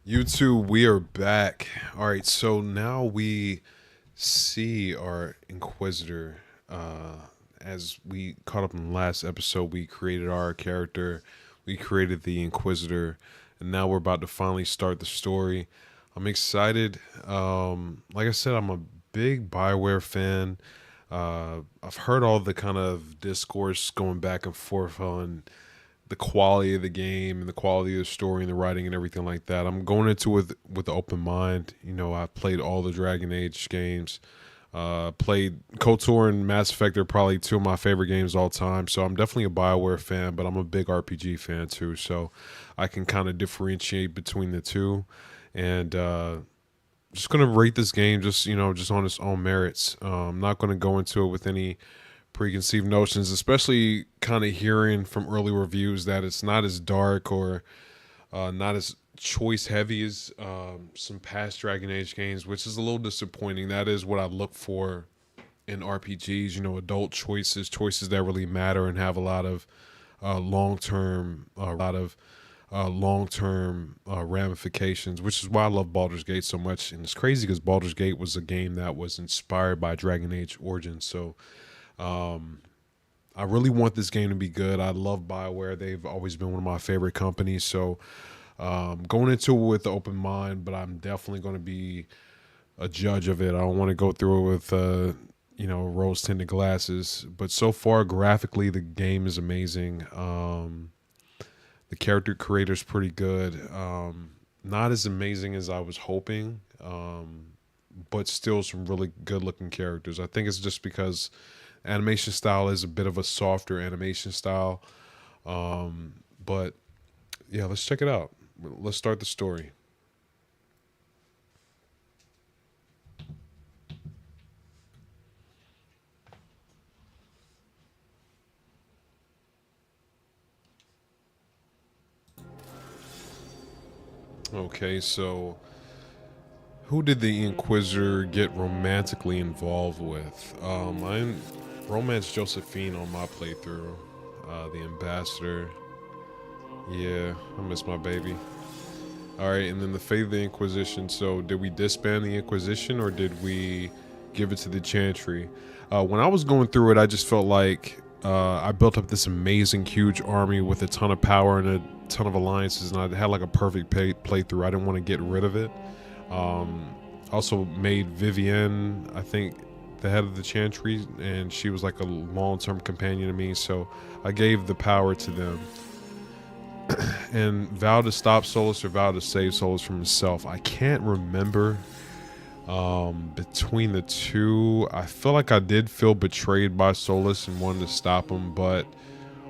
YouTube, we are back. All right, so now we see our Inquisitor. As we caught up in the last episode, we created our character, we created the Inquisitor, and now we're about to finally start the story. I'm excited. Like I said, I'm a big Bioware fan. I've heard all the kind of discourse going back and forth on the quality of the game and the quality of the story and the writing and everything like that. I'm going into it with an open mind. You know, I've played all the Dragon Age games. Played KOTOR and Mass Effect are probably two of my favorite games of all time. So I'm definitely a BioWare fan, but I'm a big RPG fan too. So I can kind of differentiate between the two. And just gonna rate this game just on its own merits. I'm not gonna go into it with any preconceived notions, especially kind of hearing from early reviews that it's not as dark or not as choice heavy as some past Dragon Age games, which is a little disappointing. That is what I look for in RPGs, you know, adult choices, choices that really matter and have a lot of long-term ramifications, which is why I love Baldur's Gate so much. And it's crazy because Baldur's Gate was a game that was inspired by Dragon Age Origins. So I really want this game to be good. I love BioWare. They've always been one of my favorite companies. So going into it with an open mind, but I'm definitely going to be a judge of it. I don't want to go through it with, rose tinted glasses. But so far, graphically, the game is amazing. The character creator is pretty good. Not as amazing as I was hoping, but still some really good looking characters. I think it's just because animation style is a bit of a softer animation style. But yeah, let's check it out. Let's start the story. Okay, so who did the Inquisitor get romantically involved with? I romance Josephine on my playthrough. The Ambassador. Yeah, I miss my baby. Alright, and then the Fate of the Inquisition. So did we disband the Inquisition or did we give it to the Chantry? When I was going through it, I just felt like I built up this amazing, huge army with a ton of power and a ton of alliances, and I had like a perfect playthrough. I didn't want to get rid of it. Also made Vivienne, I think, the head of the Chantry, and she was like a long-term companion to me, so I gave the power to them. And vowed to stop Solus or vowed to save Solus from himself. I can't remember between the two. I feel like I did feel betrayed by Solus and wanted to stop him, but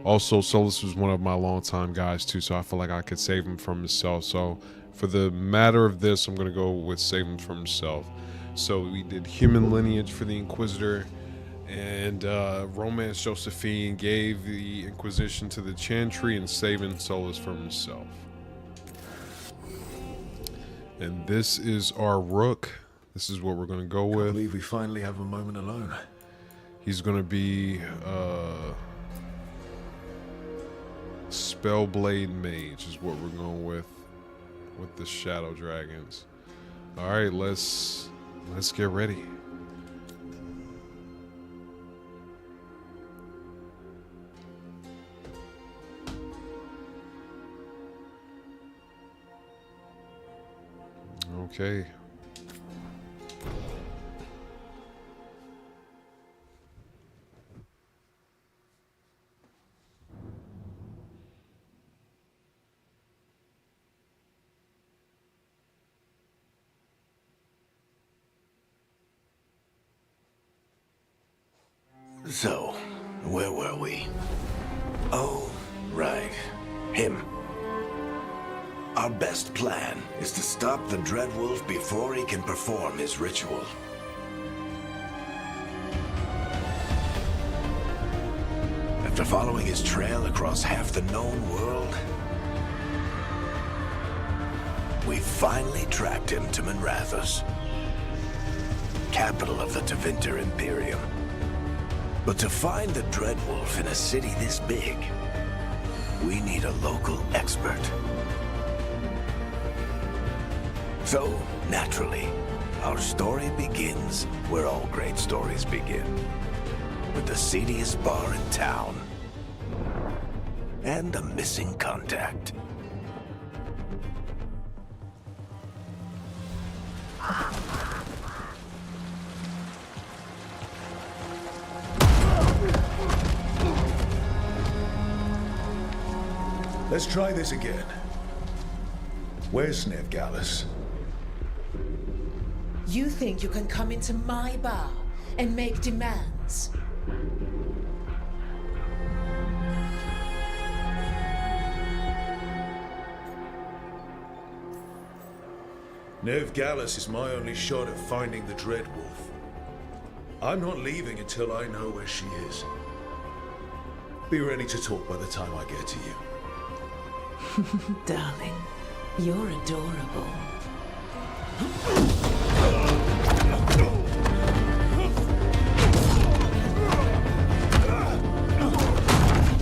also Solus was one of my longtime guys too, so I feel like I could save him from himself. So for the matter of this, I'm gonna go with save him from himself. So we did human lineage for the Inquisitor, and romance Josephine, gave the Inquisition to the Chantry, and saving Solus from himself. And this is our Rook. This is what we're gonna go with. I believe we finally have a moment alone. He's gonna be Spellblade Mage is what we're going with the Shadow Dragons. All right, let's get ready. Okay. So, where were we? Oh, right. Him. Our best plan is to stop the Dreadwolf before he can perform his ritual. After following his trail across half the known world, we finally tracked him to Minrathous, capital of the Tevinter Imperium. But to find the Dreadwolf in a city this big, we need a local expert. So, naturally, our story begins where all great stories begin. With the seediest bar in town. And a missing contact. Let's try this again. Where's Veilguard? You think you can come into my bar and make demands? Veilguard is my only shot at finding the Dreadwolf. I'm not leaving until I know where she is. Be ready to talk by the time I get to you. Darling, you're adorable.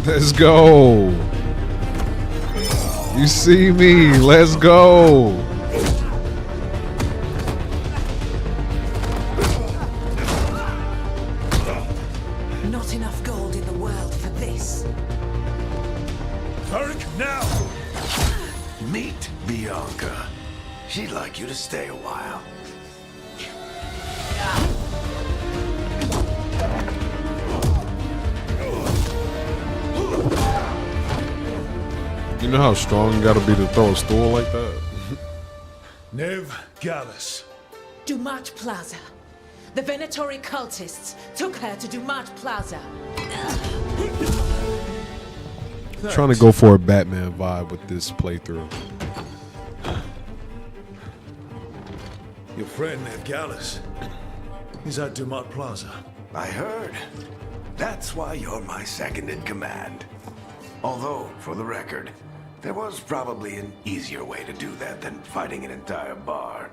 Let's go. You see me. Let's go. Not enough gold in the world for this. Hurry now! Meet Bianca. She'd like you to stay a while. You know how strong you gotta be to throw a stool like that? Veilguard. Dumat Plaza. The Venatori cultists took her to Dumat Plaza. Trying to go for a Batman vibe with this playthrough. Your friend Veilguard. He's at Dumat Plaza. I heard. That's why you're my second in command. Although, for the record, there was probably an easier way to do that than fighting an entire bar.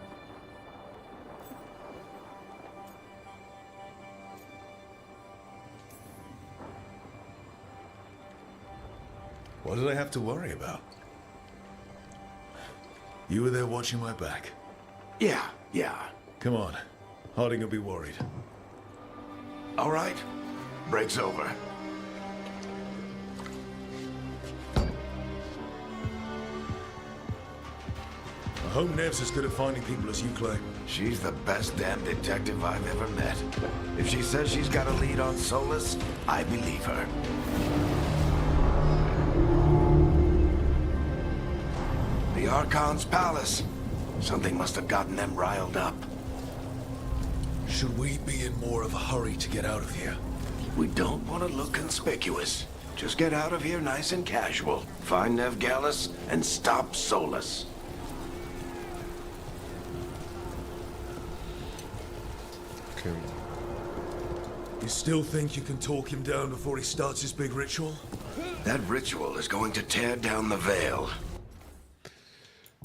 What did I have to worry about? You were there watching my back. Yeah. Come on. Harding will be worried. All right. Break's over. I hope Nev's as good at finding people as you claim. She's the best damn detective I've ever met. If she says she's got a lead on Solus, I believe her. The Archon's palace. Something must have gotten them riled up. Should we be in more of a hurry to get out of here? We don't want to look conspicuous. Just get out of here nice and casual. Find Veilguard and stop Solus. Okay. You still think you can talk him down before he starts his big ritual? That ritual is going to tear down the veil.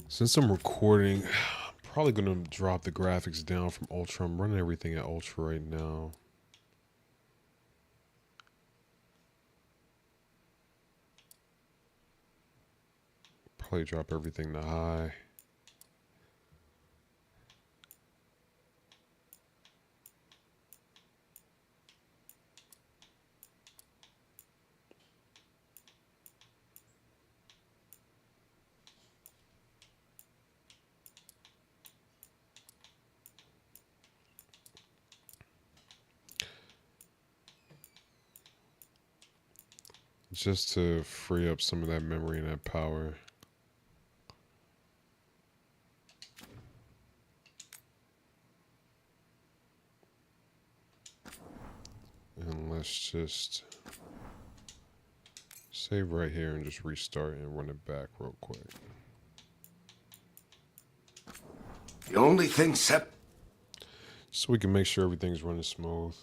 Since I'm recording, I'm probably gonna drop the graphics down from Ultra. I'm running everything at Ultra right now. Probably drop everything to high. Just to free up some of that memory and that power. And let's just save right here and just restart and run it back real quick. The only thing So we can make sure everything's running smooth.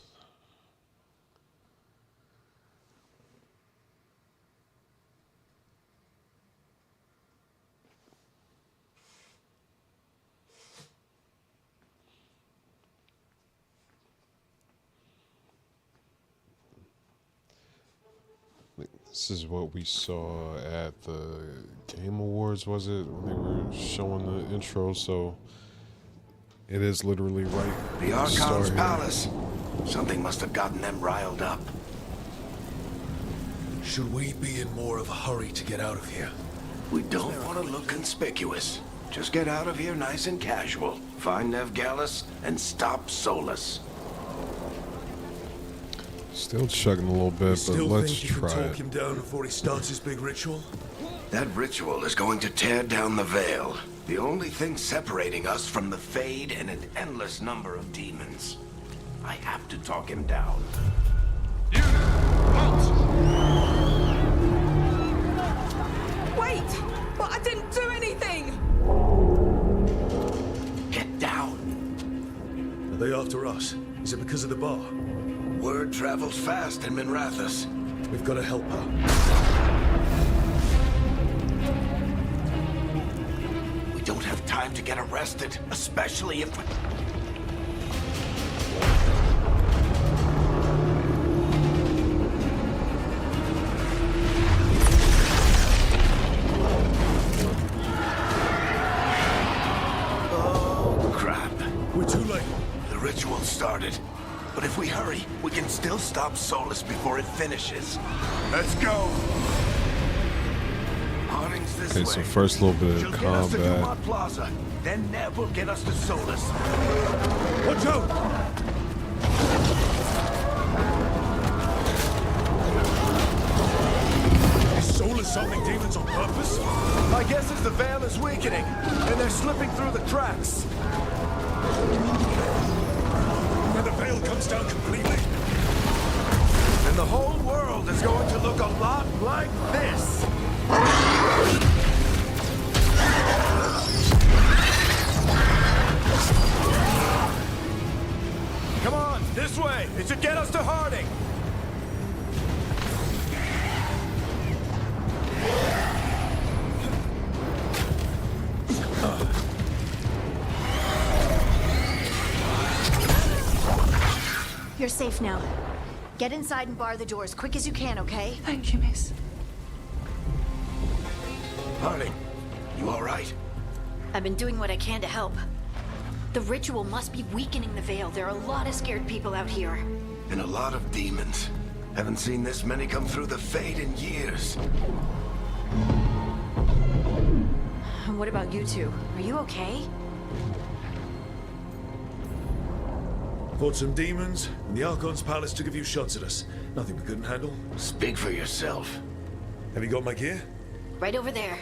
This is what we saw at the Game Awards, was it? When they were showing the intro, so it is literally right. The Archon's palace. Something must have gotten them riled up. Should we be in more of a hurry to get out of here? We don't want to look conspicuous. Just get out of here nice and casual. Find Nev Gallus and stop Solus. Still chugging a little bit, but Still let's think you can try talk it. him down before he starts his big ritual? That ritual is going to tear down the Veil. The only thing separating us from the Fade and an endless number of demons. I have to talk him down. Wait! But I didn't do anything! Get down. Are they after us? Is it because of the bar? Word travels fast in Minrathous. We've got to help her. We don't have time to get arrested, especially if we... Oh, crap. We're too late. The ritual started. But if we hurry, we can still stop Solus before it finishes. Let's go! Harding's this Okay, way. so first little bit She'll of get us to combat. Dumont Plaza. Then Nev will get us to Solus. Watch out! Is Solus summoning demons on purpose? My guess is the Veil is weakening, and they're slipping through the cracks. When the veil comes down completely, And the whole world is going to look a lot like this. Come on, this way. It should get us to Harding. You're safe now. Get inside and bar the door as quick as you can, okay? Thank you, miss. Harding, you all right? I've been doing what I can to help. The ritual must be weakening the Veil. There are a lot of scared people out here. And a lot of demons. Haven't seen this many come through the Fade in years. And what about you two? Are you okay? fought some demons, and the Archon's palace took a few shots at us. Nothing we couldn't handle. Speak for yourself. Have you got my gear? Right over there.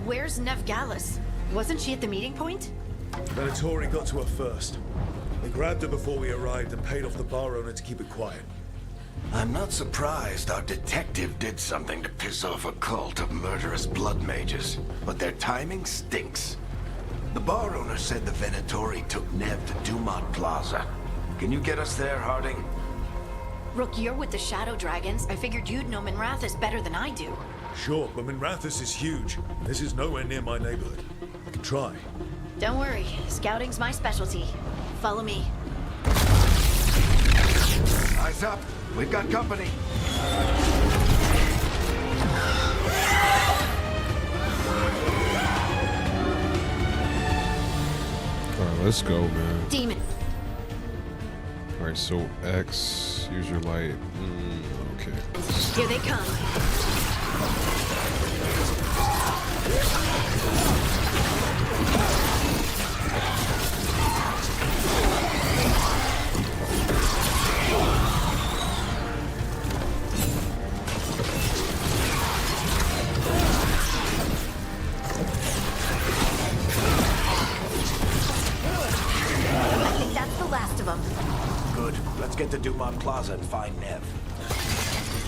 Where's Nev Gallus? Wasn't she at the meeting point? Venatori got to her first. They grabbed her before we arrived and paid off the bar owner to keep it quiet. I'm not surprised our detective did something to piss off a cult of murderous blood mages, but their timing stinks. The bar owner said the Venatori took Nev to Dumont Plaza. Can you get us there, Harding? Rook, you're with the Shadow Dragons. I figured you'd know Minrathous better than I do. Sure, but Minrathous is huge. This is nowhere near my neighborhood. I can try. Don't worry, scouting's my specialty. Follow me. Eyes up. We've got company. Alright, let's go, man. Demon. Alright, so X, use your light. Okay. Here they come. I think that's the last of them. Good. Let's get to Dumont Plaza and find Nev.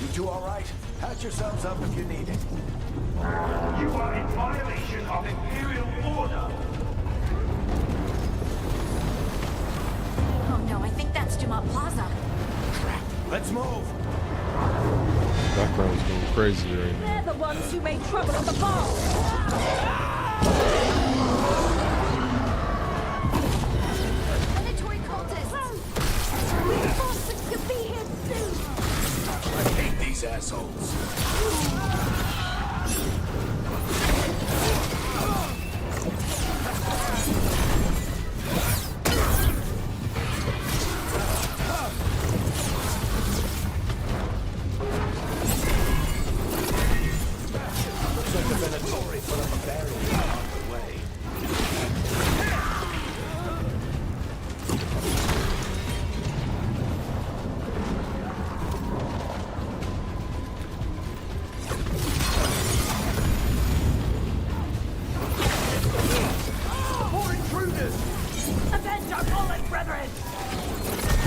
You two all right? Patch yourselves up if you need it. You are in violation of Imperial order. Oh no, I think that's Dumont Plaza. Let's move. Background's going crazy right now. They're the ones who made trouble at the bar. Predatory cultists! Reinforcements could be here soon! these assholes. Looks like the Venatori put up a barrier on the way.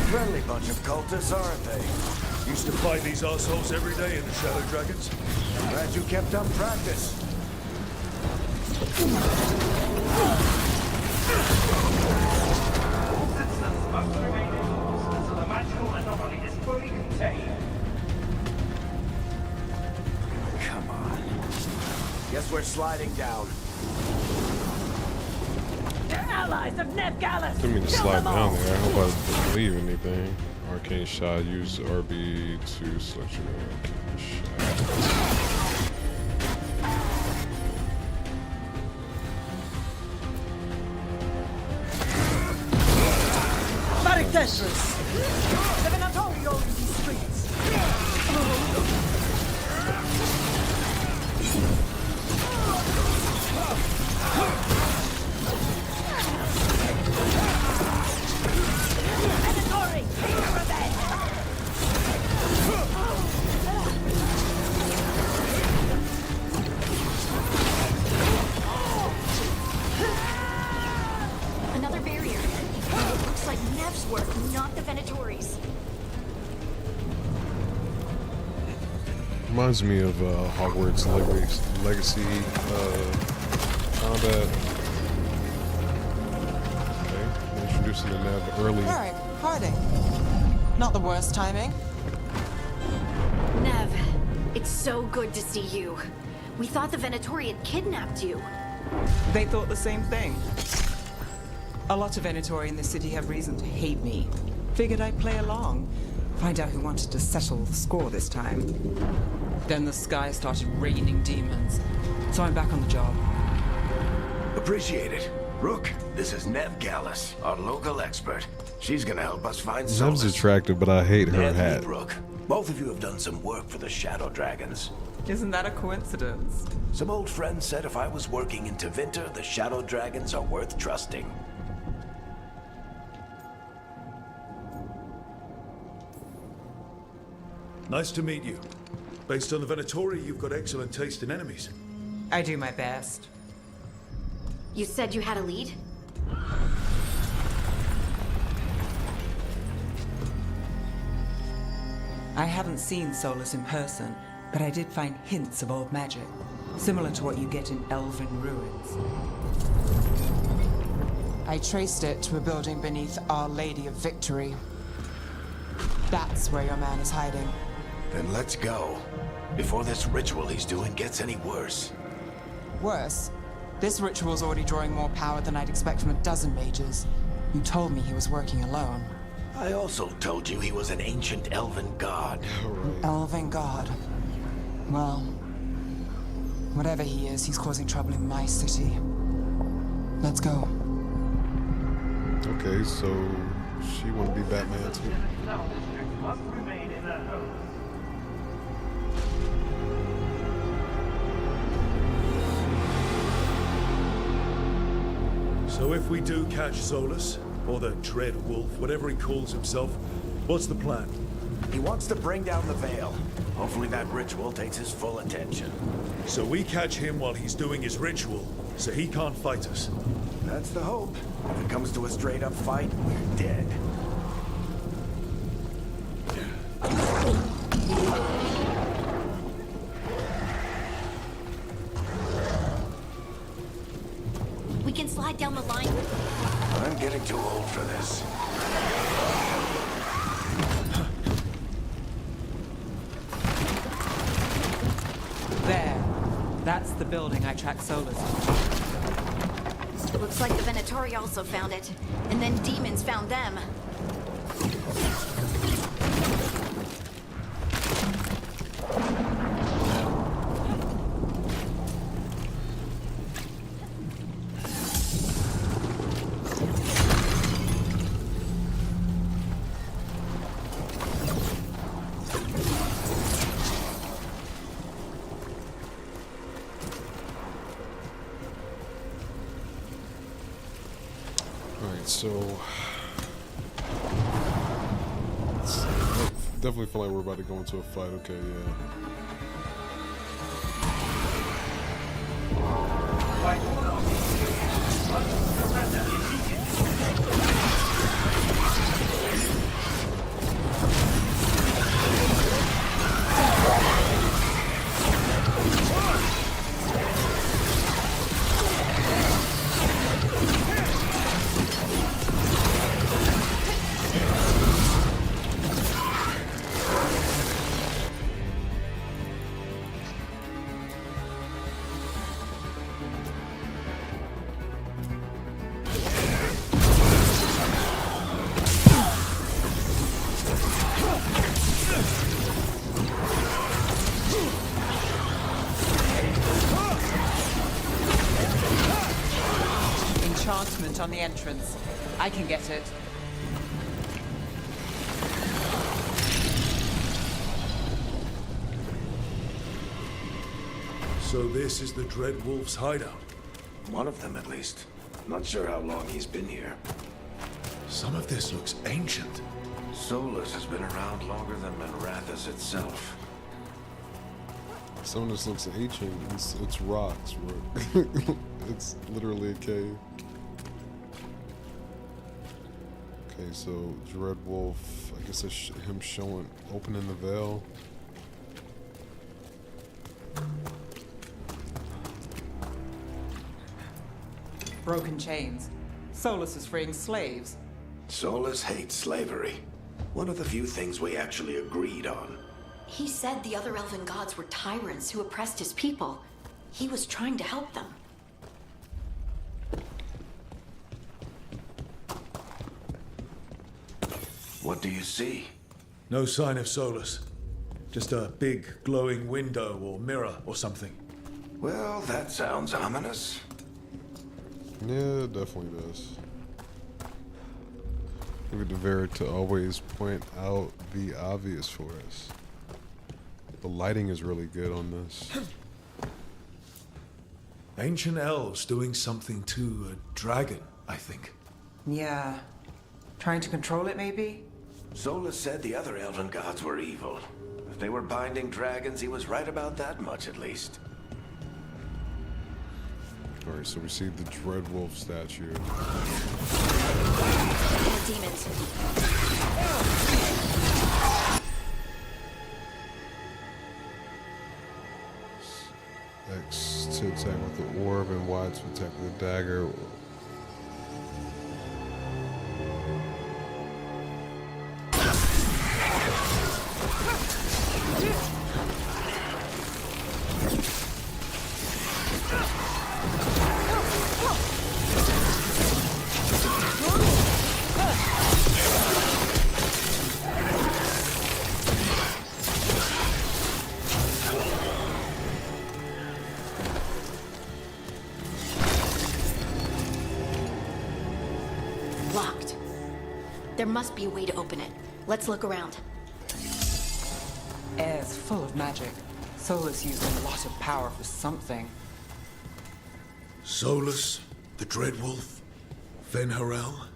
Friendly bunch of cultists, aren't they? Used to fight these assholes every day in the Shadow Dragons. Glad you kept up practice. All citizens must remain indoors until the magical anomaly is fully contained. Come on. Guess we're sliding down. They're allies of Ned Gallus! Didn't mean to slide down there. I hope I didn't leave anything. Arcane shot. Use RB to select your arcane shot. Barictessus! The Venatori own these streets! Venatori! Take your revenge! Another barrier. Looks like Nev's work, not the Venatori's. Reminds me of Hogwarts Legacy combat. Okay, introducing the Nev early. Eric, Harding. Not the worst timing. Nev, it's so good to see you. We thought the Venatori had kidnapped you. They thought the same thing. A lot of Venatori in the city have reason to hate me. Figured I'd play along. Find out who wanted to settle the score this time. Then the sky started raining demons. So I'm back on the job. Appreciate it. Rook, this is Nev Gallus, our local expert. She's gonna help us find Nev's solace. attractive, but I hate her Nev, hat. meet Rook. Both of you have done some work for the Shadow Dragons. Isn't that a coincidence? Some old friends said if I was working in Tevinter, the Shadow Dragons are worth trusting. Nice to meet you. Based on the Venatori, you've got excellent taste in enemies. I do my best. You said you had a lead? I haven't seen Solus in person, but I did find hints of old magic, similar to what you get in elven ruins. I traced it to a building beneath Our Lady of Victory. That's where your man is hiding. Then let's go. Before this ritual he's doing gets any worse. Worse, this ritual's already drawing more power than I'd expect from a dozen mages. You told me he was working alone. I also told you he was an ancient elven god. Elven god. Well, whatever he is, he's causing trouble in my city. Let's go. Okay, so she want to be Batman too. Now district must remain in their home. So if we do catch Solus, or the Dread Wolf, whatever he calls himself, what's the plan? He wants to bring down the Veil. Hopefully that ritual takes his full attention. So we catch him while he's doing his ritual, so he can't fight us. That's the hope. If it comes to a straight-up fight, we're dead. We can slide down the line. I'm getting too old for this. There. That's the building I tracked Solus on. Looks like the Venatori also found it. And then demons found them. So I definitely feel like we're about to go into a fight. Okay, yeah. Enchantment on the entrance. I can get it. So this is the Dread Wolf's hideout. One of them, at least. Not sure how long he's been here. Some of this looks ancient. Solus has been around longer than Manrathus itself. Some of this looks ancient. It's rocks, bro. It's literally a cave. Okay, so Dread Wolf. I guess it's him showing, opening the veil. Broken chains. Solus is freeing slaves. Solus hates slavery. One of the few things we actually agreed on. He said the other elven gods were tyrants who oppressed his people. He was trying to help them. What do you see? No sign of Solus. Just a big glowing window or mirror or something. Well, that sounds ominous. Yeah, it definitely does. Look at the Vera to always point out the obvious for us. The lighting is really good on this. Ancient elves doing something to a dragon, I think. Yeah. Trying to control it, maybe? Solus said the other elven gods were evil. If they were binding dragons, he was right about that much, at least. Alright, so we see the Dread Wolf statue. More demons. X to attack with the orb and Y to attack with the dagger. Locked. There must be a way to open it. Let's look around. Air's full of magic. Solus used a lot of power for something. Solus, the Dread Wolf, Venharel.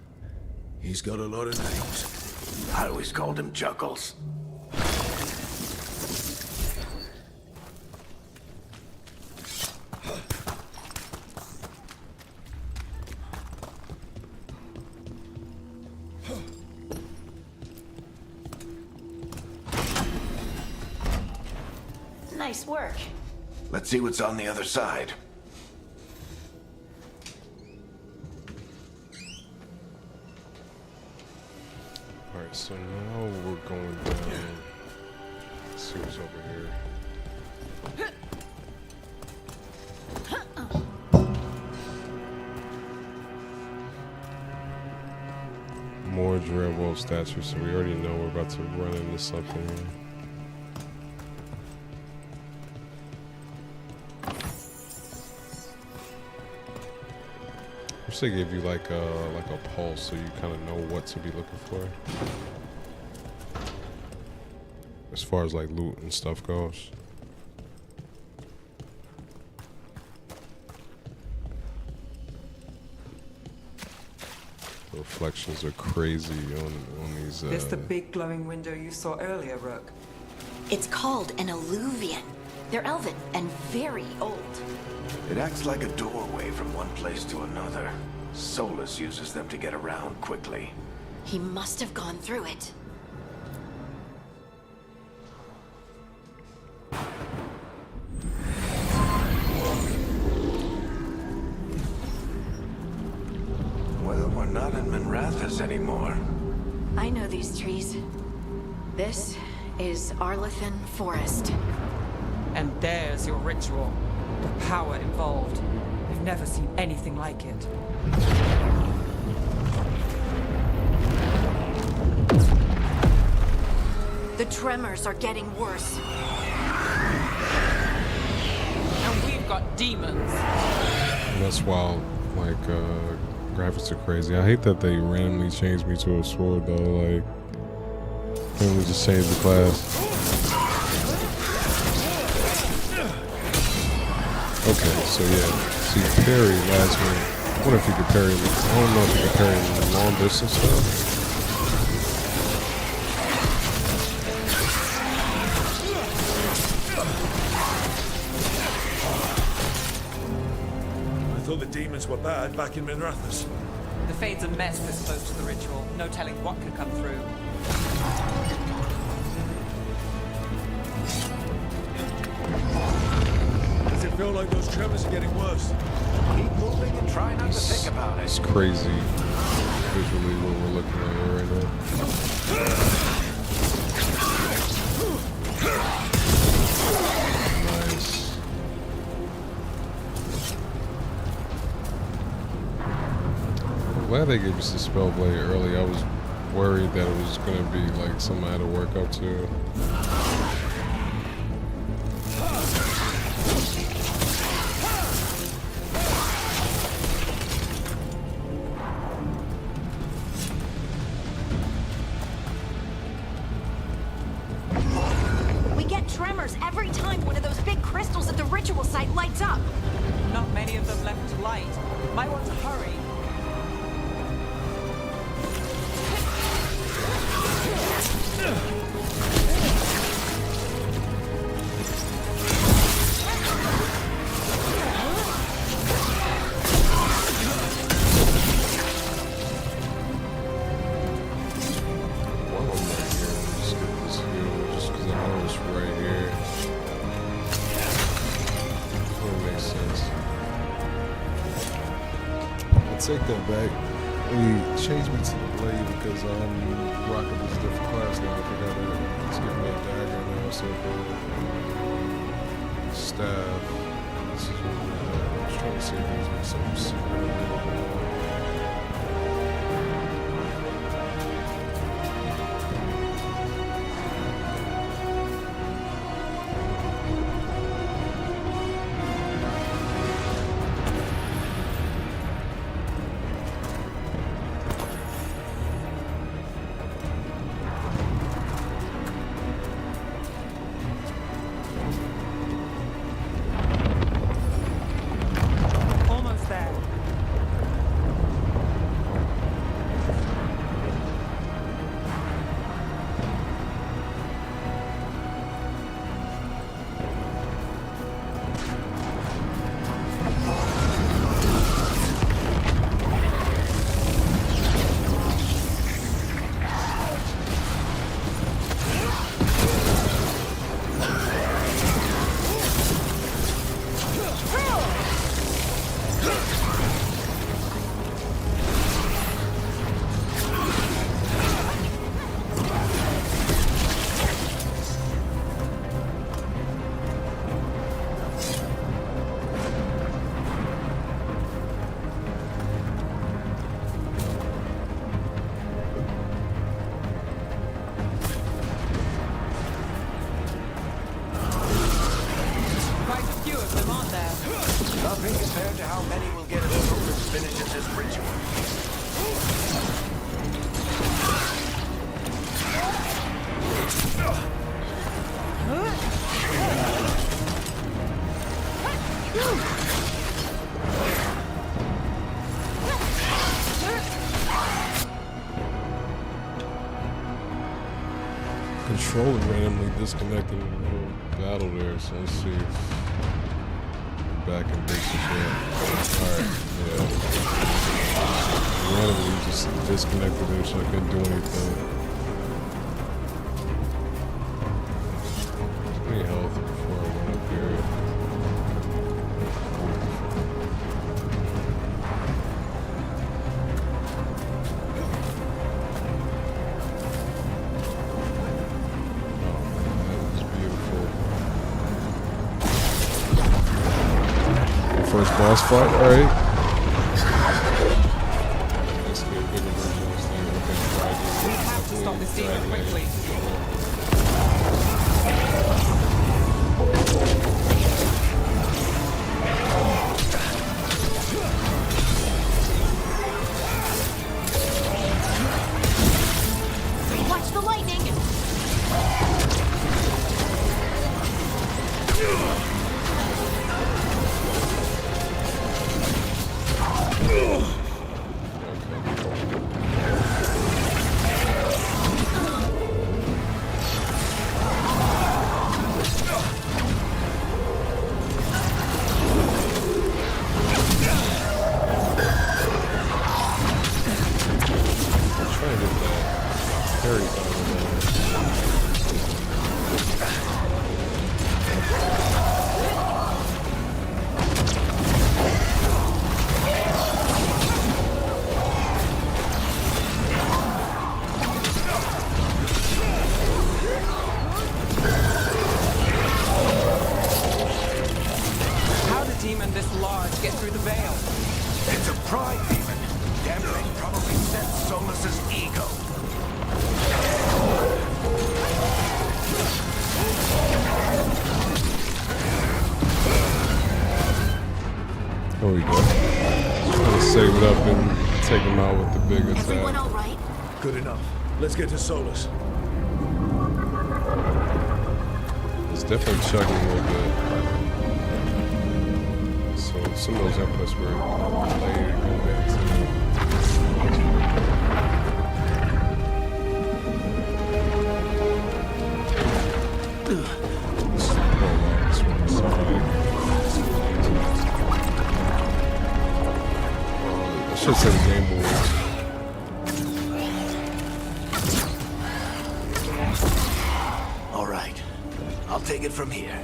He's got a lot of names. I always called him Chuckles. Nice work. Let's see what's on the other side. Alright, so now we're going down. Let's see what's over here. More Dread Wolf statues, so we already know we're about to run into something here. Wish they gave you like a pulse so you kind of know what to be looking for. As far as like loot and stuff goes. reflections are crazy on these. This the big glowing window you saw earlier, Rook? It's called an alluvian. They're elven and very old. It acts like a doorway from one place to another. Solus uses them to get around quickly. He must have gone through it. Well, we're not in Minrathous anymore. I know these trees. This is Arlethan Forest. And there's your ritual. The power involved. I've never seen anything like it. The tremors are getting worse. And we've got demons. That's wild. Like, graphics are crazy. I hate that they randomly changed me to a sword, though. Like, randomly just changed the class. Okay, so yeah. See, parry last minute. I wonder if you could parry. I don't know if you could parry long distance stuff. I thought the demons were bad back in Minrathous. The Fade's a mess this close to the ritual. No telling what could come through. Does it feel like those tremors are getting worse? Keep moving and try not to think about it. It's crazy visually what we're looking at right now. Nice. I'm glad they gave us the spell blade early. I was worried that it was gonna be like something I had to work up to. We get tremors every time one of those big crystals at the ritual site lights up. Not many of them left to light. Might want to hurry. While I'm right here, let's get this heal just because I know it's right here. That makes sense. I take that back. He changed me to the blade because I'm rocking this different class now. I forgot that it's giving me a dagger now, so staff. This is what we're at. I'm just trying to see if there's something secret. Almost there. Quite a few of them, aren't there? Nothing compared to how many will get as Solus finishes his ritual. controller randomly disconnected in the middle of the battle there, so let's see if back in this again. Alright, yeah. Randomly just disconnected there so I couldn't do anything. Any health before I went up here. First boss fight, alright. We have to stop this demon quickly. Watch the lightning! How did demon this large get through the veil? It's a pride demon. Damn thing probably sent Solus's ego. There we go. Trying to save it up and take him out with the big Everyone attack. all right? Good enough. Let's get to Solus. It's definitely chugging a little bit. So some of those inputs were delayed going into. I should say the game boards. All right. I'll take it from here.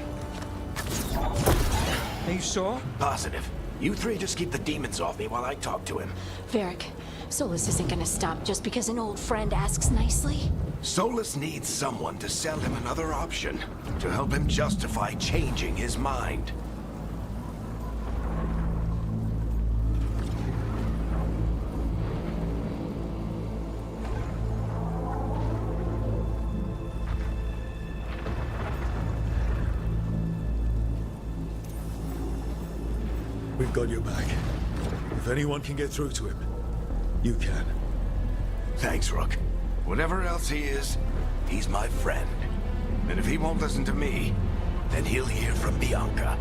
Are you sure? Positive. You three just keep the demons off me while I talk to him. Varric, Solus isn't gonna stop just because an old friend asks nicely. Solus needs someone to sell him another option, to help him justify changing his mind. We've got your back. If anyone can get through to him, you can. Thanks, Rook. Whatever else he is, he's my friend. And if he won't listen to me, then he'll hear from Bianca.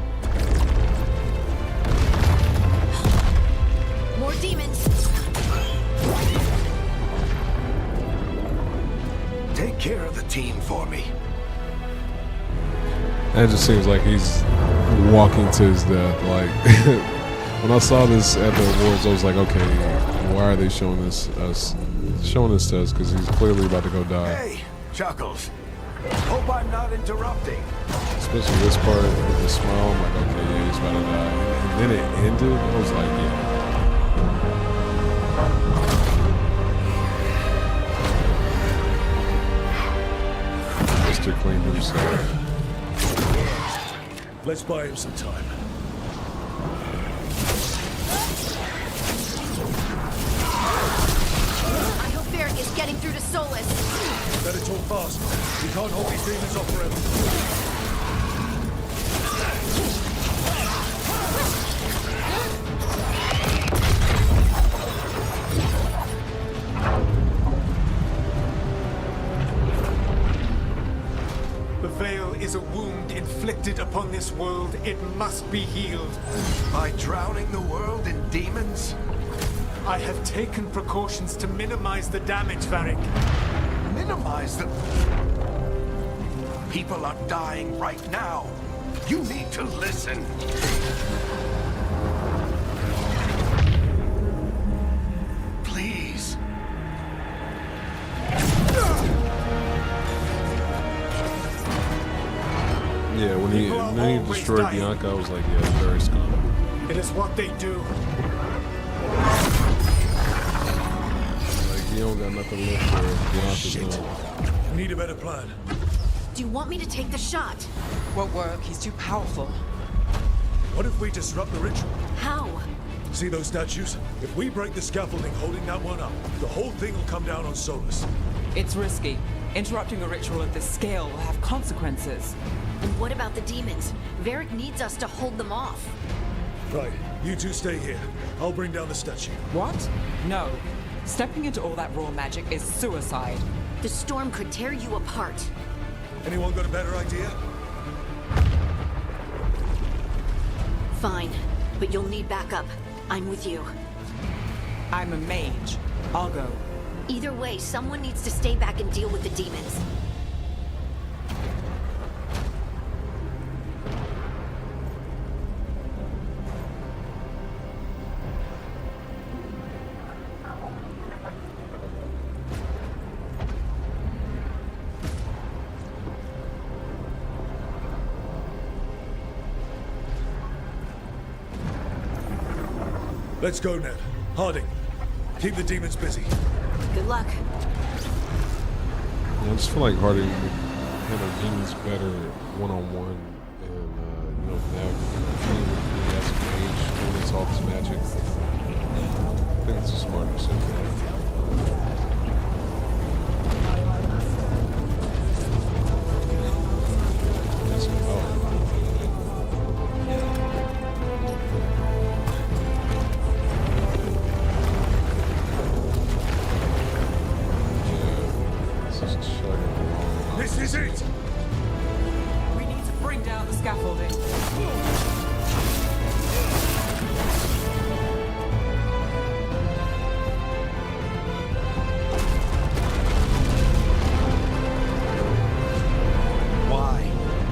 More demons! Take care of the team for me. That just seems like he's walking to his death. Like when I saw this at the awards, I was like, okay, why are they showing this to us? Because he's clearly about to go die. Hey, Chuckles. Hope I'm not interrupting. Especially this part with the smile. I'm like, okay, yeah, he's about to die. And then it ended. I was like, yeah. Mr. Clean himself. Let's buy him some time. I hope Varric is getting through to Solus. Better talk fast. We can't hold these demons off forever. The veil is a wound inflicted upon this world. It must be healed. By drowning the world in demons? I have taken precautions to minimize the damage, Varric. Minimize the... People are dying right now. You need to listen. Please. Yeah, when he destroyed Bianca, I was like, yeah, very scum. It is what they do. Like, he don't got nothing left for Bianca's done. Need a better plan. Do you want me to take the shot? Won't work. He's too powerful. What if we disrupt the ritual? How? See those statues? If we break the scaffolding holding that one up, the whole thing will come down on Solus. It's risky. Interrupting a ritual of this scale will have consequences. And what about the demons? Varric needs us to hold them off. Right, you two stay here. I'll bring down the statue. What? No. Stepping into all that raw magic is suicide. The storm could tear you apart. Anyone got a better idea? Fine, but you'll need backup. I'm with you. I'm a mage. I'll go. Either way, someone needs to stay back and deal with the demons. Let's go, Ned. Harding, keep the demons busy. Good luck. I just feel like Harding would handle demons better one-on-one, and Nev would be as a mage when it's all his magic. I think it's a smart decision. This is it! We need to bring down the scaffolding.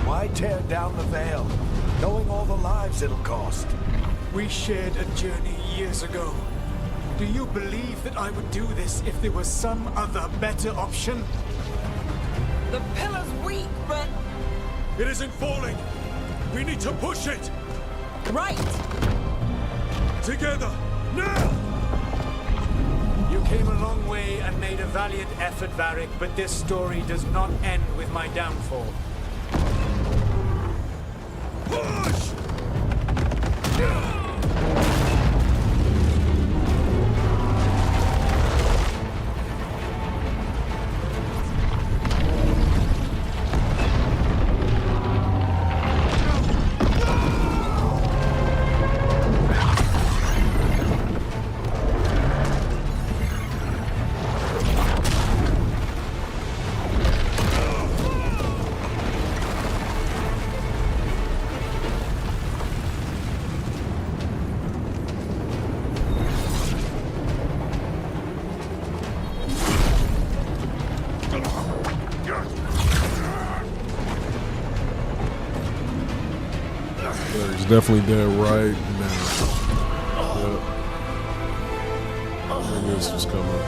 Why tear down the veil, knowing all the lives it'll cost? We shared a journey years ago. Do you believe that I would do this if there was some other better option? The pillar's weak, but... It isn't falling! We need to push it! Right! Together! Now! You came a long way and made a valiant effort, Varric, but this story does not end with my downfall. Push! He's definitely dead right now. Yep. I knew this was coming.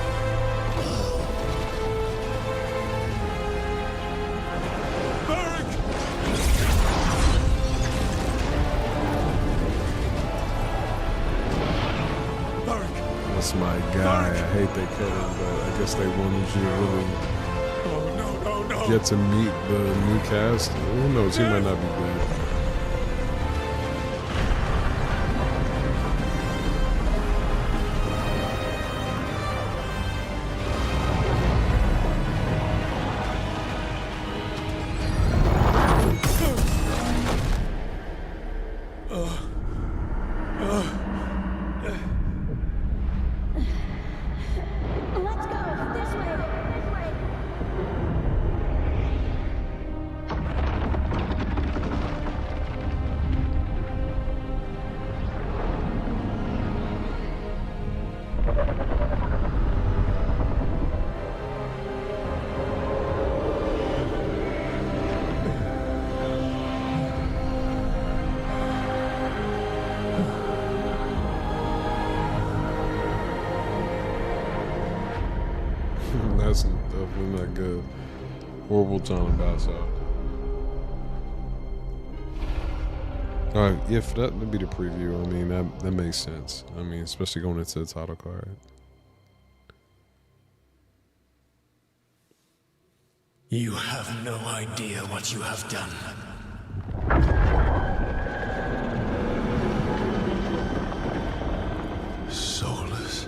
Varric! Varric! That's my guy. I hate they killed him, but I guess they wanted you to really Oh, no. get to meet the new cast. Who knows? He might not be dead. Let's go! This way! Definitely not good. Horrible time to pass out. Alright, yeah, for that'd be the preview. I mean, that makes sense. I mean, especially going into the title card. You have no idea what you have done. Soulless.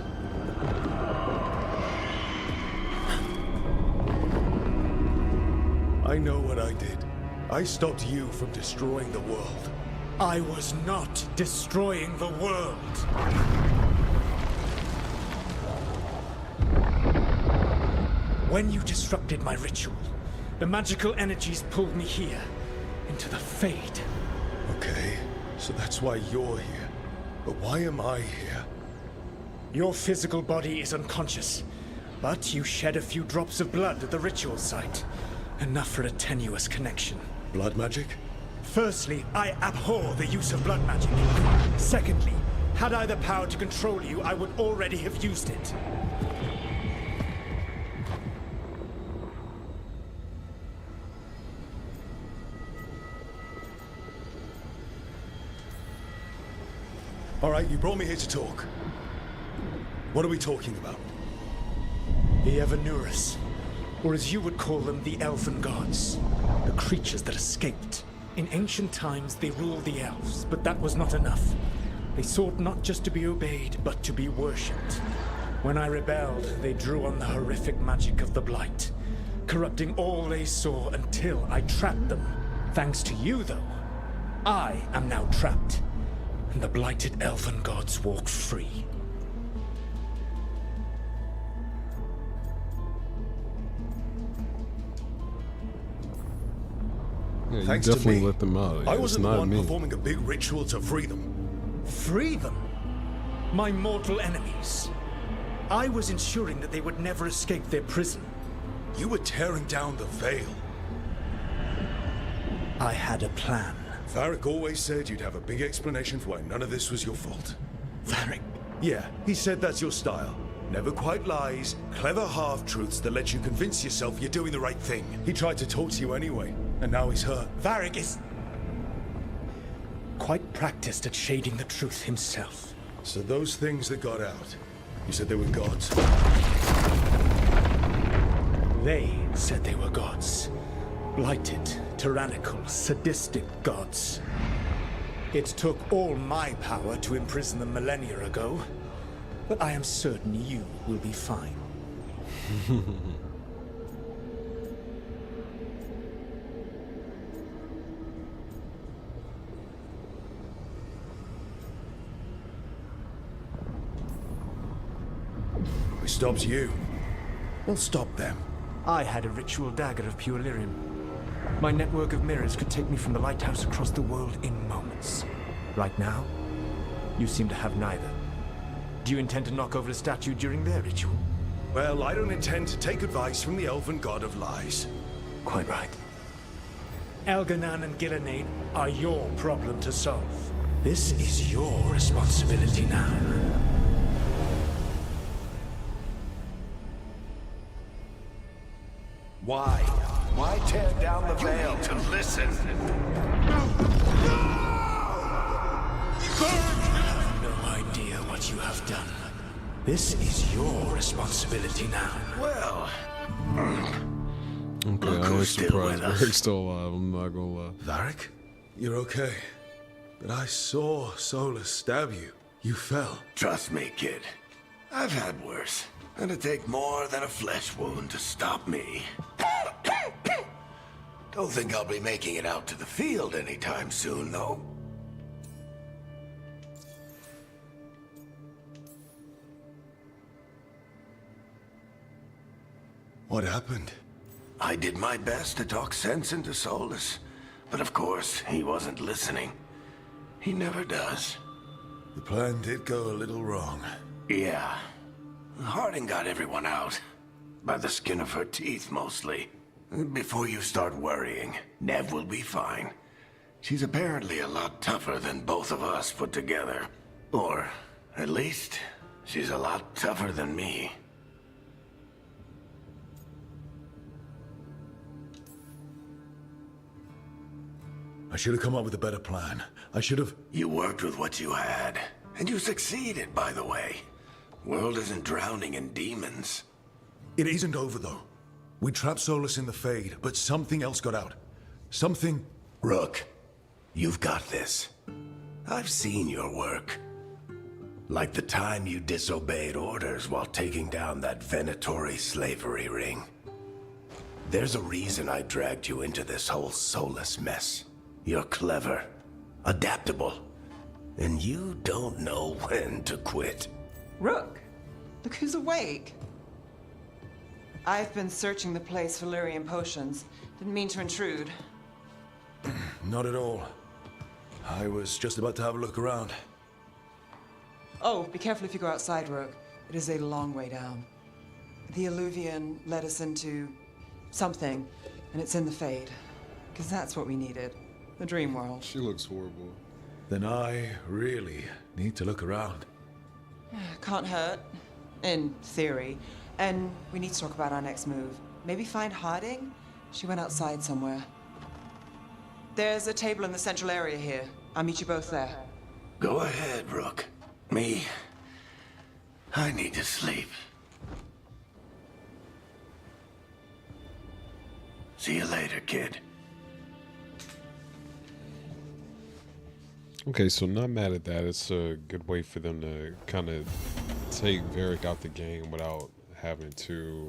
I know what I did. I stopped you from destroying the world. I was not destroying the world. When you disrupted my ritual, the magical energies pulled me here, into the Fade. Okay, so that's why you're here. But why am I here? Your physical body is unconscious, but you shed a few drops of blood at the ritual site. Enough for a tenuous connection. Blood magic? Firstly, I abhor the use of blood magic. Secondly, had I the power to control you, I would already have used it. All right, you brought me here to talk. What are we talking about? The Evanurus, or as you would call them, the Elven Gods. The creatures that escaped. In ancient times, they ruled the elves, but that was not enough. They sought not just to be obeyed, but to be worshipped. When I rebelled, they drew on the horrific magic of the Blight, corrupting all they saw until I trapped them. Thanks to you, though, I am now trapped, and the blighted Elven Gods walk free. Yeah, you Thanks to definitely me. let them out. I It's wasn't the not one me. performing a big ritual to free them. Free them? My mortal enemies. I was ensuring that they would never escape their prison. You were tearing down the veil. I had a plan. Varric always said you'd have a big explanation for why none of this was your fault. Varric. Yeah, he said that's your style. Never quite lies, clever half-truths that let you convince yourself you're doing the right thing. He tried to talk to you anyway, and now he's hurt. Varric is quite practiced at shading the truth himself. So those things that got out, you said they were gods. They said they were gods. Blighted, tyrannical, sadistic gods. It took all my power to imprison them millennia ago, but I am certain you will be fine. We stopped you. We'll stop them. I had a ritual dagger of pure lyrium. My network of mirrors could take me from the lighthouse across the world in moments. Right now, you seem to have neither. Do you intend to knock over a statue during their ritual? Well, I don't intend to take advice from the elven god of lies. Quite right. Elganan and Gillenane are your problem to solve. This is your responsibility now. Why? Why tear down the veil? You need to listen. No idea what you have done. This is your responsibility now. Well, Okay, Look I am who's still surprised with us. Varric's still alive. I'm not gonna lie. Varric, you're okay. But I saw Solus stab you. You fell. trust me, kid. I've had worse. It'd take more than a flesh wound to stop me. Don't think I'll be making it out to the field anytime soon, though. What happened? I did my best to talk sense into Solus, but of course, he wasn't listening. He never does. The plan did go a little wrong. Yeah. Harding got everyone out. By the skin of her teeth, mostly. Before you start worrying, Nev will be fine. She's apparently a lot tougher than both of us put together. Or, at least, she's a lot tougher than me. I should have come up with a better plan. I should have... You worked with what you had. And you succeeded, by the way. World isn't drowning in demons. It isn't over, though. We trapped Solus in the Fade, but something else got out. Something... Rook, you've got this. I've seen your work. Like the time you disobeyed orders while taking down that Venatori slavery ring. There's a reason I dragged you into this whole Solus mess. You're clever, adaptable, and you don't know when to quit. Rook, look who's awake. I've been searching the place for Lyrian potions. Didn't mean to intrude. Not at all. I was just about to have a look around. Oh, be careful if you go outside, Rook. It is a long way down. The Alluvian led us into something, and it's in the Fade. Because that's what we needed. The dream world. She looks horrible. Then I really need to look around. Can't hurt, in theory. And we need to talk about our next move. Maybe find Harding? She went outside somewhere. There's a table in the central area here. I'll meet you both there. Go ahead, Rook. Me, I need to sleep. See you later, kid. Okay, so not mad at that. It's a good way for them to kind of take Varric out the game without having to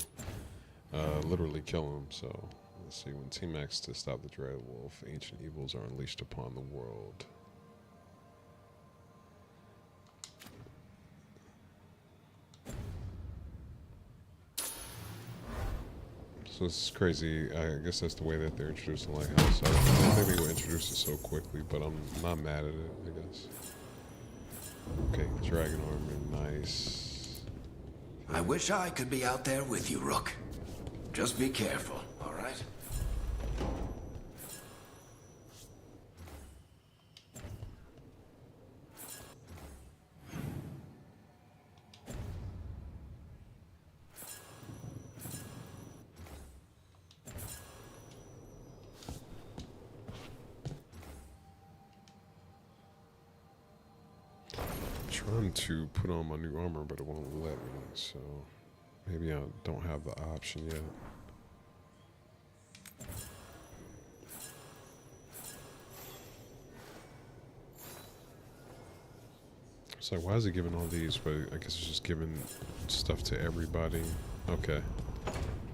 literally kill him. So let's see. When Team X to stop the Dreadwolf, ancient evils are unleashed upon the world. So it's crazy. I guess that's the way that they're introducing Lighthouse. I don't think they would introduce it so quickly, but I'm not mad at it, I guess. Okay, dragon armor, nice. I wish I could be out there with you, Rook. Just be careful, all right? Trying to put on my new armor, but it won't let me, so maybe I don't have the option yet. It's like, why is it giving all these? But I guess it's just giving stuff to everybody. Okay,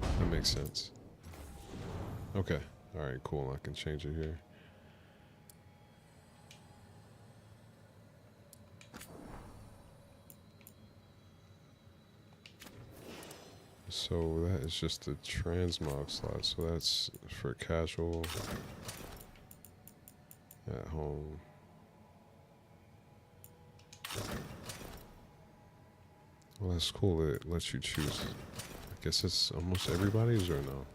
that makes sense. Okay, all right, cool. I can change it here. So that is just the transmog slot. So that's for casual at home. Well, that's cool. It lets you choose. I guess it's almost everybody's, or no?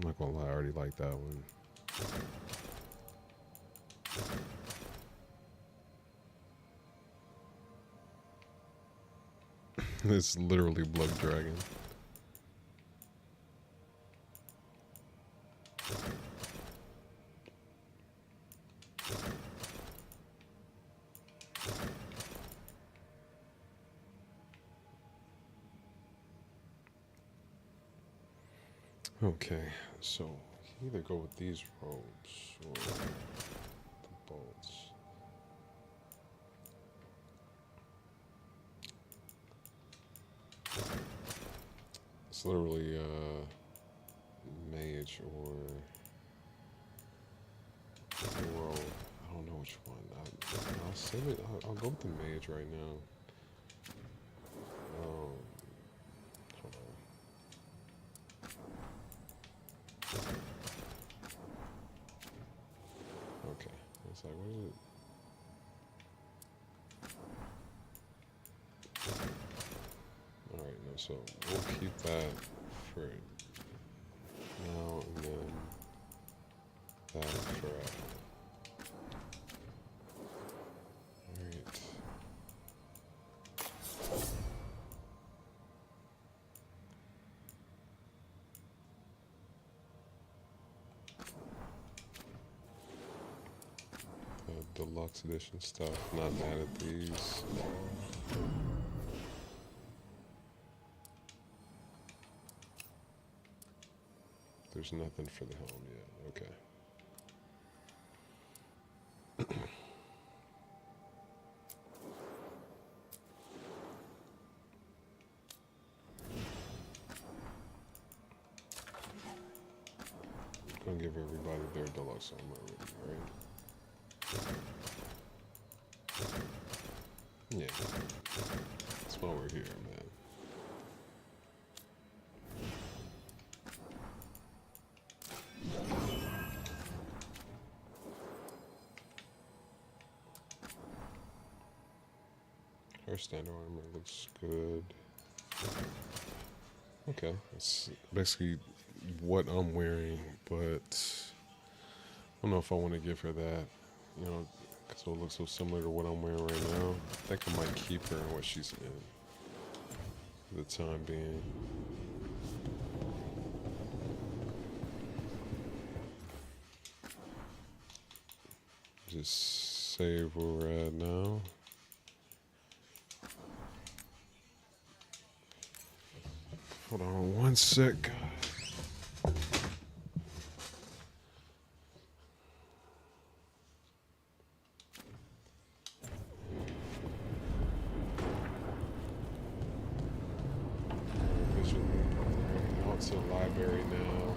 I'm not gonna lie, I already like that one. It's literally Blood Dragon. Okay, so you can either go with these robes or the bolts. It's literally mage or rogue. I don't know which one. I'll save it. I'll go with the mage right now. Hold on. Okay, it's like, what is it? Alright, no, so we'll keep that for now, and then that for Alright. deluxe edition stuff. Not mad at these. There's nothing for the helm yet. Okay. Gonna give everybody their deluxe armor already, right? Yeah. That's why we're here, man. Her standard armor looks good. Okay, that's basically what I'm wearing, but I don't know if I want to give her that, you know, because it'll look so similar to what I'm wearing right now. I think I might keep her in what she's in for the time being. Just save where we're at now. Hold on one sec. Out to the library now.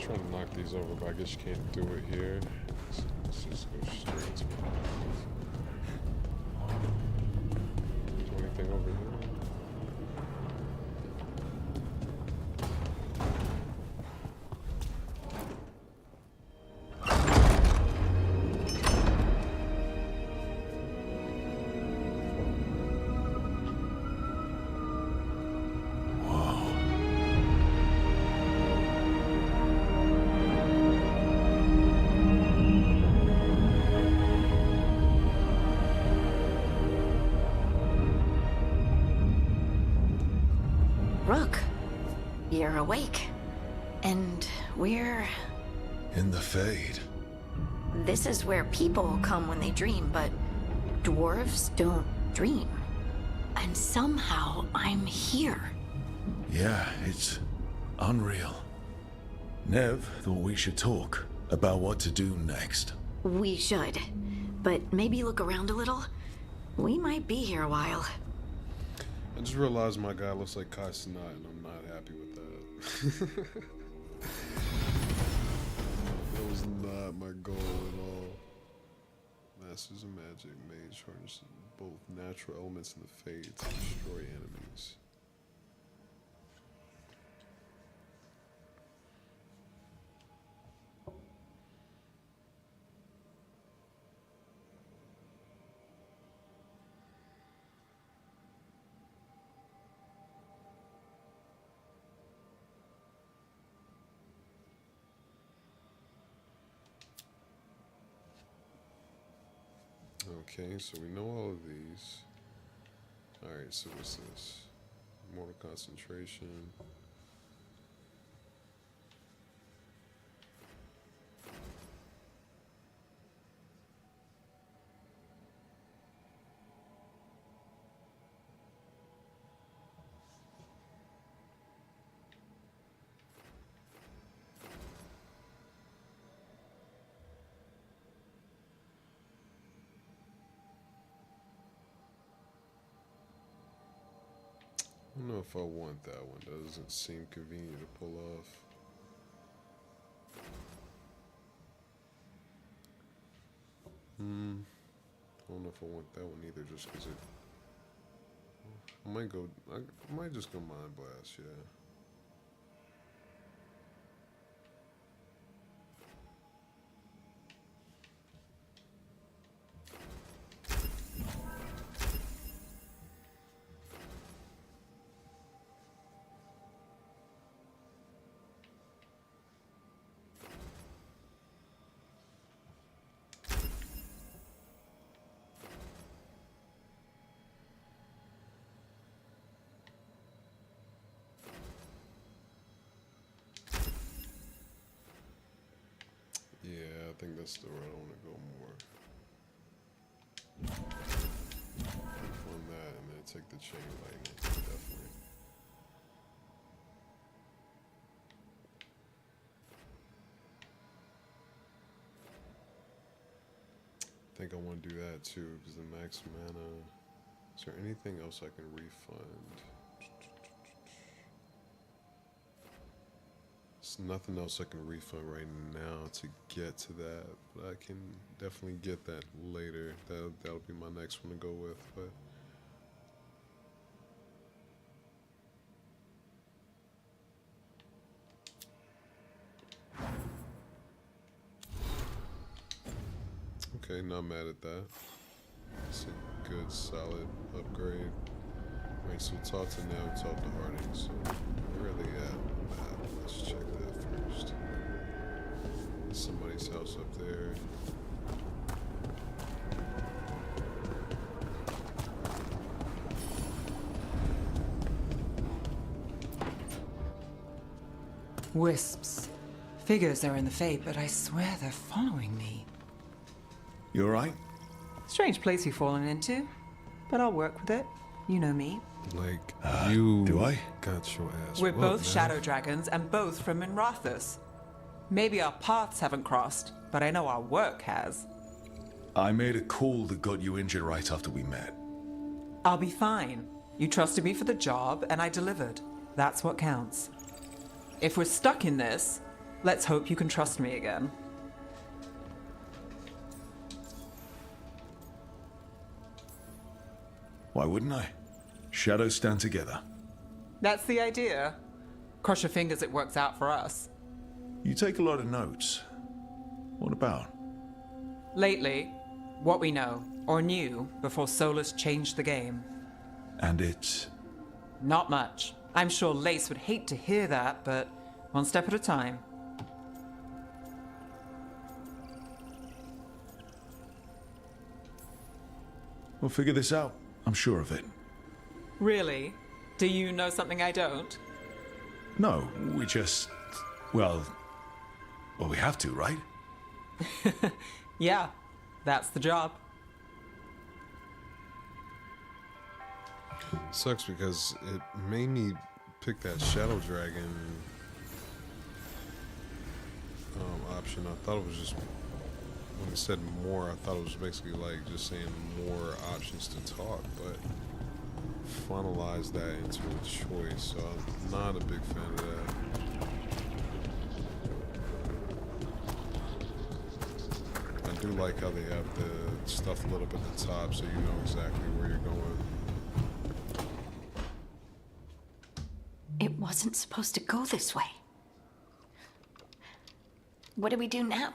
Trying to knock these over, but I guess you can't do it here. Let's just go straight to it. Do anything over here? Rook, you're awake. And we're... In the Fade. This is where people come when they dream, but dwarves don't dream. And somehow I'm here. Yeah, it's unreal. Nev thought we should talk about what to do next. We should. But maybe look around a little. We might be here a while. I just realized my guy looks like Kai Cenat, and I'm not happy with that. That was not my goal at all. Masters of Magic, Mage harnesses both natural elements and the Fade to destroy enemies. Okay, so we know all of these. Alright, so what's this? Mortal concentration. I don't know if I want that one. Doesn't seem convenient to pull off. I don't know if I want that one either, just because it... I might just go Mind Blast, yeah. think that's the route I want to go more. On that, and then take the chain lightning, definitely. I think I want to do that too, because the max mana. Is there anything else I can refund? There's nothing else I can refund right now to get to that, but I can definitely get that later. That'll be my next one to go with, but. Okay, not mad at that. It's a good, solid upgrade. Wait, so talk to now, talk to Harding. So, where are they at on the map? Let's check that first. Somebody's house up there. Wisps. Figures are in the Fate, but I swear they're following me. You alright? Strange place you've fallen into, but I'll work with it. You know me. Like, you do I? got your ass. We're whooped, both man. shadow dragons and both from Minrathous. Maybe our paths haven't crossed, but I know our work has. I made a call that got you injured right after we met. I'll be fine. You trusted me for the job, and I delivered. That's what counts. If we're stuck in this, let's hope you can trust me again. Why wouldn't I? Shadows stand together. That's the idea. Cross your fingers it works out for us. You take a lot of notes. What about? Lately, what we know, or knew, before Solus changed the game. And it's... Not much. I'm sure Lace would hate to hear that, but one step at a time. We'll figure this out. I'm sure of it. Really? Do you know something I don't? No, we just... Well, we have to, right? Yeah, that's the job. Sucks because it made me pick that Shadow Dragon option. I thought it was just, when it said more, I thought it was basically like just saying more options to talk, but finalize that into a choice, so I'm not a big fan of that. I do like how they have the stuff lit up at the top so you know exactly where you're going. It wasn't supposed to go this way. What do we do now?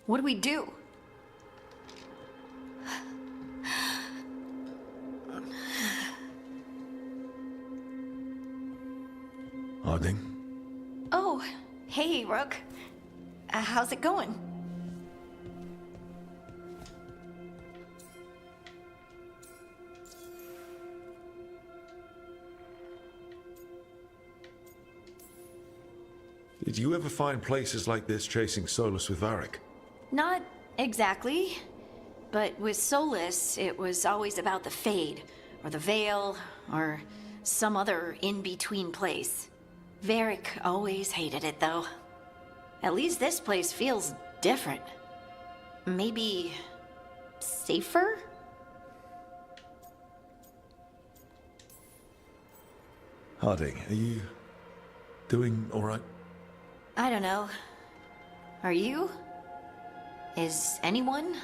What do we do? Harding? Oh, hey, Rook. How's it going? Did you ever find places like this chasing Solus with Varric? Not exactly. But with Solus, it was always about the Fade, or the Veil, or some other in-between place. Varric always hated it, though. At least this place feels different. Maybe... safer? Harding, are you doing all right? I don't know. Are you? Is anyone?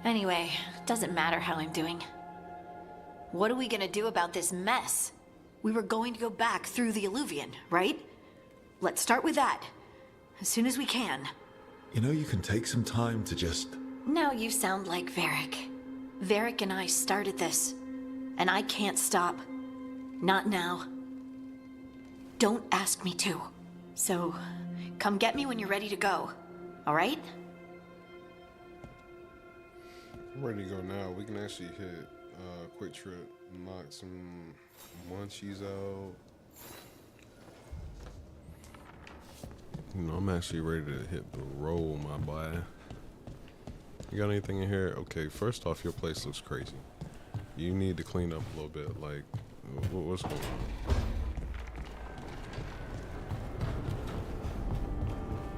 Anyway, doesn't matter how I'm doing. What are we gonna do about this mess? We were going to go back through the Illuvian, right? Let's start with that. As soon as we can. You know, you can take some time to just... Now you sound like Varric. Varric and I started this. And I can't stop. Not now. Don't ask me to. So, come get me when you're ready to go. Alright? I'm ready to go now. We can actually hit quick trip, knock some munchies out. You know, I'm actually ready to hit the road, my boy. You got anything in here? Okay, first off, your place looks crazy. You need to clean up a little bit. Like, what's going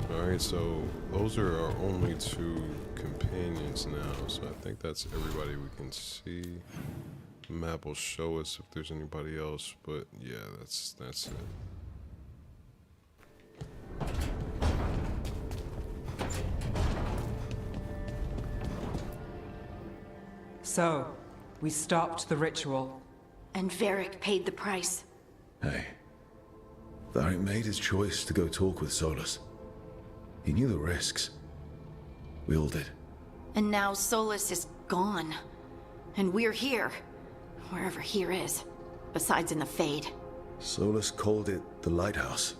on? Alright, so those are our only two companions now. So I think that's everybody we can see. The map will show us if there's anybody else, but yeah, that's it. So, we stopped the ritual. And Varric paid the price. Hey. Varric made his choice to go talk with Solus. He knew the risks. We all did. And now Solus is gone. And we're here. Wherever here is. Besides in the Fade. Solus called it the Lighthouse.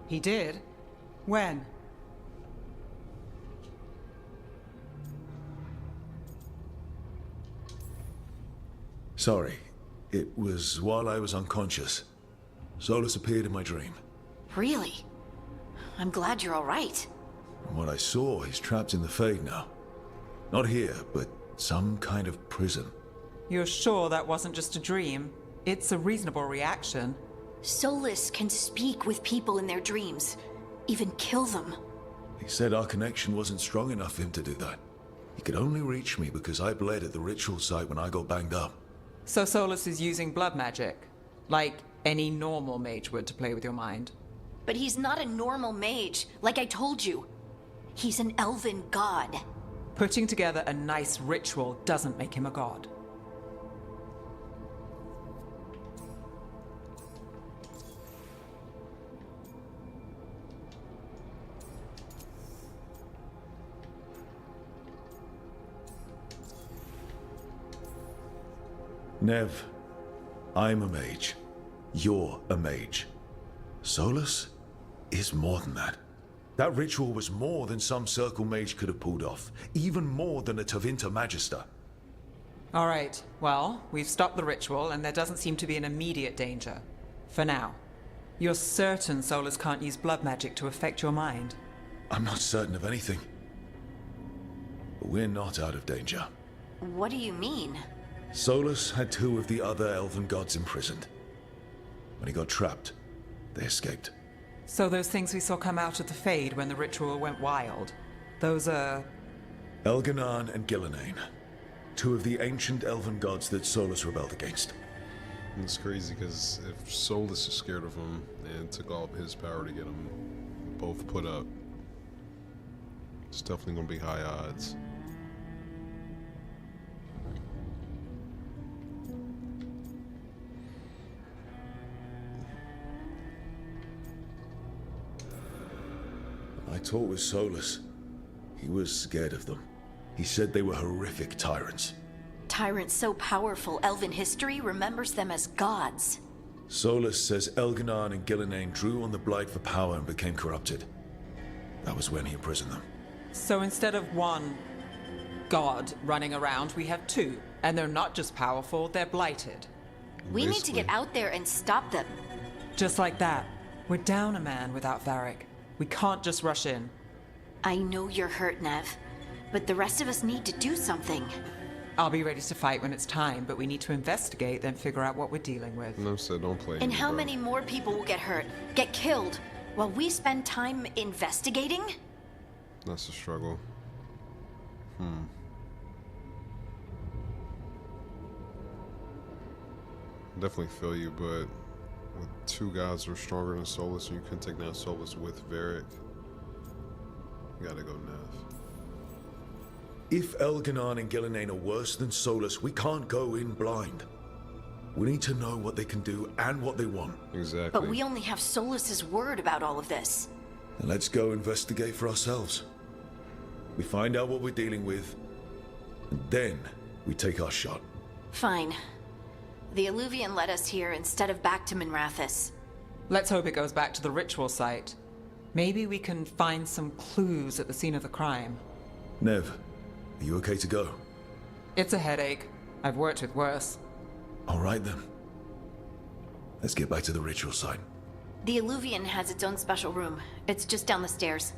He did? When? Sorry. It was while I was unconscious. Solus appeared in my dream. Really? I'm glad you're alright. From what I saw, he's trapped in the Fade now. Not here, but some kind of prison. You're sure that wasn't just a dream? It's a reasonable reaction. Solus can speak with people in their dreams. Even kill them. He said our connection wasn't strong enough for him to do that. He could only reach me because I bled at the ritual site when I got banged up. So Solus is using blood magic? Like any normal mage would to play with your mind? But he's not a normal mage, like I told you. He's an elven god. Putting together a nice ritual doesn't make him a god. Nev, I'm a mage. You're a mage. Solus is more than that. That ritual was more than some circle mage could have pulled off. Even more than a Tevinter Magister. All right, well, we've stopped the ritual and there doesn't seem to be an immediate danger. For now. You're certain Solus can't use blood magic to affect your mind? I'm not certain of anything. But we're not out of danger. What do you mean? Solus had two of the other elven gods imprisoned. When he got trapped, they escaped. So those things we saw come out of the Fade when the ritual went wild, those are... Elganan and Gillenane. Two of the ancient elven gods that Solus rebelled against. It's crazy because if Solus is scared of him and took all of his power to get them both put up, it's definitely going to be high odds. I talked with Solus. He was scared of them. He said they were horrific tyrants. Tyrants so powerful, elven history remembers them as gods. Solus says Elganan and Gillenane drew on the Blight for power and became corrupted. That was when he imprisoned them. So instead of one god running around, we have two. And they're not just powerful, they're blighted. We need to get out there and stop them. Just like that. We're down a man without Varric. We can't just rush in. I know you're hurt, Nev. But the rest of us need to do something. I'll be ready to fight when it's time, but we need to investigate, then figure out what we're dealing with. No, said don't play. And me, how bro. many more people will get hurt, get killed, while we spend time investigating? That's a struggle. Definitely feel you, but with two guys who are stronger than Solus, and you couldn't take down Solus with Varric, you gotta go Nev. If Elganan and Gillenane are worse than Solus, we can't go in blind. We need to know what they can do and what they want. Exactly. But we only have Solus's word about all of this. And let's go investigate for ourselves. We find out what we're dealing with, and then we take our shot. Fine. The Illuvian led us here instead of back to Minrathous. Let's hope it goes back to the ritual site. Maybe we can find some clues at the scene of the crime. Nev, are you okay to go? It's a headache. I've worked with worse. All right then. Let's get back to the ritual site. The Illuvian has its own special room. It's just down the stairs.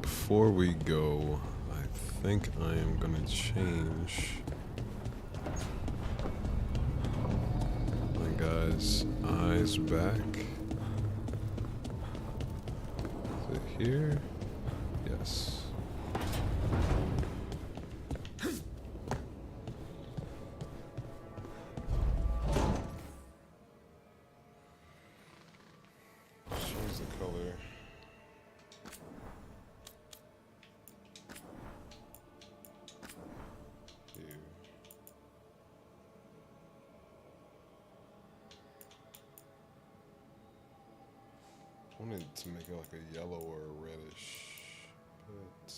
Before we go, I think I am gonna change my guy's eyes back. Is it here? Yes. Change the color. I wanted to make it like a yellow or a reddish, but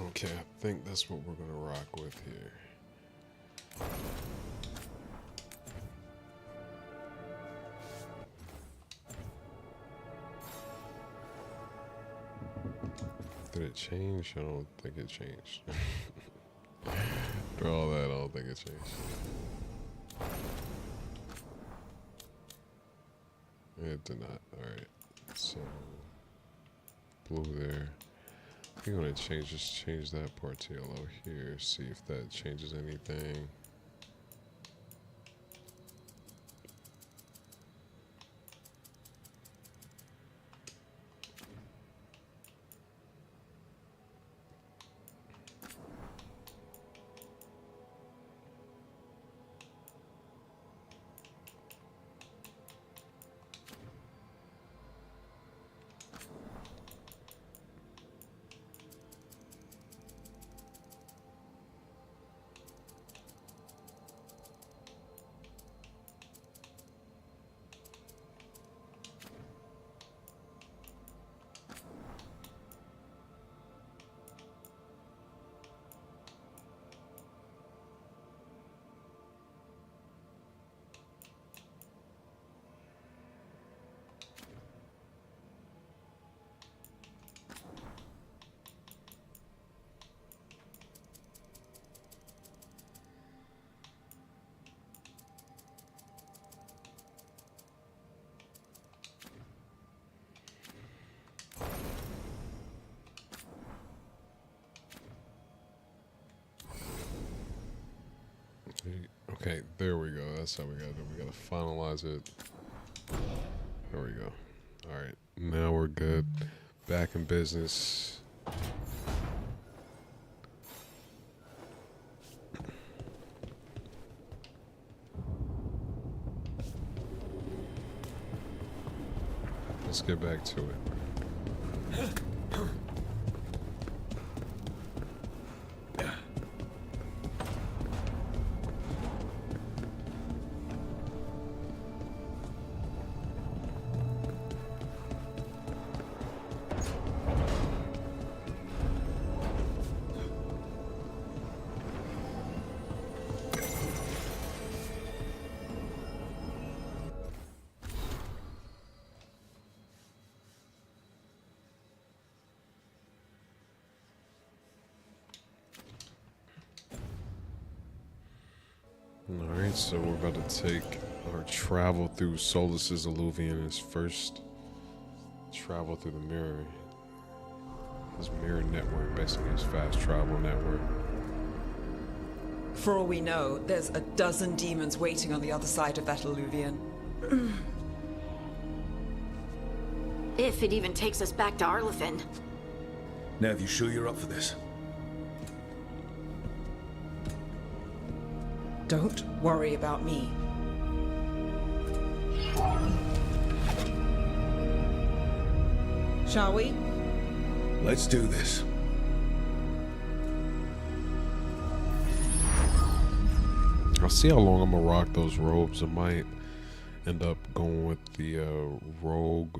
okay, I think that's what we're gonna rock with here. Did it change? I don't think it changed. After all that, I don't think it changed. It did not. Alright. So, blue there. I'm gonna just change that part to yellow here, see if that changes anything. Okay, there we go. That's how we gotta do it. We gotta finalize it. There we go. Alright, now we're good. Back in business. Let's get back to it. Alright, so we're about to take our travel through Solus's Illuvian, his first travel through the mirror. His mirror network, basically his fast travel network. For all we know, there's a dozen demons waiting on the other side of that Illuvian. If it even takes us back to Arlethan. Nev, you sure you're up for this? Don't worry about me. Shall we? Let's do this. I'll see how long I'm gonna rock those robes. I might end up going with the rogue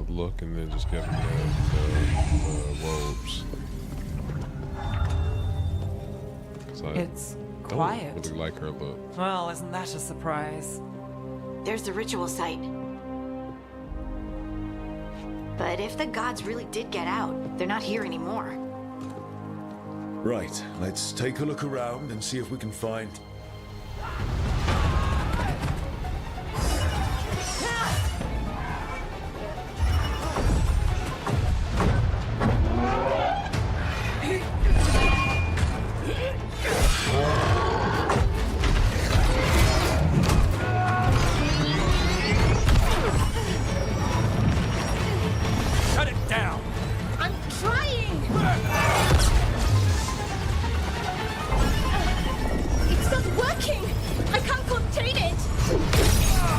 look and then just get the robes. It's I quiet. don't really like her look. Well, isn't that a surprise? There's the ritual site. But if the gods really did get out, they're not here anymore. Right, let's take a look around and see if we can find... Shut it down! I'm trying! It's not working! I can't contain it!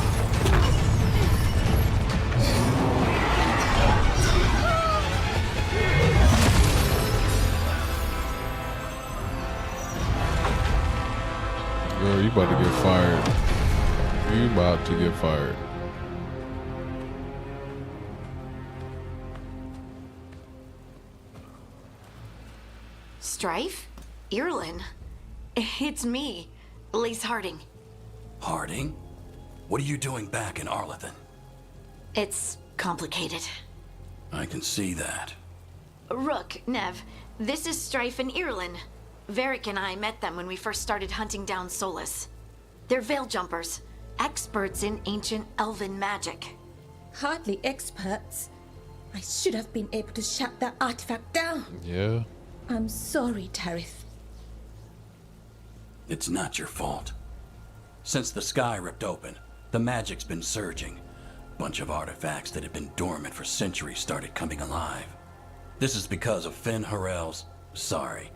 Girl, you about to get fired. You about to get fired. Strife? Irlin? It's me, Lise Harding. Harding? What are you doing back in Arlethan? It's complicated. I can see that. Rook, Nev, this is Strife and Irlin. Varric and I met them when we first started hunting down Solus. They're veil jumpers, experts in ancient elven magic. Hardly experts. I should have been able to shut that artifact down. Yeah. I'm sorry, Tarith. It's not your fault. Since the sky ripped open, the magic's been surging. Bunch of artifacts that had been dormant for centuries started coming alive. This is because of Finn Harel's... sorry,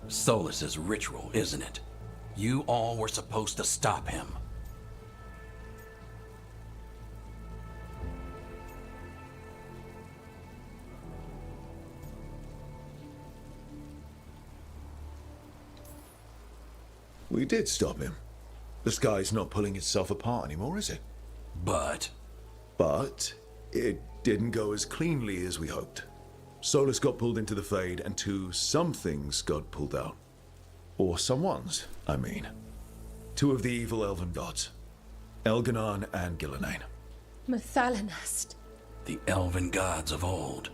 Solus's ritual, isn't it? You all were supposed to stop him. We did stop him. The sky's not pulling itself apart anymore, is it? But But it didn't go as cleanly as we hoped. Solus got pulled into the Fade, and some things got pulled out. Or someone's, I mean. Two of the evil elven gods. Elganon and Gillenane. Mathalanast. the elven gods of old,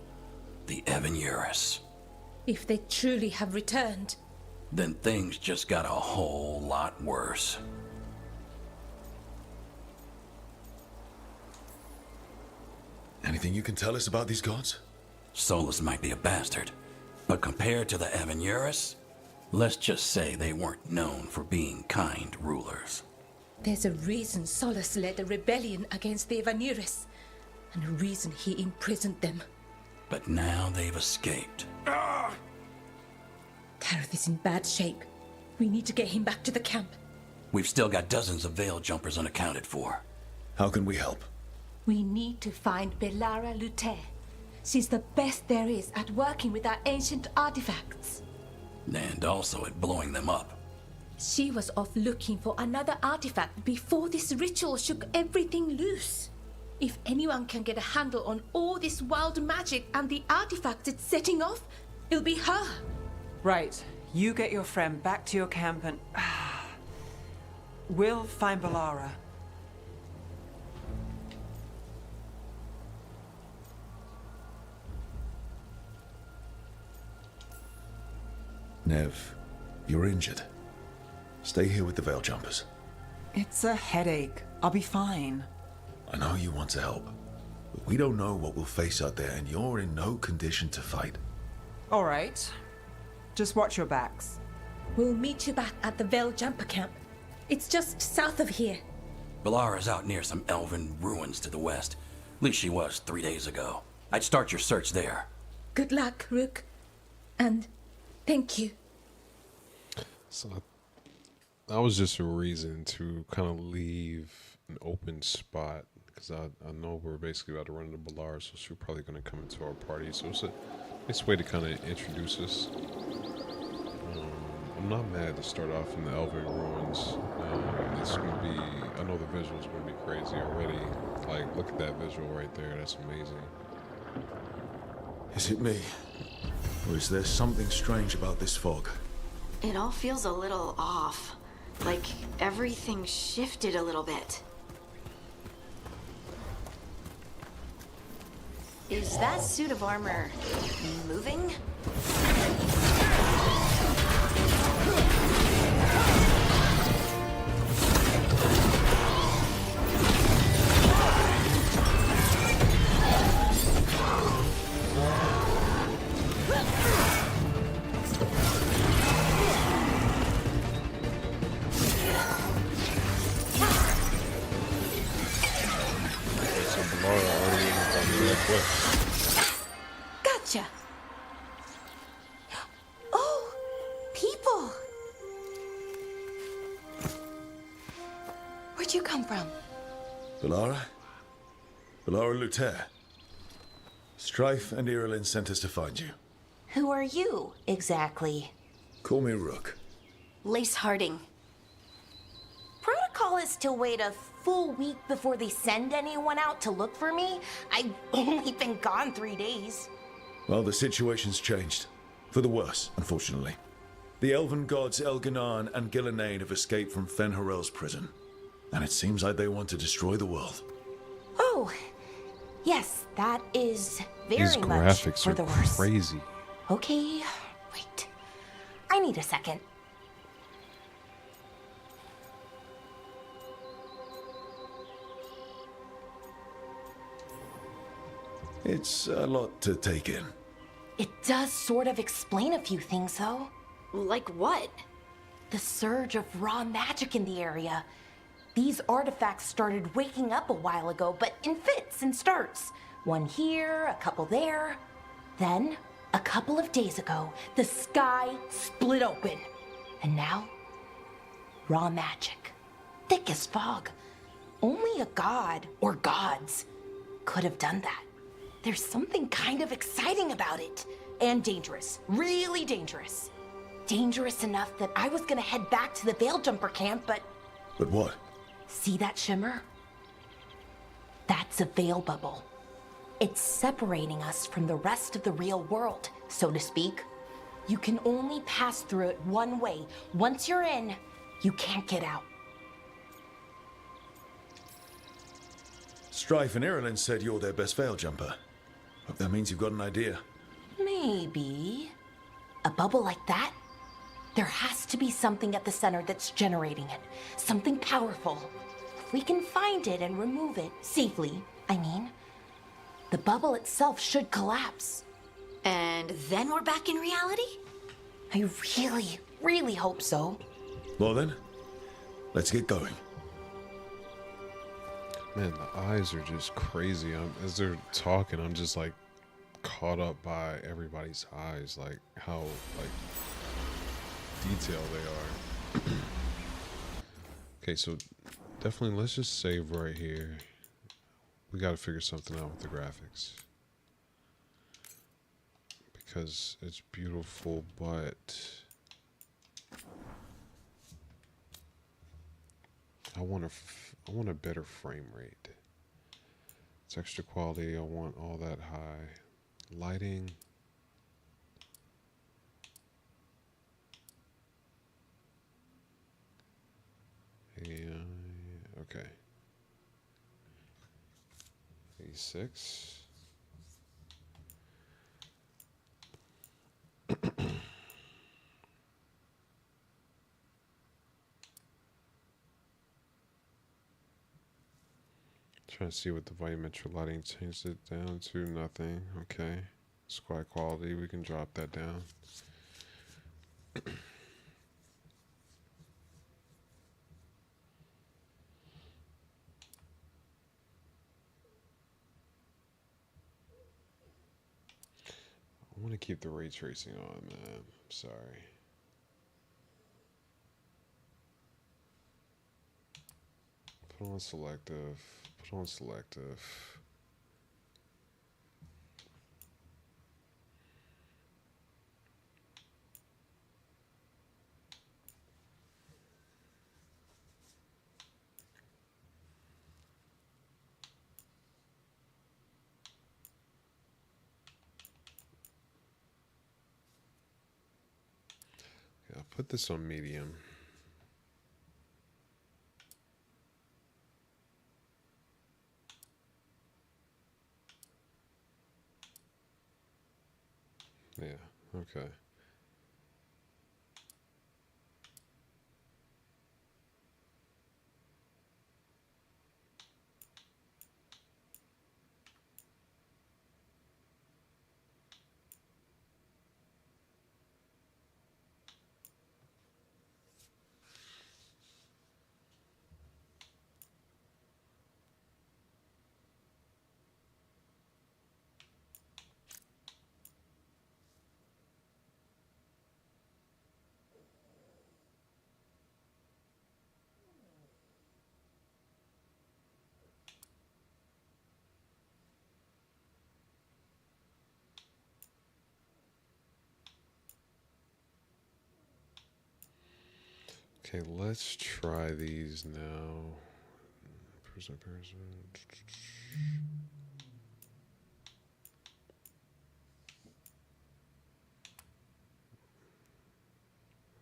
the Evan-Eurus. If they truly have returned. Then things just got a whole lot worse. Anything you can tell us about these gods? Solus might be a bastard, but compared to the Evan-Eurus, let's just say they weren't known for being kind rulers. There's a reason Solus led a rebellion against the Evan-Eurus, and a reason he imprisoned them. But now they've escaped. Tareth is in bad shape. We need to get him back to the camp. We've still got dozens of veil jumpers unaccounted for. How can we help? We need to find Belara Lute. She's the best there is at working with our ancient artifacts. And also at blowing them up. She was off looking for another artifact before this ritual shook everything loose. If anyone can get a handle on all this wild magic and the artifacts it's setting off, it'll be her. Right. You get your friend back to your camp and... we'll find Belara. Nev, you're injured. Stay here with the Veil Jumpers. It's a headache. I'll be fine. I know you want to help, but we don't know what we'll face out there, and you're in no condition to fight. All right. Just watch your backs. We'll meet you back at the Veil Jumper Camp. It's just south of here. Balara's out near some elven ruins to the west. At least she was 3 days ago. I'd start your search there. Good luck, Rook. And thank you. So that was just a reason to kind of leave an open spot, because I know we're basically about to run into Balar, so she's probably going to come into our party. So it's a nice way to kind of introduce us. I'm not mad to start off in the Elven Ruins. It's going to be, I know the visual's going to be crazy already. Like, look at that visual right there. That's amazing. Is it me? Or is there something strange about this fog? It all feels a little off. Like everything shifted a little bit. Is that suit of armor moving? So Balara already on the quest. Gotcha. Oh, people. Where'd you come from? Balara? Balara Luther. Strife and Irilyn sent us to find you. Who are you, exactly? Call me Rook. Lace Harding. Protocol is to wait a full week before they send anyone out to look for me. I've only been gone 3 days. Well, the situation's changed. For the worse, unfortunately. The elven gods Elganan and Gillenane have escaped from Fen'Harel's prison. And it seems like they want to destroy the world. Oh, yes, that is very These much graphics for are the worse. crazy. Okay, wait. I need a second. It's a lot to take in. It does sort of explain a few things, though. Like what? The surge of raw magic in the area. These artifacts started waking up a while ago, but in fits and starts. One here, a couple there. Then, a couple of days ago, the sky split open. And now, raw magic. Thick as fog. Only a god, or gods, could have done that. There's something kind of exciting about it. And dangerous. Really dangerous. Dangerous enough that I was gonna head back to the Veil Jumper camp, but... But what? See that shimmer? That's a veil bubble. It's separating us from the rest of the real world, so to speak. You can only pass through it one way. Once you're in, you can't get out. Strife and Irilyn said you're their best veil jumper. Hope that means you've got an idea. Maybe. A bubble like that? There has to be something at the center that's generating it. Something powerful. If we can find it and remove it, safely, I mean, the bubble itself should collapse. And then we're back in reality? I really, really hope so. Well then, let's get going. Man, the eyes are just crazy. As they're talking, I'm just like caught up by everybody's eyes, like how like detailed they are. Okay, so definitely let's just save right here. We got to figure something out with the graphics because it's beautiful, but I want a better frame rate. Texture quality, I want all that high. Lighting. Yeah, okay. 86. Trying to see what the volumetric lighting changed it down to. Nothing. Okay. Squad quality, we can drop that down. I want to keep the ray tracing on, man. Sorry. Put on selective. Put on selective. Yeah, I'll put this on medium. Yeah, okay. Okay, let's try these now. Person.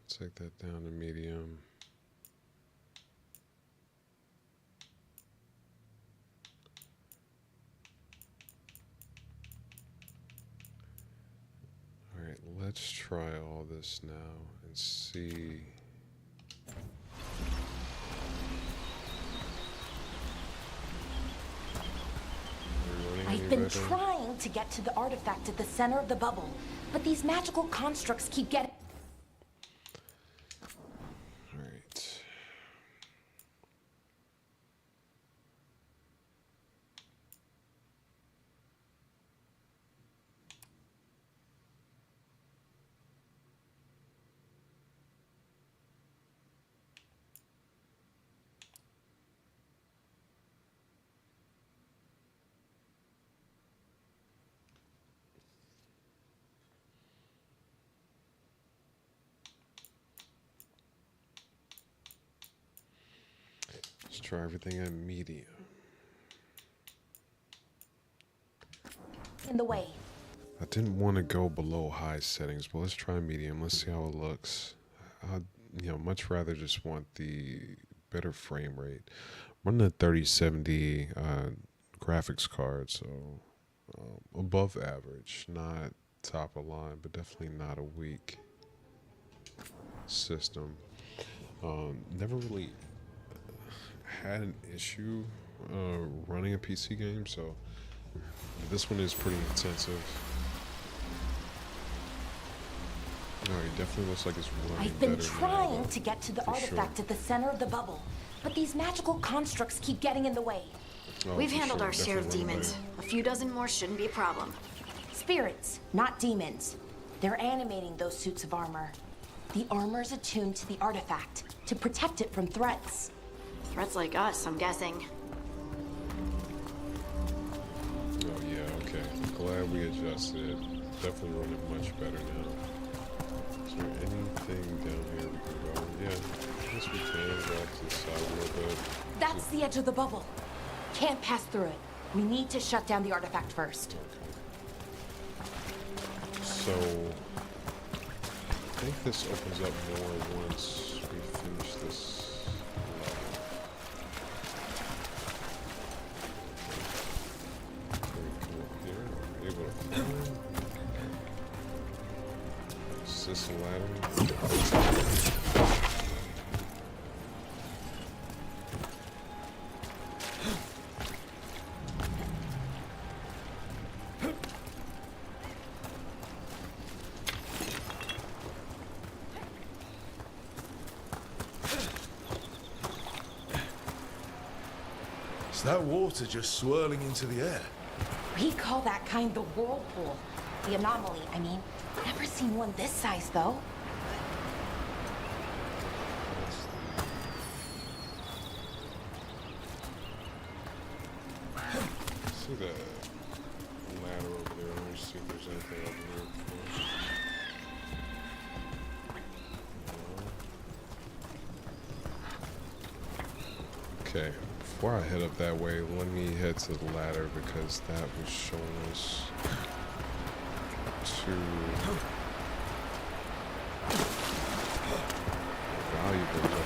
Take that down to medium. All right, let's try all this now and see. I've been trying to get to the artifact at the center of the bubble, but these magical constructs keep getting... All right. Let's try everything at medium. in the way. I didn't want to go below high settings, but let's try medium. Let's see how it looks. I'd, much rather just want the better frame rate. I'm running a 3070 graphics card, so above average, not top of line, but definitely not a weak system. Never really had an issue running a PC game, so this one is pretty intensive. Alright, definitely looks like it's running I've been better trying now, to get to the for artifact sure. at the center of the bubble, but these magical constructs keep getting in the way. Oh, We've for handled sure, our share of definitely running demons. better. A few dozen more shouldn't be a problem. Spirits, not demons. They're animating those suits of armor. The armor's attuned to the artifact to protect it from threats. Threats like us, I'm guessing. Oh yeah, okay. Glad we adjusted it. Definitely running much better now. Is there anything down here we can go? Yeah, I guess we can go off to the side a little bit. That's the edge of the bubble. Can't pass through it. We need to shut down the artifact first. So, I think this opens up more once we finish this level. Can we come up here? Are we able to climb? Is this a ladder? Is that water just swirling into the air? We call that kind the whirlpool. The anomaly, I mean. Never seen one this size, though. See that ladder over there. Let me see if there's anything over here first. Okay, before I head up that way, let me head to the ladder because that was showing us to valuable weapon.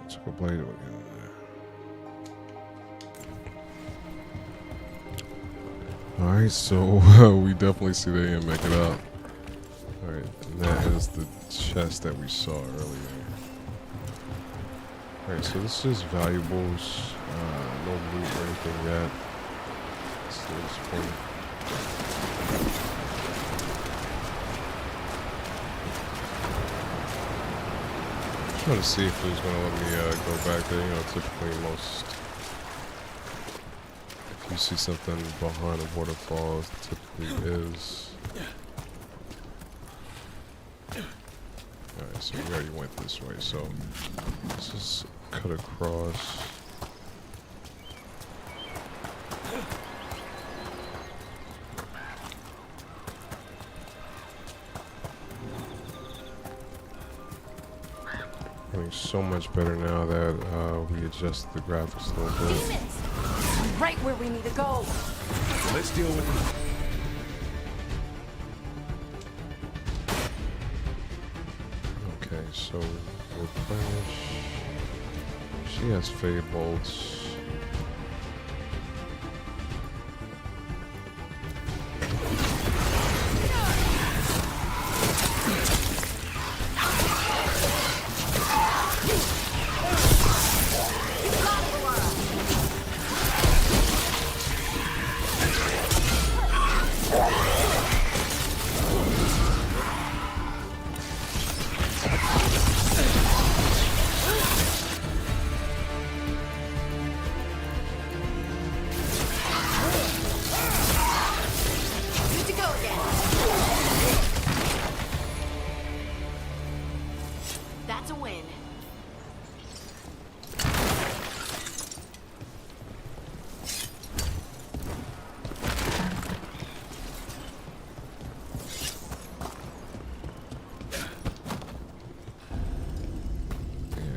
Took a blade again. Alright, so we definitely see they didn't make it up. Alright, and that is the chest that we saw earlier. Alright, so this is valuables. No loot or anything yet. So this point. Trying to see if it was going to let me go back there. You know, typically if you see something behind a waterfall, it typically is. Alright, so we already went this way, so let's just cut across. So much better now that we adjust the graphics a little bit. Demons! Right where we need to go. Let's deal with them. Okay, so replenish. She has fade bolts. That's a win.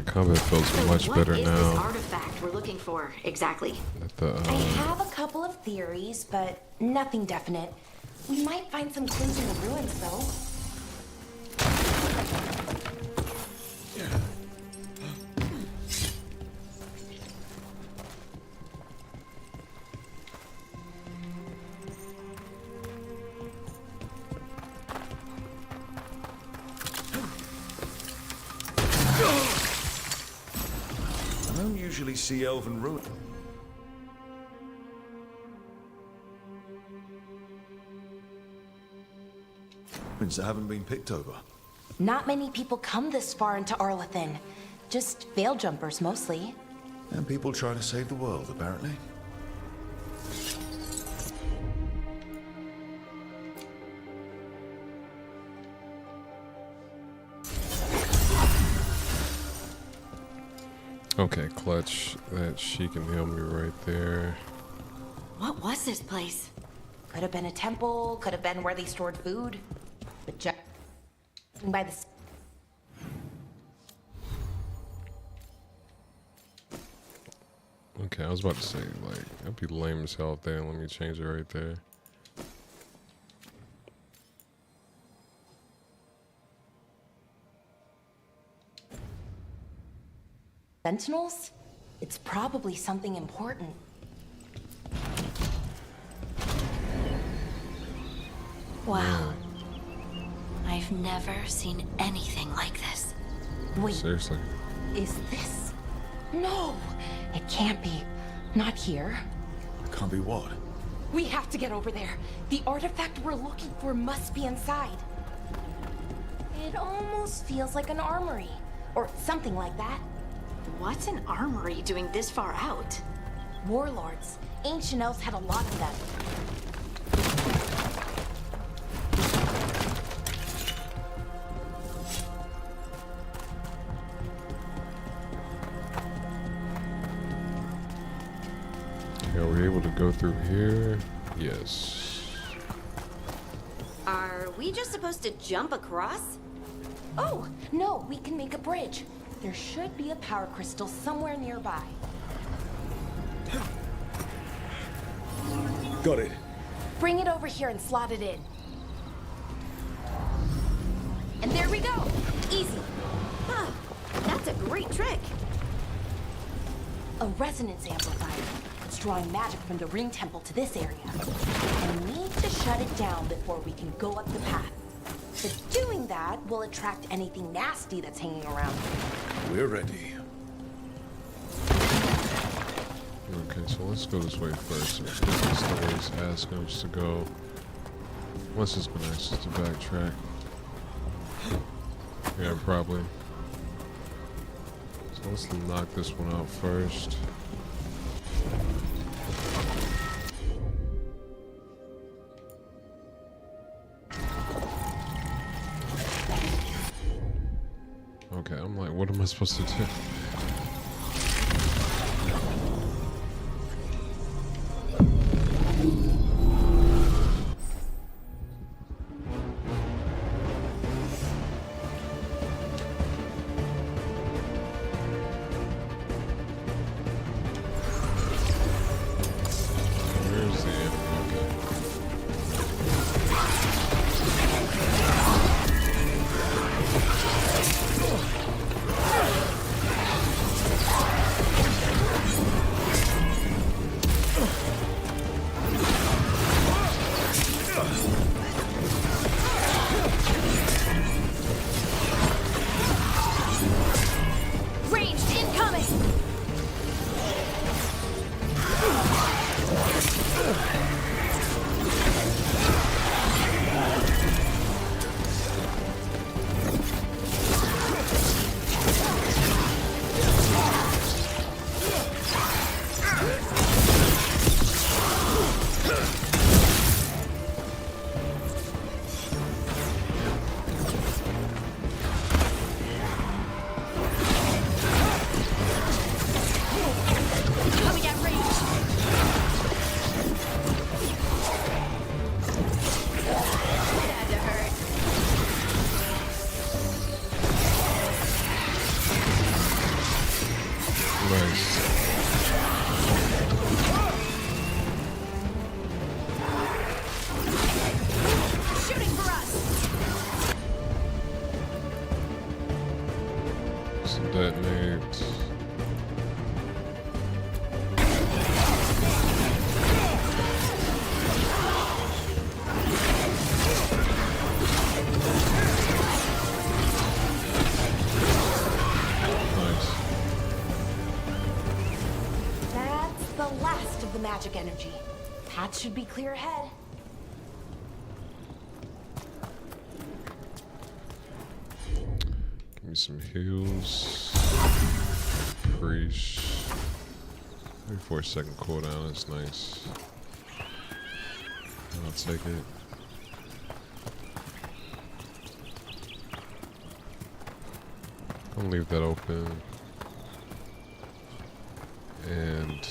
Combat feels much better What is now. this artifact we're looking for exactly? I have a couple of theories, but nothing definite. We might find some clues in the ruins, though. I don't usually see elven ruins that haven't been picked over. Not many people come this far into Arlathan. Just veil jumpers, mostly. And people trying to save the world, apparently. Okay, clutch. That she can heal me right there. What was this place? Could have been a temple, could have been where they stored food. But just by the... Okay, I was about to say, like, that'd be lame as hell if they didn't let me change it right there. Sentinels? It's probably something important. Wow. I've never seen anything like this. Wait, Seriously. is this? No, it can't be. Not here. Can't be what? We have to get over there. The artifact we're looking for must be inside. It almost feels like an armory, or something like that. What's an armory doing this far out? Warlords. Ancient elves had a lot of them. Okay, are we able to go through here? Yes. Are we just supposed to jump across? Oh, no, we can make a bridge. There should be a power crystal somewhere nearby. Got it. Bring it over here and slot it in. And there we go. Easy. Huh. That's a great trick. A resonance amplifier. It's drawing magic from the ring temple to this area. And we need to shut it down before we can go up the path. But doing that will attract anything nasty that's hanging around. We're ready. Okay, so let's go this way first. That's the way he's asking us to go. Unless it's gonna ask us to backtrack. Yeah, probably. So let's knock this one out first. Okay, I'm like, what am I supposed to do? Where's the enemy? Okay. Ranged incoming! Coming at range. That had to hurt. Nice. Shooting for us. Some detonate. Nice. That's the last of the magic energy. Path should be clear ahead. Give me some heals. Priest. 34-second cooldown, that's nice. I'll take it. I'll leave that open. And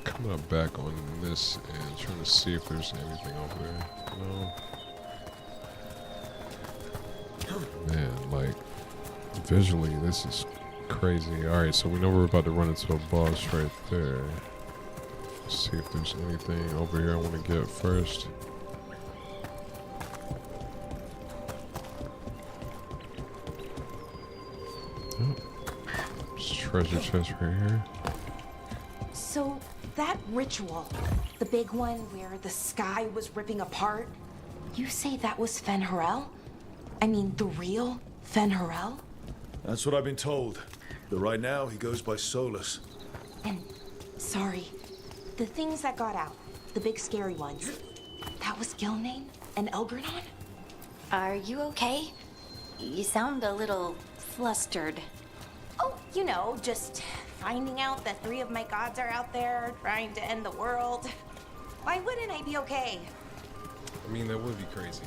coming up back on this and trying to see if there's anything over there. No. Man, like, visually, this is crazy. Alright, so we know we're about to run into a boss right there. Let's see if there's anything over here I want to get first. Oh. There's a treasure chest right here. ritual. The big one where the sky was ripping apart. You say that was Fen'Harel? I mean, the real Fen'Harel? That's what I've been told. But right now, he goes by Solus. And, sorry, the things that got out, the big scary ones, that was Gilnane and Elgranon? Are you okay? You sound a little flustered. Oh, you know, just finding out that 3 of my gods are out there trying to end the world. Why wouldn't I be okay? I mean, that would be crazy.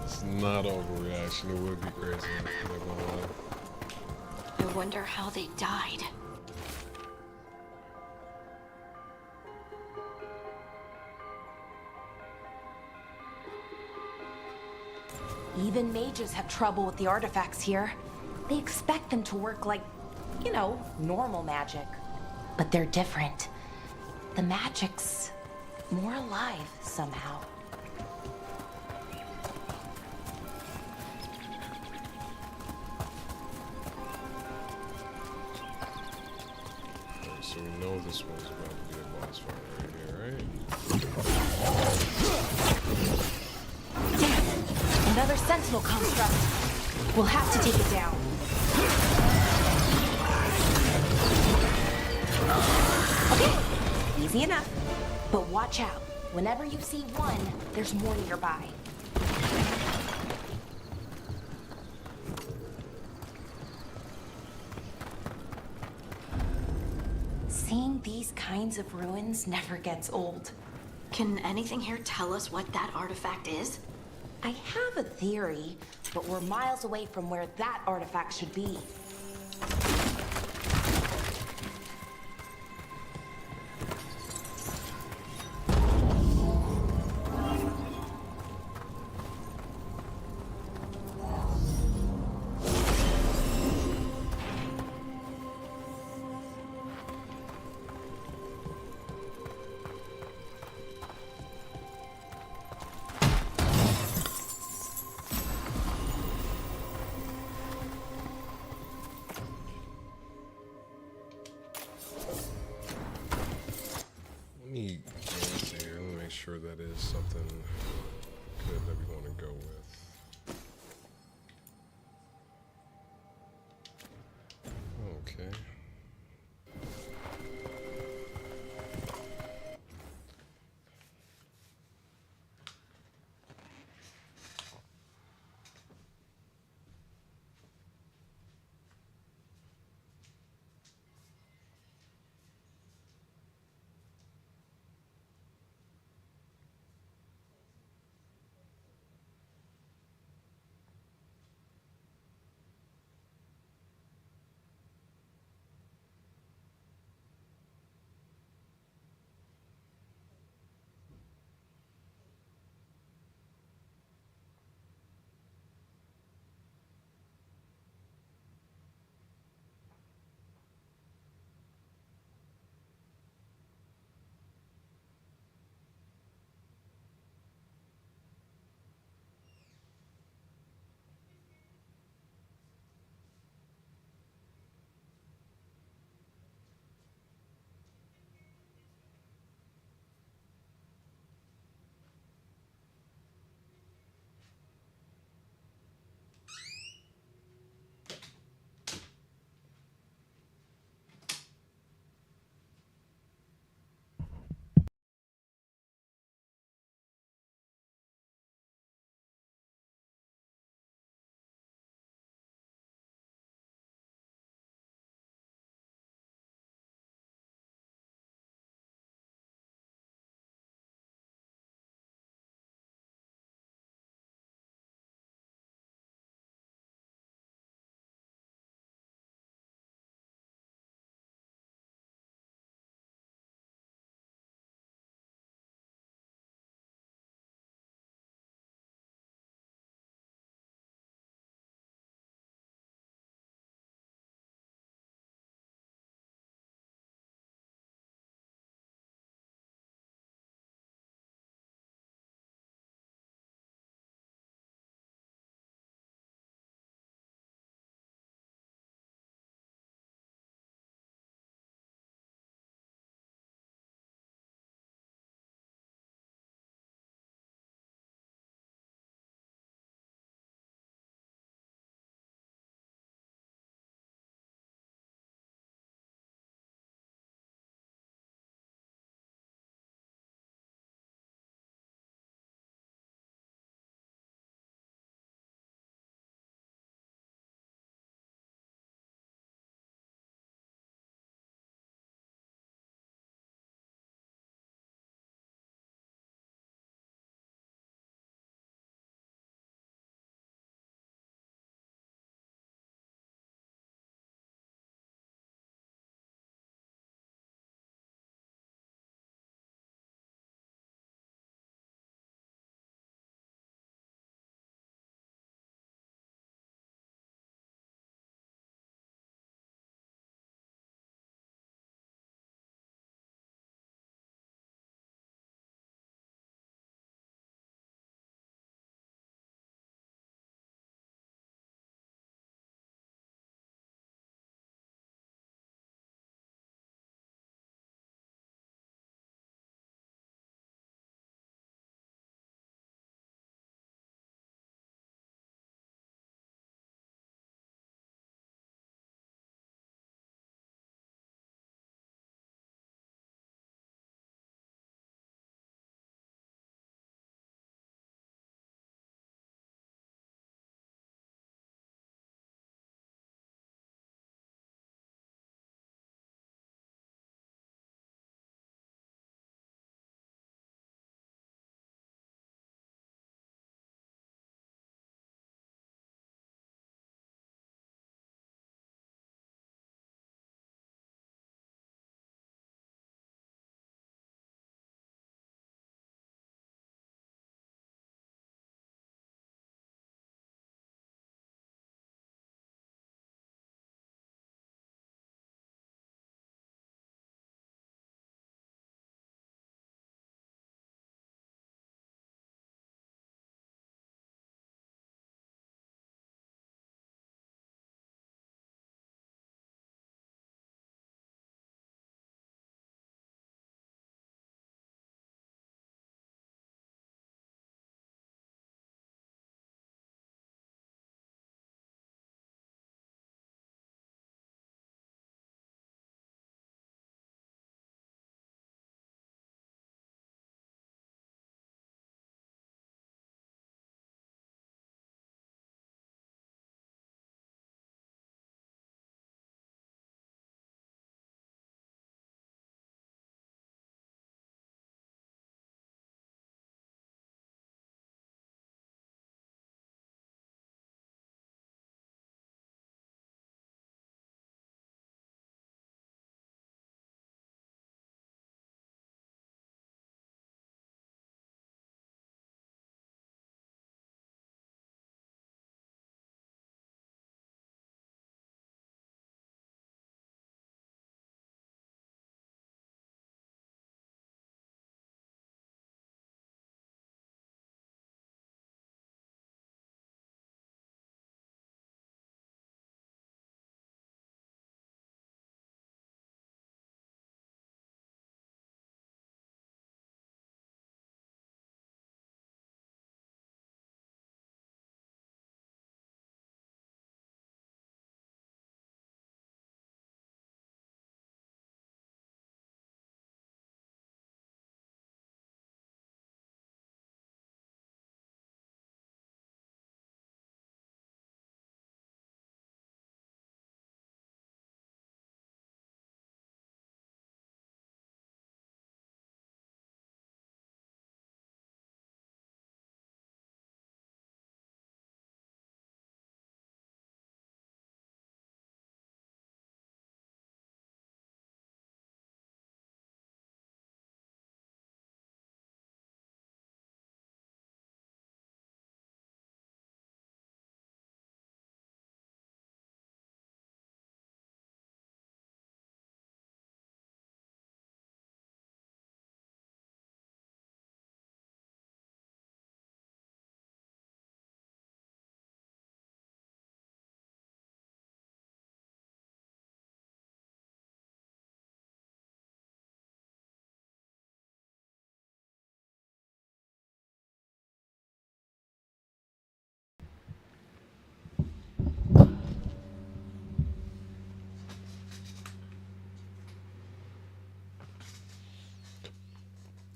It's not overreaction. It would be crazy. I'm not gonna lie. I wonder how they died. Even mages have trouble with the artifacts here. They expect them to work like, you know, normal magic. But they're different. The magic's more alive somehow. Alright, so we know this one's about to be a boss fight right here, right? Damn! Another sentinel construct. We'll have to take it down. Okay, easy enough. But watch out. Whenever you see one, there's more nearby. Seeing these kinds of ruins never gets old. Can anything here tell us what that artifact is? I have a theory, but we're miles away from where that artifact should be. Let me go into here. Let me make sure that is something good that we want to go with. Okay.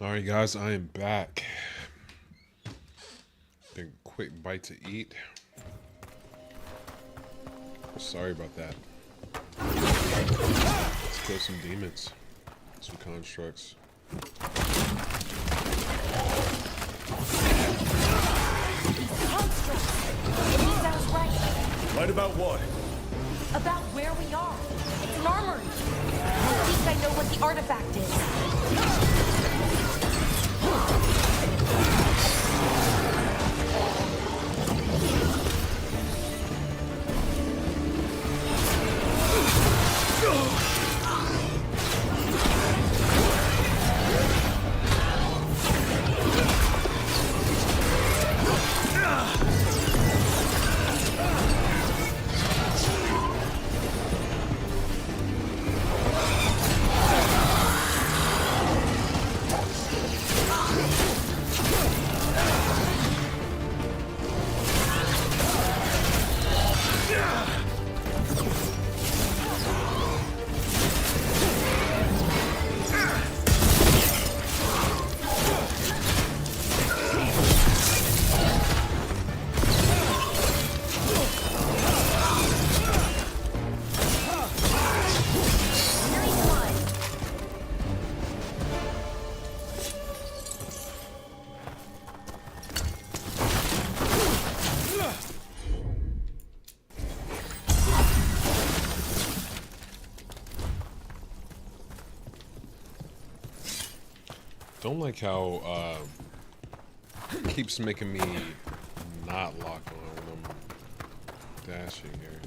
Alright, guys, I am back. Take a quick bite to eat. Sorry about that. Let's kill some demons. Some constructs. Constructs! It means I was right. Right about what? About where we are. It's an armory. At least I know what the artifact is. Don't like how it keeps making me not lock on when I'm dashing here.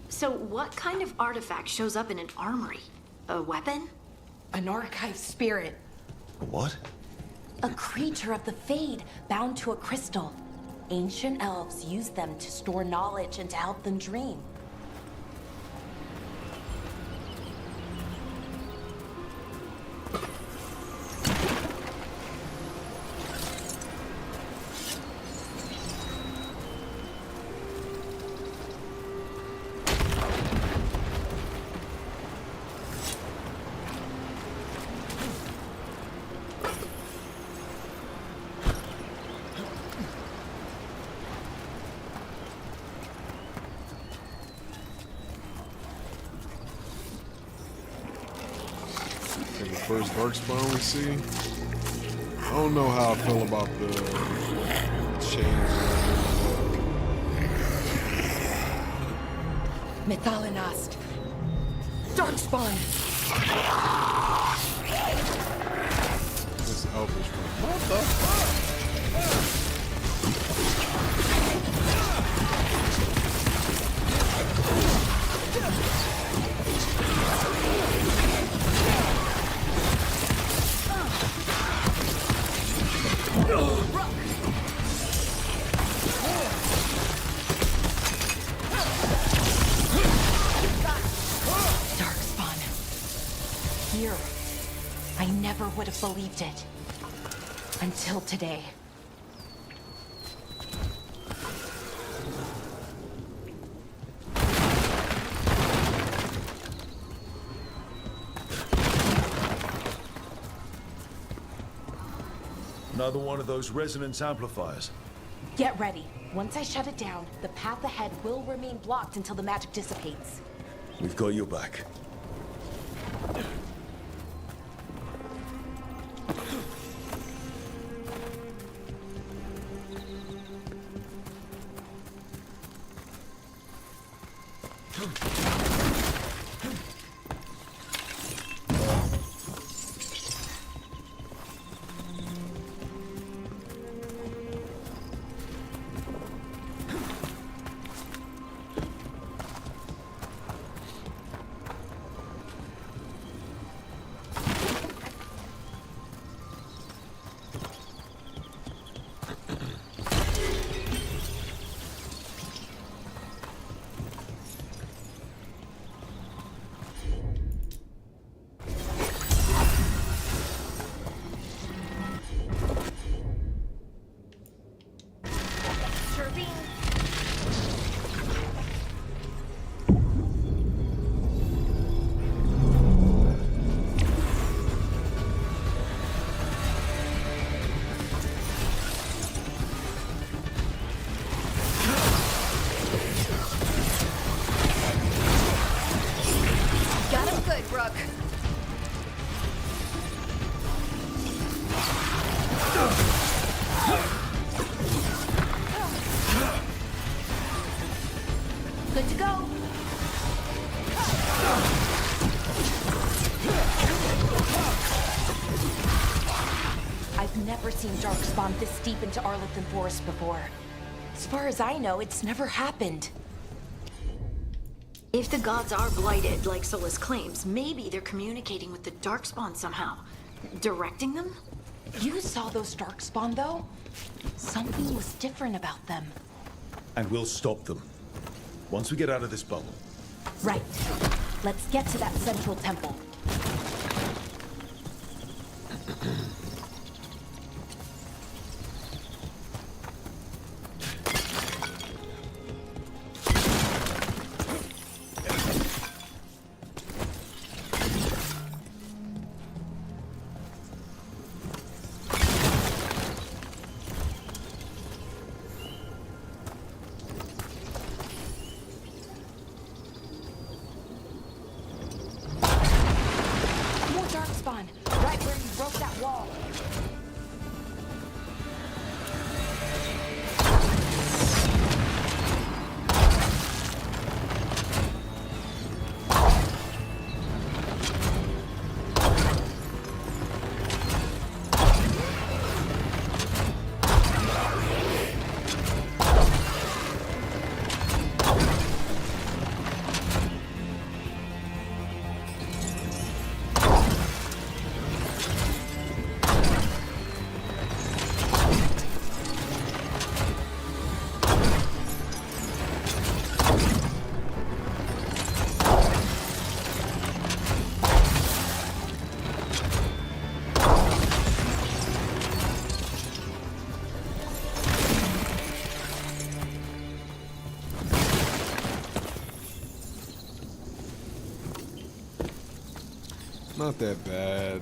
So what kind of artifact shows up in an armory? A weapon? An archive spirit. What? A creature of the Fade, bound to a crystal. Ancient elves use them to store knowledge and to help them dream. First darkspawn we see. I don't know how I feel about the change. Methalinast. Darkspawn. This elfish one. What the fuck? Here. I never would have believed it. Until today. Another one of those resonance amplifiers. Get ready. Once I shut it down, the path ahead will remain blocked until the magic dissipates. We've got your back. never seen Darkspawn this deep into Arlington Forest before. As far as I know, it's never happened. If the gods are blighted, like Solus claims, maybe they're communicating with the Darkspawn somehow. Directing them? You saw those Darkspawn, though? Something was different about them. And we'll stop them. Once we get out of this bubble. Right. Let's get to that central temple. More Darkspawn, right where you broke that wall. Not that bad.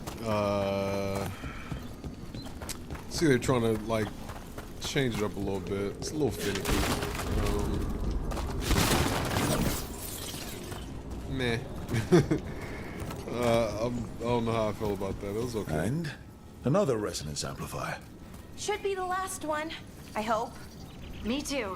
See, they're trying to like change it up a little bit. It's a little finicky. Meh. I don't know how I feel about that. It was okay. And another resonance amplifier. Should be the last one, I hope. Me too.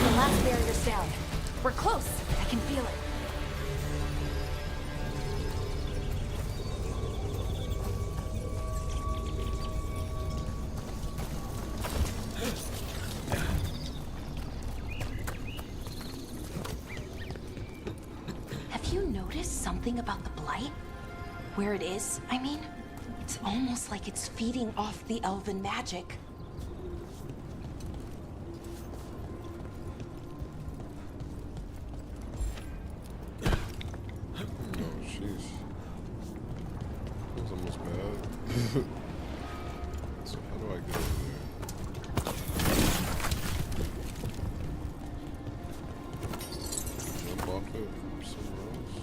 The last barrier's down. We're close. I can feel it. Have you noticed something about the blight? Where it is, I mean? It's almost like it's feeding off the elven magic. Oh, jeez. That was almost bad. So how do I get over there? Jump off it from somewhere else?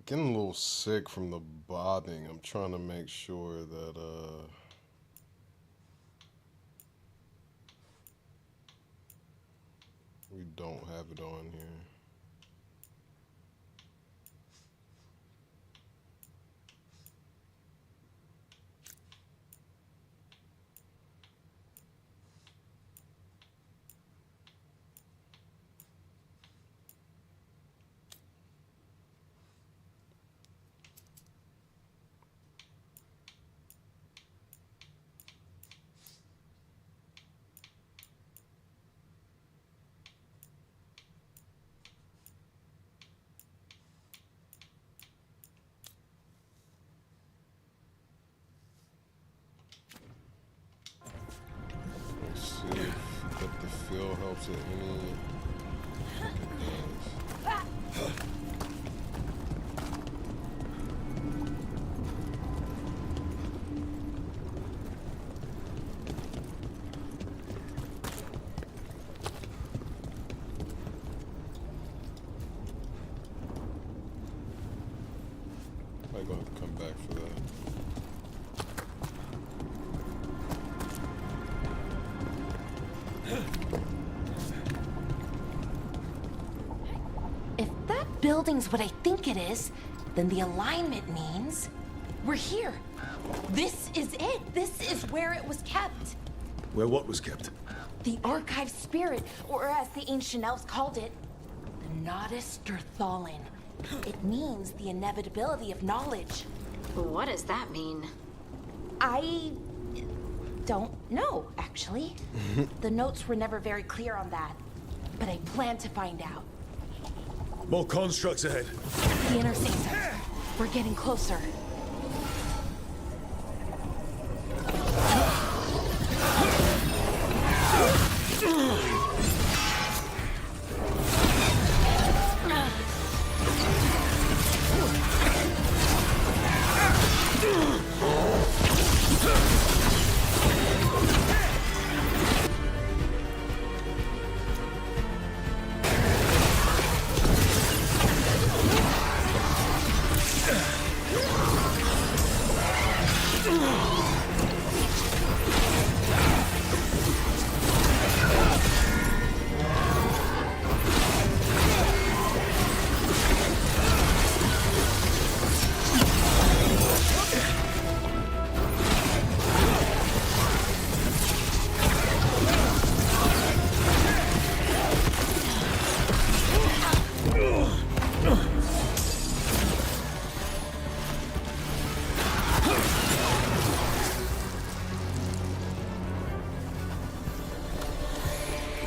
getting a little sick from the bobbing. I'm trying to make sure that we don't have it on here. Let's see if the feel helps it any. I'm gonna have to come back for that. If that building's what I think it is, then the alignment means we're here. This is it. This is where it was kept. Where what was kept? The archive spirit, or as the ancient elves called it, the Nodus Derthalin. It means the inevitability of knowledge. What does that mean? I don't know, actually. The notes were never very clear on that, but I plan to find out. More constructs ahead. The intersection. We're getting closer.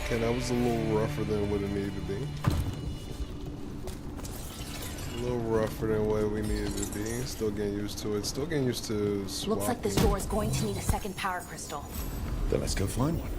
Okay, that was a little rougher than what it needed to be. A little rougher than what we needed to be. Still getting used to it. Still getting used to swapping. Looks like this door is going to need a second power crystal. Then let's go find one.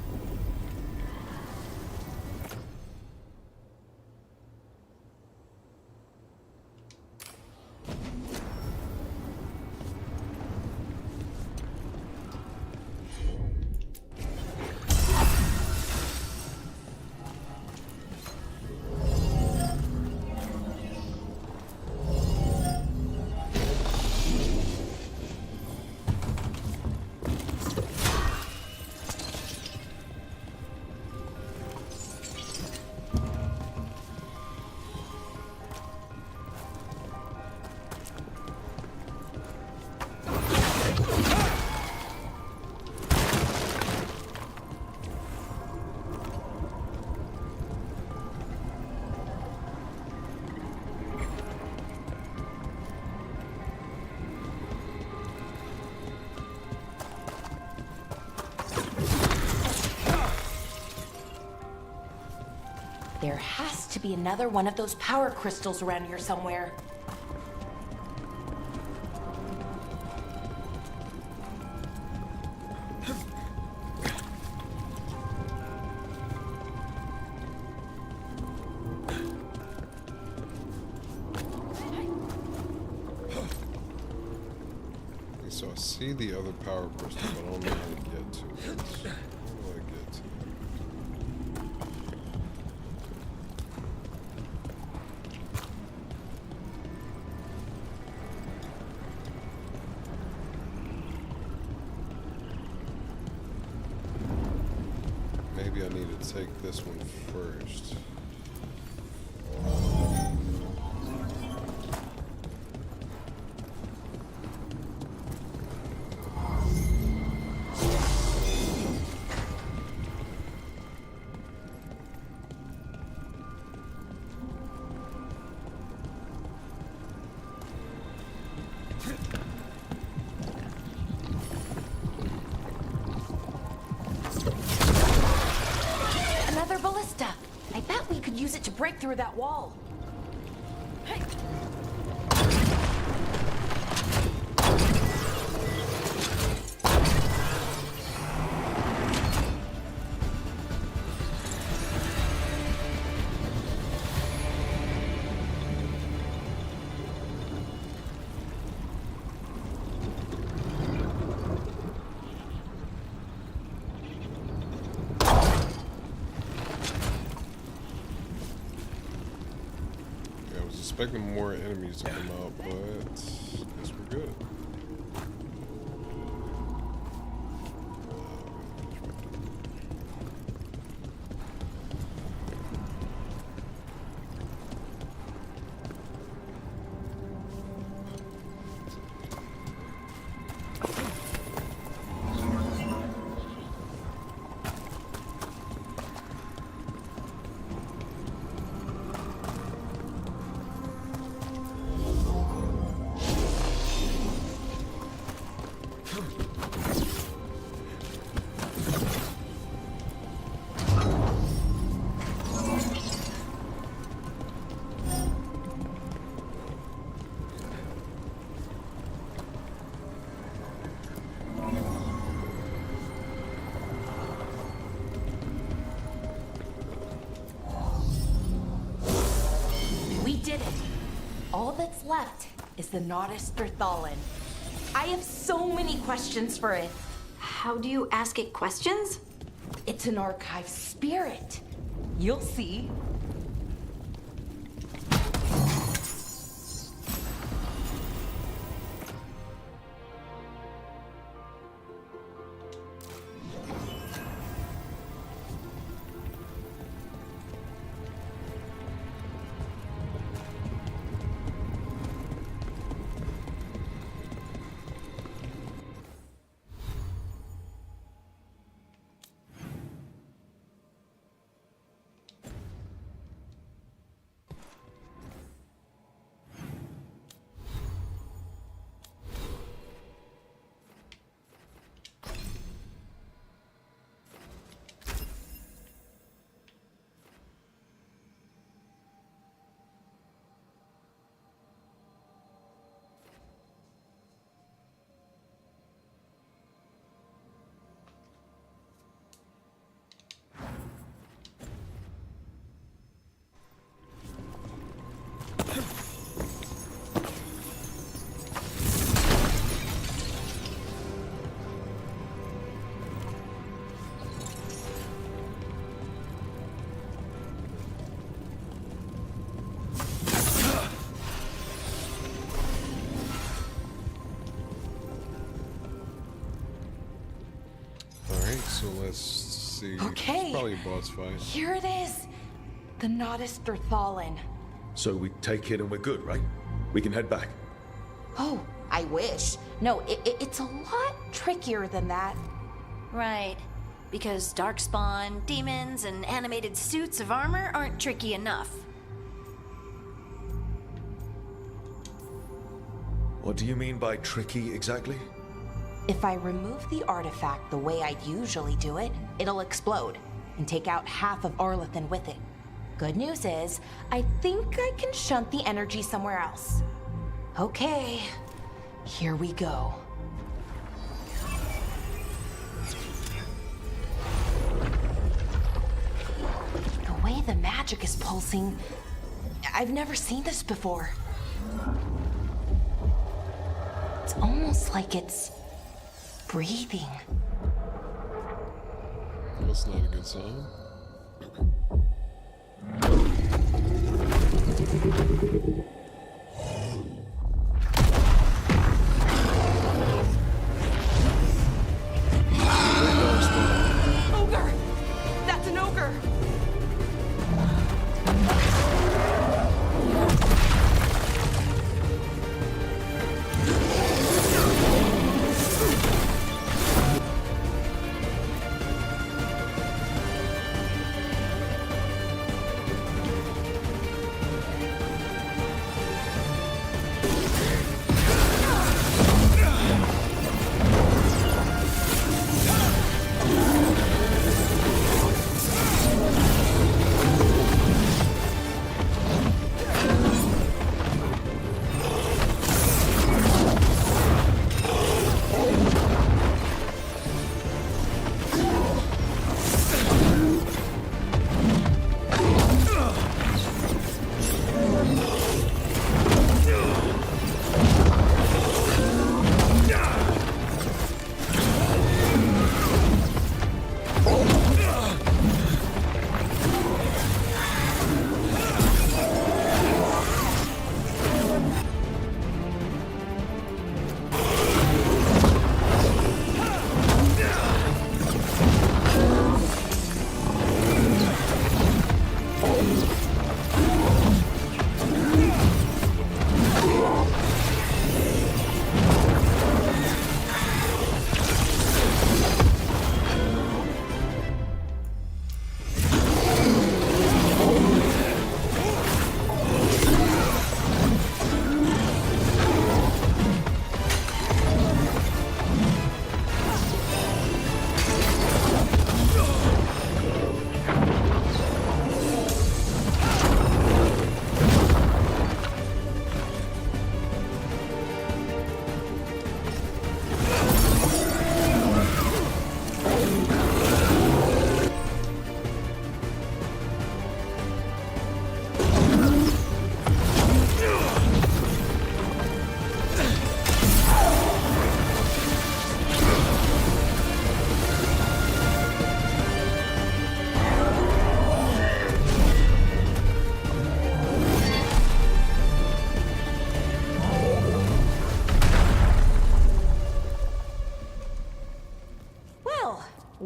There has to be another one of those power crystals around here somewhere. Okay, so I see the other power crystal, but I don't know how to get to it. How do I get to it? maybe I need to take this one first. Another ballista. I bet we could use it to break through that wall. Expecting more enemies to come out, but I guess we're good. We did it. All that's left is the Nautisterthallen. I have so many questions for it. How do you ask it questions? It's an archive spirit. You'll see. So let's see. Okay. It's probably a boss fight. Here it is. The Nautisterthallen. So we take it and we're good, right? We can head back. Oh, I wish. No, it's a lot trickier than that. Right. Because darkspawn, demons, and animated suits of armor aren't tricky enough. What do you mean by tricky exactly? If I remove the artifact the way I usually do it, it'll explode and take out half of Arlathan with it. Good news is, I think I can shunt the energy somewhere else. Okay, here we go. The way the magic is pulsing, I've never seen this before. It's almost like it's breathing. That's not a good sign. Ogre! That's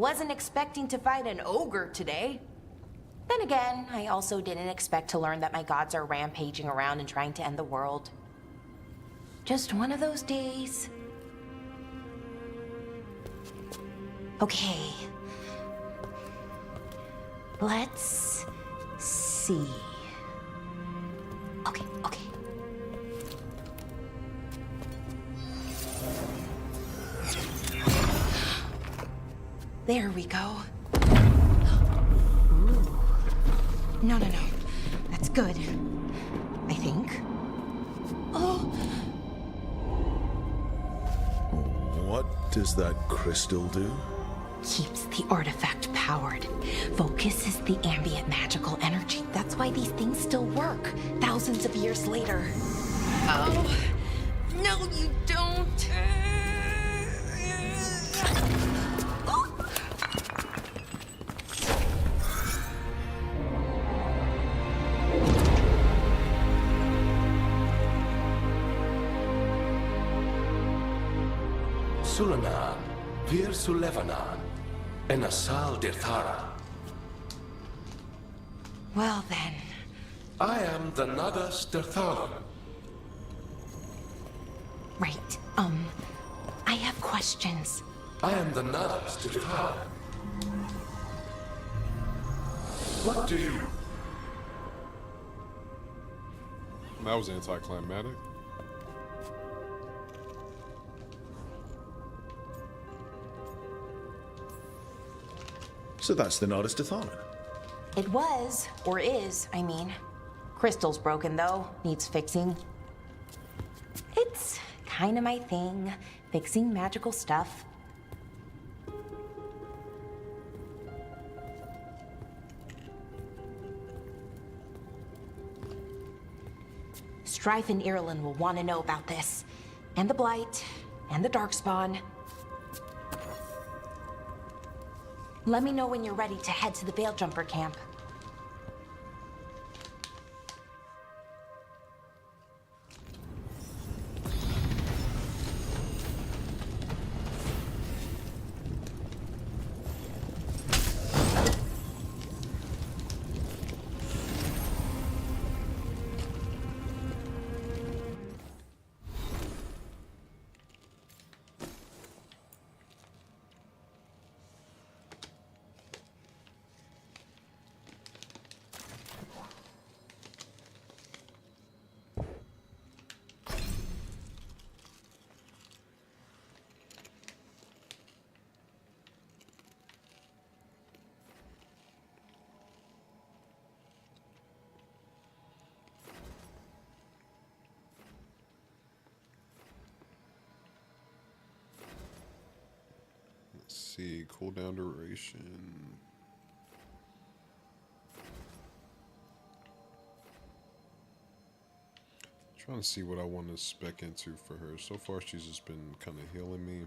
wasn't expecting to fight an ogre today. Then again, I also didn't expect to learn that my gods are rampaging around and trying to end the world. Just one of those days. Okay. Let's see. Okay. There we go. Ooh. No. That's good. I think. Oh. What does that crystal do? Keeps the artifact powered. Focuses the ambient magical energy. That's why these things still work, thousands of years later. Oh. No, you don't. Sulanan, Vir Sulevanan, and Asal Dirthara. Well then. I am the Nagas Dirtharan. Right. I have questions. I am the Nagas Dirtharan. What do you... That was anticlimactic. So that's the Nardis Dathanan. It was, or is, I mean. Crystal's broken though, needs fixing. It's kinda my thing, fixing magical stuff. Strife and Irulan will want to know about this. And the Blight, and the Darkspawn. Let me know when you're ready to head to the Veilgjumper camp. See, cooldown duration. Trying to see what I want to spec into for her. So far, she's just been kind of healing me.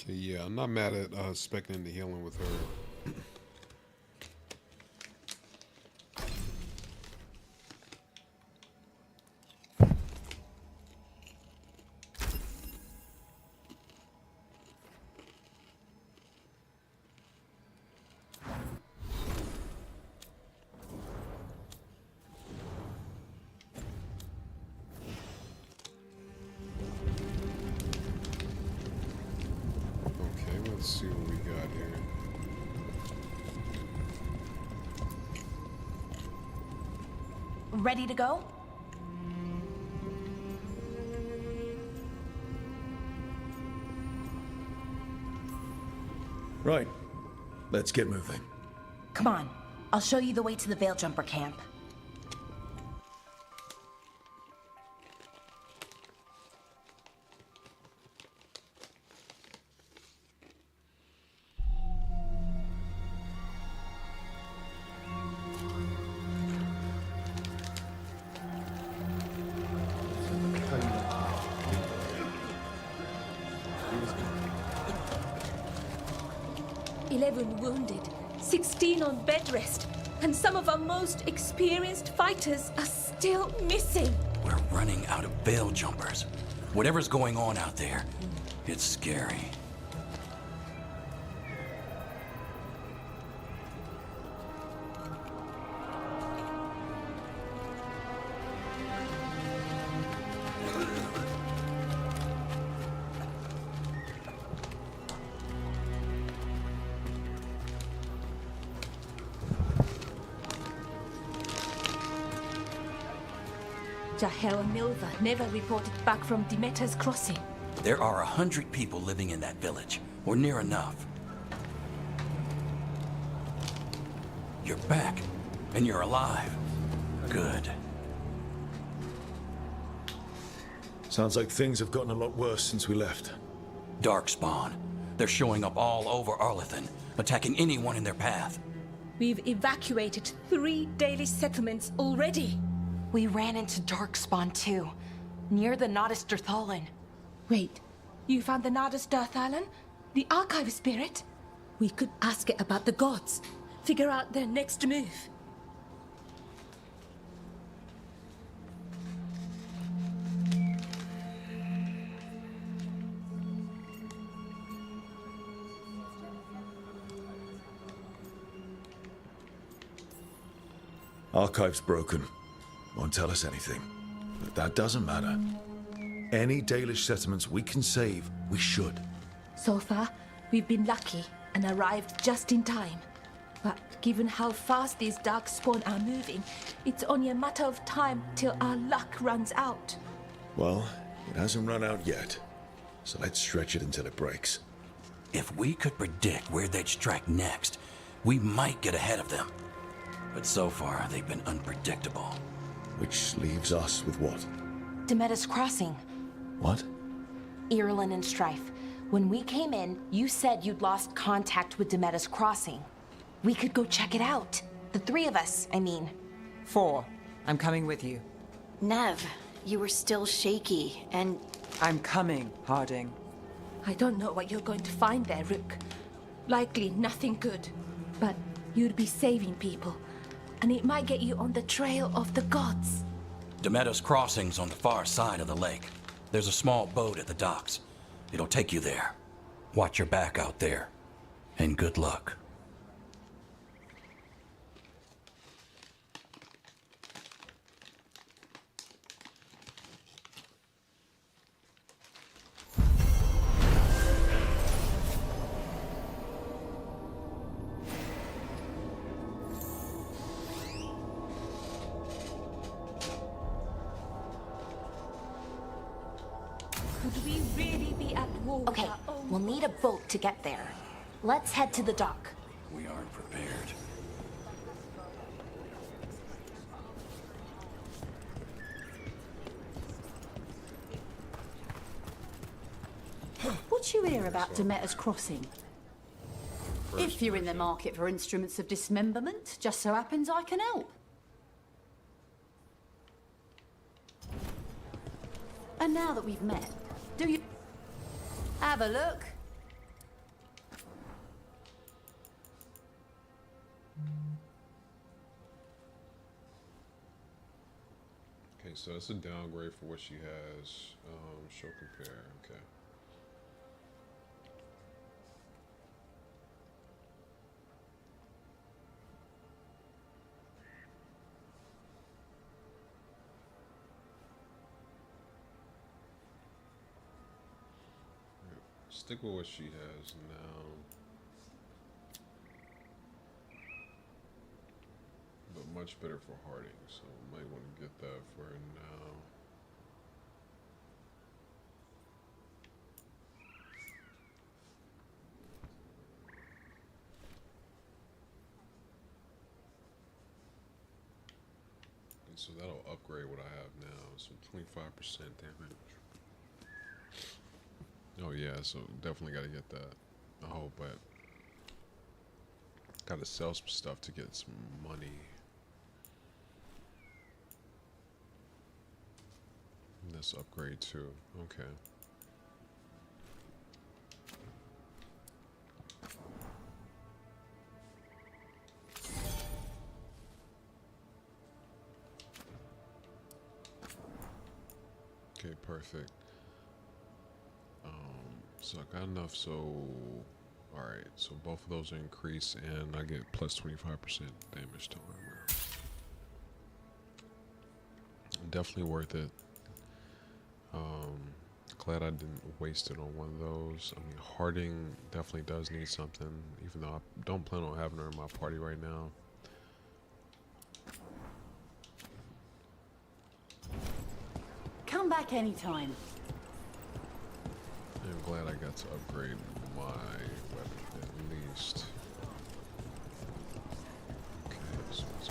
Okay, yeah, I'm not mad at specking into healing with her. Let's see what we got here. Ready to go? Right. Let's get moving. Come on. I'll show you the way to the Veilgjumper camp. 11 wounded, 16 on bed rest, and some of our most experienced fighters are still missing. We're running out of veil jumpers. Whatever's going on out there, it's scary. Jahel and Milva never reported back from Demeter's crossing. There are 100 people living in that village, or near enough. You're back, and you're alive. Good. Sounds like things have gotten a lot worse since we left. Darkspawn. They're showing up all over Arlethan, attacking anyone in their path. We've evacuated 3 Dalish settlements already. We ran into Darkspawn too, near the Nodus Dirthalin. Wait, you found the Nodus Dirthalin? The archive spirit? We could ask it about the gods. Figure out their next move. Archive's broken. Won't tell us anything. But that doesn't matter. Any Dalish settlements we can save, we should. So far, we've been lucky and arrived just in time. But given how fast these Darkspawn are moving, it's only a matter of time till our luck runs out. Well, it hasn't run out yet. So let's stretch it until it breaks. If we could predict where they'd strike next, we might get ahead of them. But so far, they've been unpredictable. Which leaves us with what? Demeter's crossing. What? Irulan and Strife. When we came in, you said you'd lost contact with Demeter's crossing. We could go check it out. The 3 of us, I mean. 4. I'm coming with you. Nev, you were still shaky, and... I'm coming, Harding. I don't know what you're going to find there, Rook. Likely nothing good. But you'd be saving people. And it might get you on the trail of the gods. Demeter's crossing's on the far side of the lake. There's a small boat at the docks. It'll take you there. Watch your back out there. And good luck. Could we really be at war with Okay, our own we'll need a boat to get there. Let's head to the dock. We aren't prepared. What you hear about Demeter's crossing? If you're in the market for instruments of dismemberment, just so happens I can help. And now that we've met, do you... have a look? Okay, so that's a downgrade for what she has. Show compare, okay. Stick with what she has now. But much better for Harding, so might want to get that for her now. And so that'll upgrade what I have now, so 25% damage. Oh yeah, so definitely got to get that. Oh, but got to sell some stuff to get some money. And this upgrade too. Okay. perfect. So I got enough. So, all right. So both of those are increased, and I get plus 25% damage to armor. Definitely worth it. Glad I didn't waste it on one of those. I mean, Harding definitely does need something, even though I don't plan on having her in my party right now. Come back anytime. I'm glad I got to upgrade my weapon at least. Okay, so it's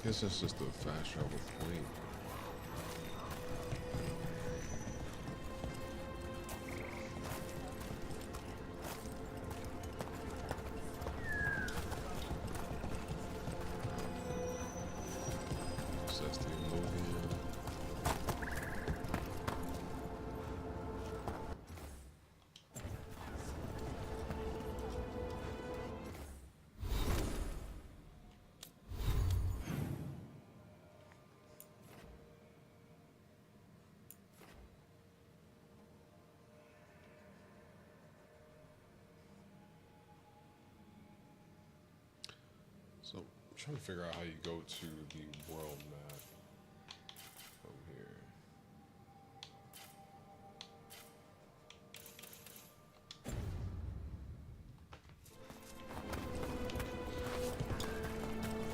I guess that's just the fast travel point. So that's the Illuvian. So I'm trying to figure out how you go to the world map from here.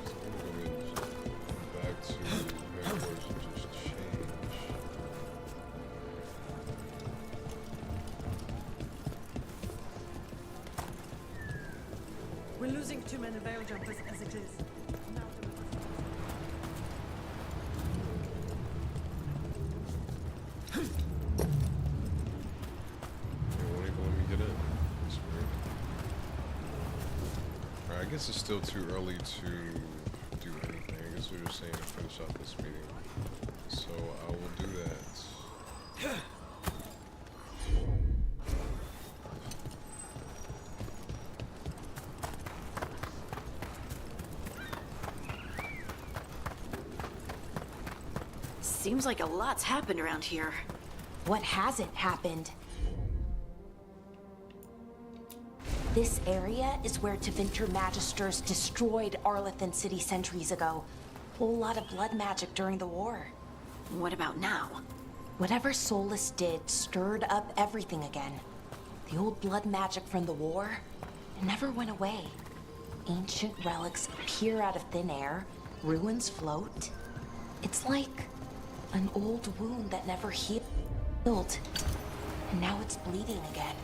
So I'm gonna go back to Veilguard and just change. We're losing too many veil jumpers as it is. It won't even let me get in. That's weird. Alright, I guess it's still too early to do anything. I guess we're just saying to finish off this meeting. So I will do that. Seems like a lot's happened around here. What hasn't happened? This area is where Tevinter Magisters destroyed Arlethan City centuries ago. Whole lot of blood magic during the war. What about now? Whatever Solus did stirred up everything again. The old blood magic from the war, it never went away. Ancient relics appear out of thin air, ruins float. It's like an old wound that never healed, and now it's bleeding again.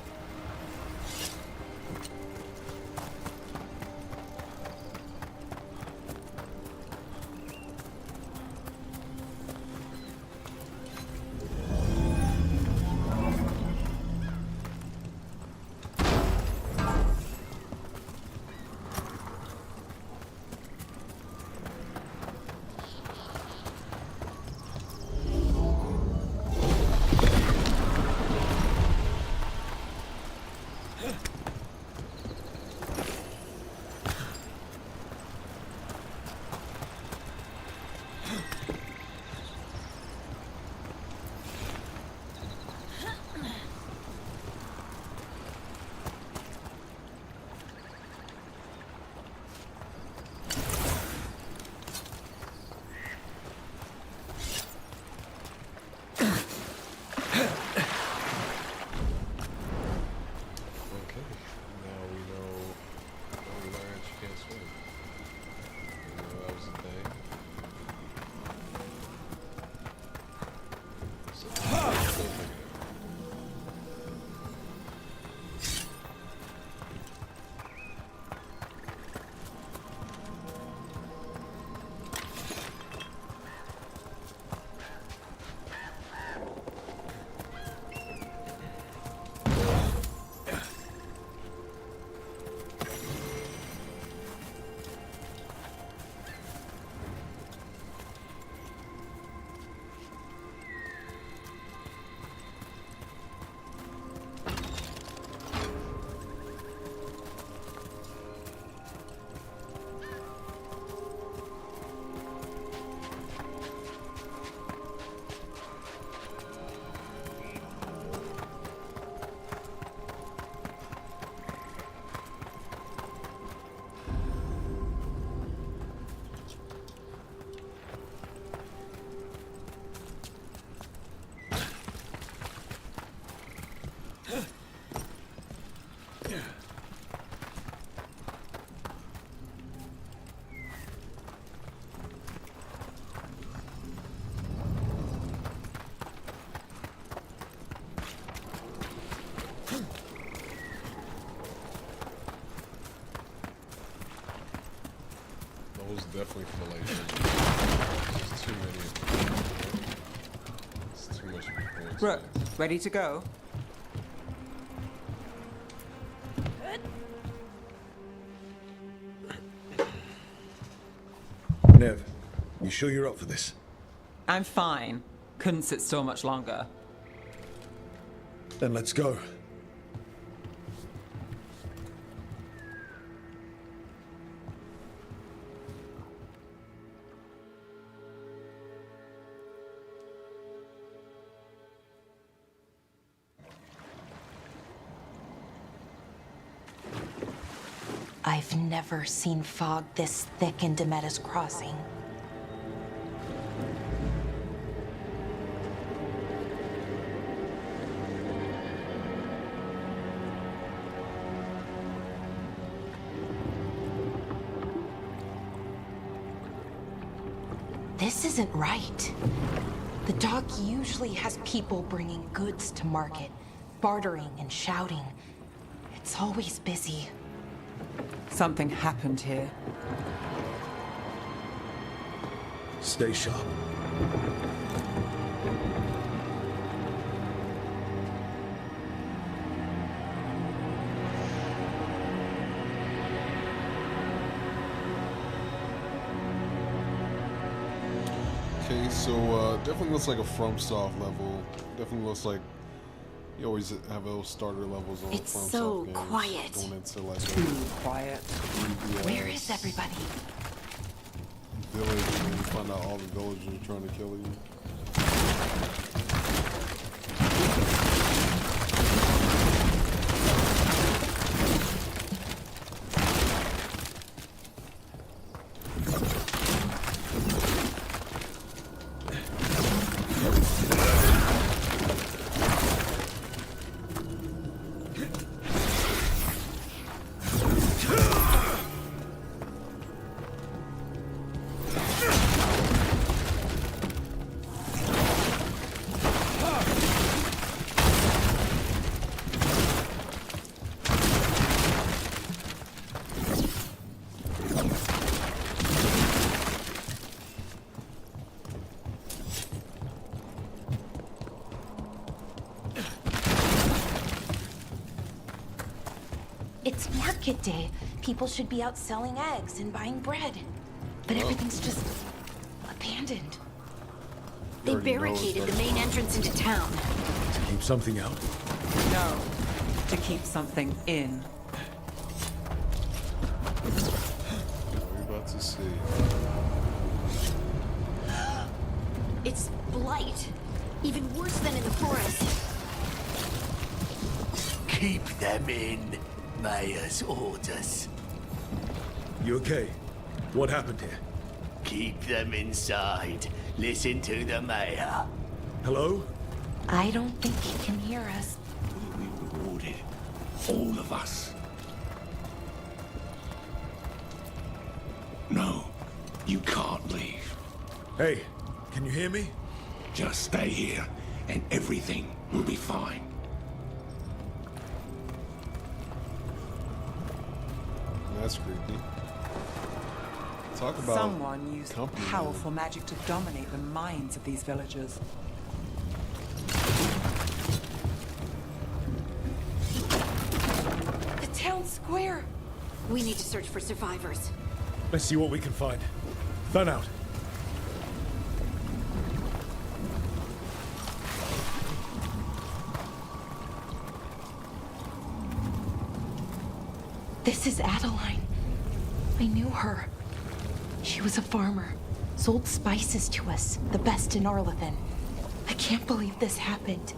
definitely feel like there's too many of them. It's too much of a coincidence. Brooke, ready to go? Nev, you sure you're up for this? I'm fine. Couldn't sit still much longer. Then let's go. I've never seen fog this thick in Demetta's Crossing. This isn't right. The dock usually has people bringing goods to market, bartering and shouting. It's always busy. Something happened here. Stay sharp. Okay, so definitely looks like a FromSoft level. Definitely looks like you always have those starter levels on It's FromSoft so games. quiet. Going into like Too quiet. Where is everybody? village and you find out all the villagers are trying to kill you. It's market day. People should be out selling eggs and buying bread. But everything's just abandoned. They barricaded the main entrance into town. To keep something out? No, to keep something in. We're about to see. It's blight. Even worse than in the forest. Keep them in. Mayor's orders. You okay? What happened here? Keep them inside. Listen to the mayor. Hello? I don't think he can hear us. We rewarded all of us. No, you can't leave. Hey, can you hear me? Just stay here, and everything will be fine. That's creepy. Talk about Someone used company, powerful magic to dominate the minds of these villagers. The town square! We need to search for survivors. Let's see what we can find. Fan out. This is Adeline. I knew her. She was a farmer, sold spices to us, the best in Arlathan. I can't believe this happened.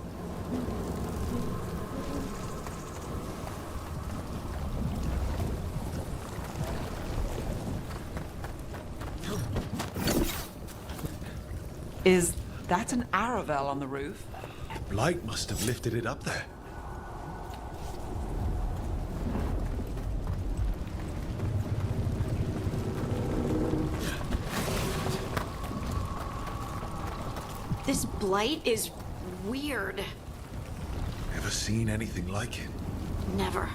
Is that an Aravel on the roof? Blight must have lifted it up there. This blight is weird. Ever seen anything like it? Never.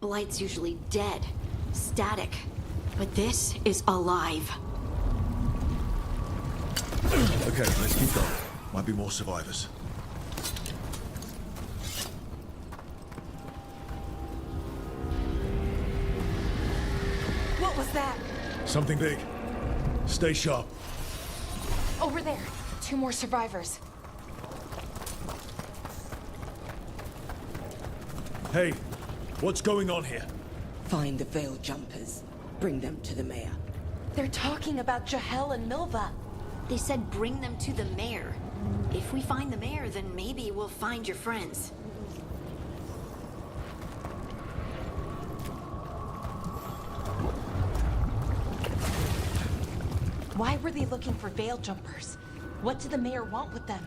Blight's usually dead, static. But this is alive. Okay, let's keep going. Might be more survivors. What was that? Something big. Stay sharp. Over there. 2 more survivors. Hey, what's going on here? Find the Veil Jumpers. Bring them to the mayor. They're talking about Jahel and Milva. They said bring them to the mayor. If we find the mayor, then maybe we'll find your friends. Why were they looking for Veil Jumpers? What did the mayor want with them?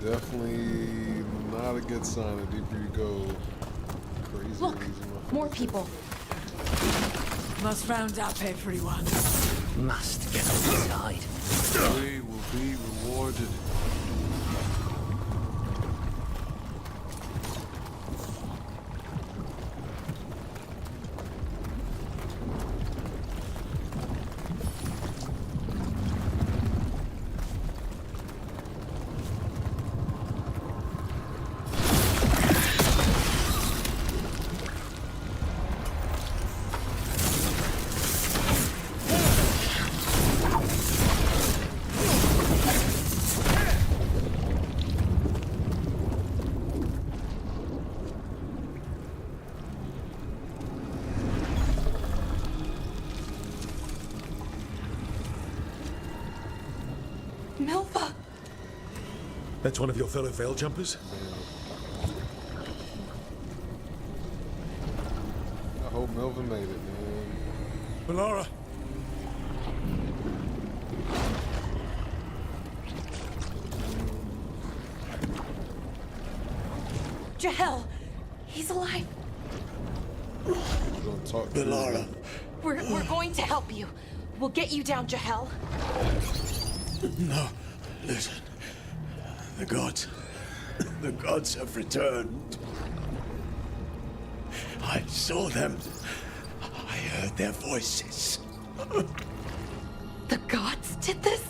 Definitely not a good sign. The deeper you go, crazy. Look, more people. Must round up everyone. Must get outside. We will be rewarded. Milva! That's one of your fellow Veil Jumpers? I hope Melvin made it, man. Valara! Jahel! He's alive! Don't talk to Valara. We're going to help you. We'll get you down, Jahel. No, listen. The gods have returned. I saw them. I heard their voices. The gods did this?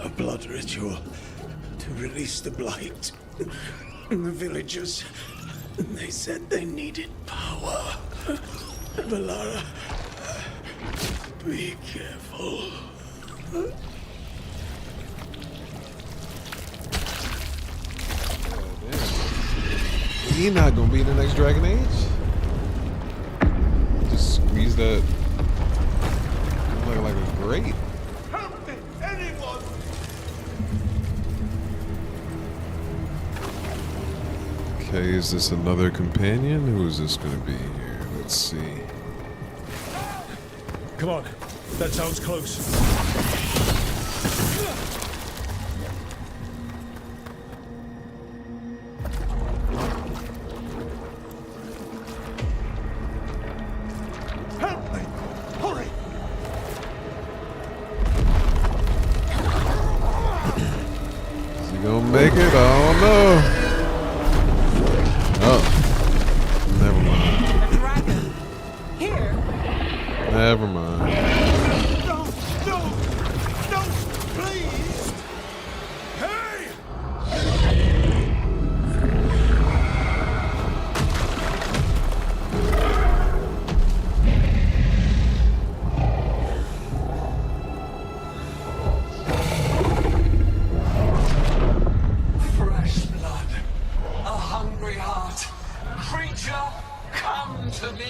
A blood ritual to release the blight. The villagers, they said they needed power. Valara, be careful. He not gonna be the next Dragon Age. Just squeeze that like a grape. Help me, anyone! Okay, is this another companion? Who is this gonna be here? Let's see. Come on, that sounds close. Help me! Hurry! Is he gonna make it? I don't know. Oh, never mind. A dragon. Here. Never mind. No! No! No! Please! Hey! Fresh blood. A hungry heart. Creature, come to me.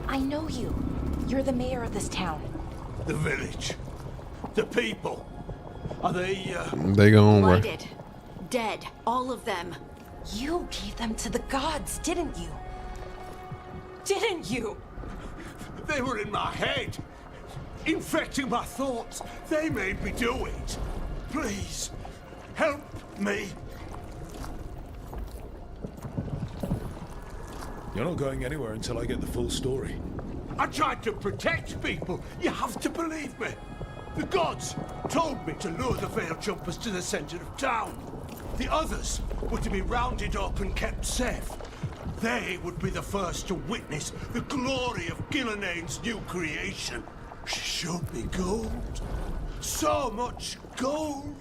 I know you. You're the mayor of this town. The village. The people. Are they, They gonna work. Blighted. Dead. All of them. You gave them to the gods, didn't you? Didn't you? They were in my head. Infecting my thoughts. They made me do it. Please, help me. You're not going anywhere until I get the full story. I tried to protect people. You have to believe me. The gods told me to lure the Veil Jumpers to the center of town. The others were to be rounded up and kept safe. They would be the first to witness the glory of Gillenane's new creation. She showed me gold. So much gold.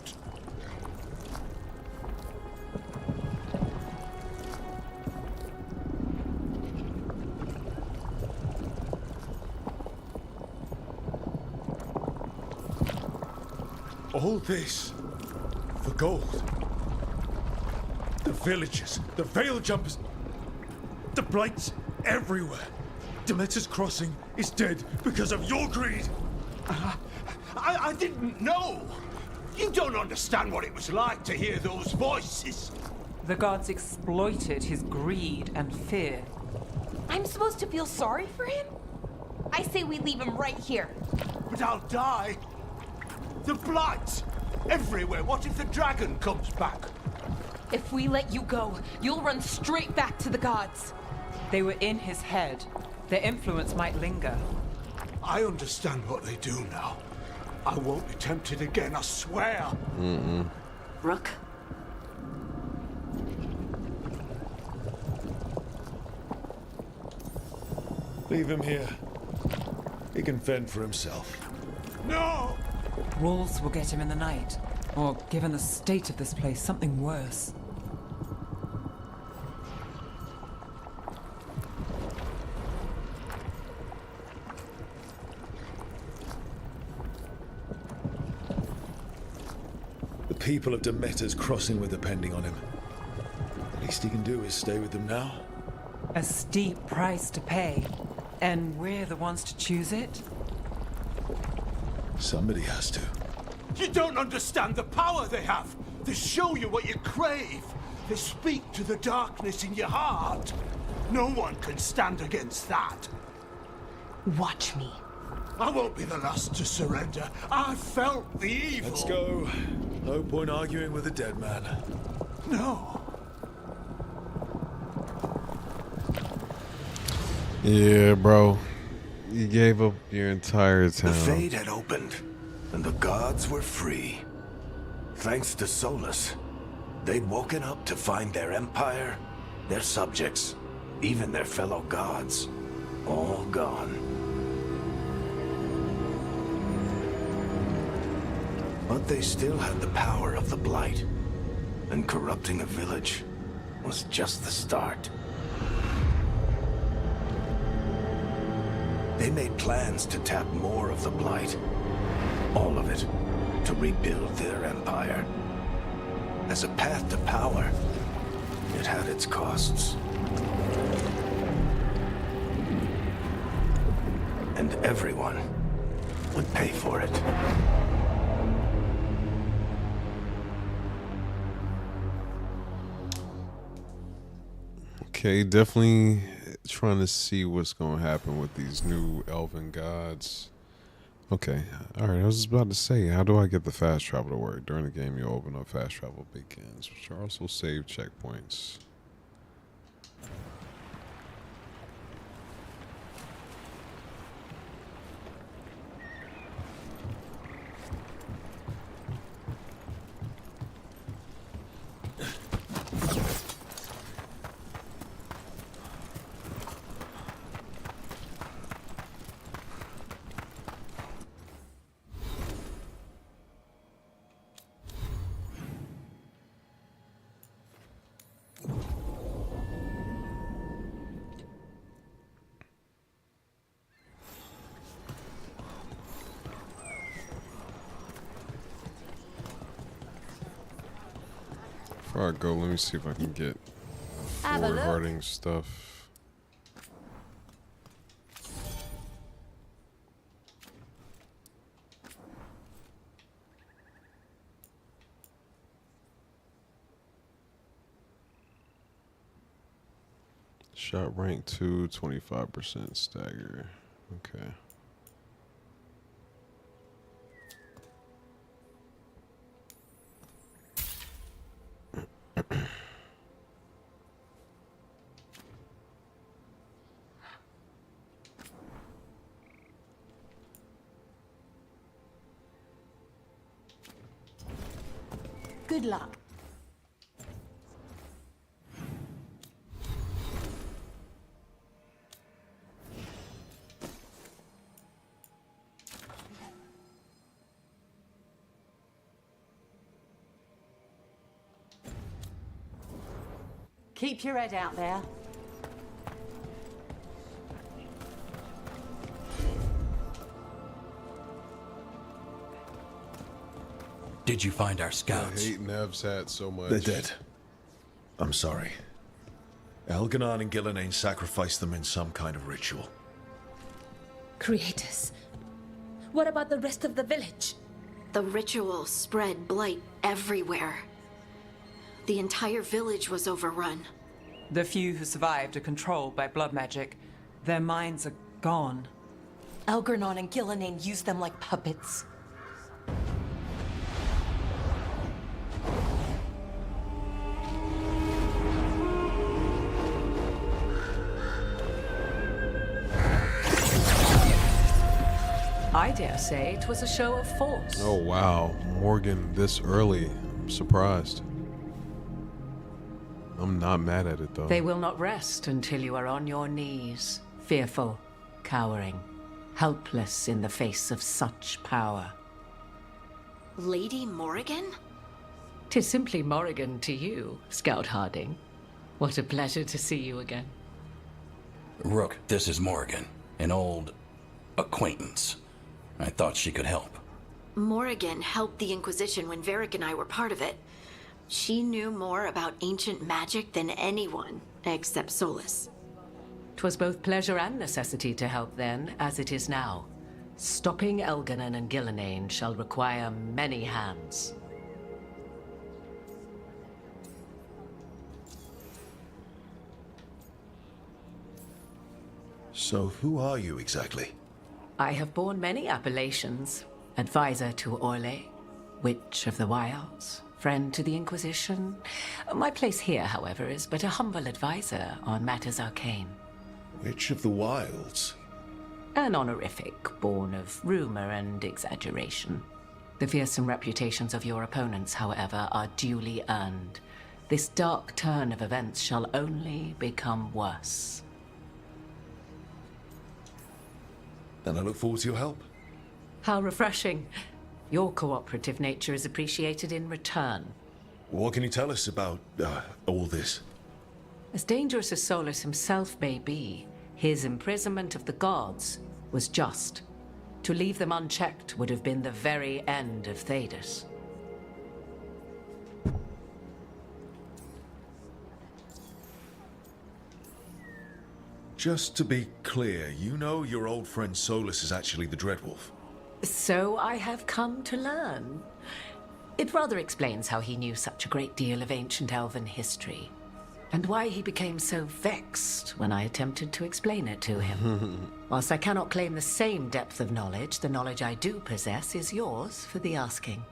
All this for gold. The villagers, the Veil Jumpers, the Blights everywhere. Demeter's Crossing is dead because of your greed. I didn't know. You don't understand what it was like to hear those voices. The gods exploited his greed and fear. I'm supposed to feel sorry for him? I say we leave him right here. But I'll die. The Blights everywhere. What if the dragon comes back? If we let you go, you'll run straight back to the gods. They were in his head. Their influence might linger. I understand what they do now. I won't be tempted again, I swear. Rook? Leave him here. He can fend for himself. No! Wolves will get him in the night. Or, given the state of this place, something worse. The people of Demeter's Crossing were depending on him. The least he can do is stay with them now. A steep price to pay. And we're the ones to choose it? Somebody has to. You don't understand the power they have. They show you what you crave. They speak to the darkness in your heart. No one can stand against that. Watch me. I won't be the last to surrender. I felt the evil. Let's go. No point arguing with a dead man. No. Yeah, bro. You gave up your entire town. The Fade had opened, and the gods were free. Thanks to Solus, they'd woken up to find their empire, their subjects, even their fellow gods, all gone. But they still had the power of the Blight, and corrupting a village was just the start. They made plans to tap more of the Blight, all of it, to rebuild their empire. As a path to power, it had its costs. And everyone would pay for it. Okay, definitely trying to see what's going to happen with these new elven gods. Okay, alright, I was just about to say, how do I get the fast travel to work? During the game, you open up fast travel beacons, which are also save checkpoints. Before I go, let me see if I can get Have a look. forwarding stuff. Shot rank 2, 25% stagger. Okay. Good luck. Keep your head out there. Did you find our I scouts? hate Nev's hat so much. They're dead. I'm sorry. Elganon and Gillenane sacrificed them in some kind of ritual. Creators. What about the rest of the village? The ritual spread blight everywhere. The entire village was overrun. The few who survived are controlled by blood magic. Their minds are gone. Elgarnon and Gillenane used them like puppets. I dare say it was a show of force. Oh wow, Morgan this early. I'm surprised. I'm not mad at it though. They will not rest until you are on your knees, fearful, cowering, helpless in the face of such power. Lady Morrigan? 'Tis simply Morrigan to you, Scout Harding. What a pleasure to see you again. Rook, this is Morrigan, an old acquaintance. I thought she could help. Morrigan helped the Inquisition when Varric and I were part of it. She knew more about ancient magic than anyone, except Solus. 'Twas both pleasure and necessity to help then, as it is now. Stopping Elganon and Gillenane shall require many hands. So who are you exactly? I have borne many appellations. Advisor to Orle, Witch of the Wilds, friend to the Inquisition. My place here, however, is but a humble advisor on matters arcane. Witch of the Wilds? An honorific born of rumor and exaggeration. The fearsome reputations of your opponents, however, are duly earned. This dark turn of events shall only become worse. Then I look forward to your help. How refreshing. Your cooperative nature is appreciated in return. What can you tell us about all this? As dangerous as Solus himself may be, his imprisonment of the gods was just. To leave them unchecked would have been the very end of Thedas. Just to be clear, you know your old friend Solus is actually the Dreadwolf. So I have come to learn. It rather explains how he knew such a great deal of ancient elven history, and why he became so vexed when I attempted to explain it to him. Whilst I cannot claim the same depth of knowledge, the knowledge I do possess is yours for the asking.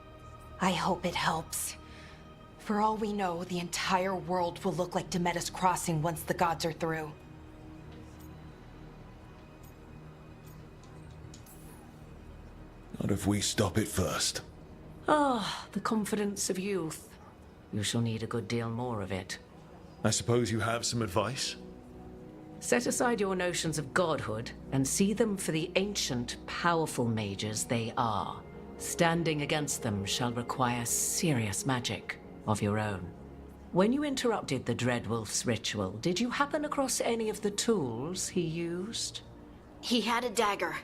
I hope it helps. For all we know, the entire world will look like Demetus Crossing once the gods are through. Not if we stop it first. Ah, the confidence of youth. You shall need a good deal more of it. I suppose you have some advice? Set aside your notions of godhood and see them for the ancient, powerful mages they are. Standing against them shall require serious magic of your own. When you interrupted the Dreadwolf's ritual, did you happen across any of the tools he used? He had a dagger,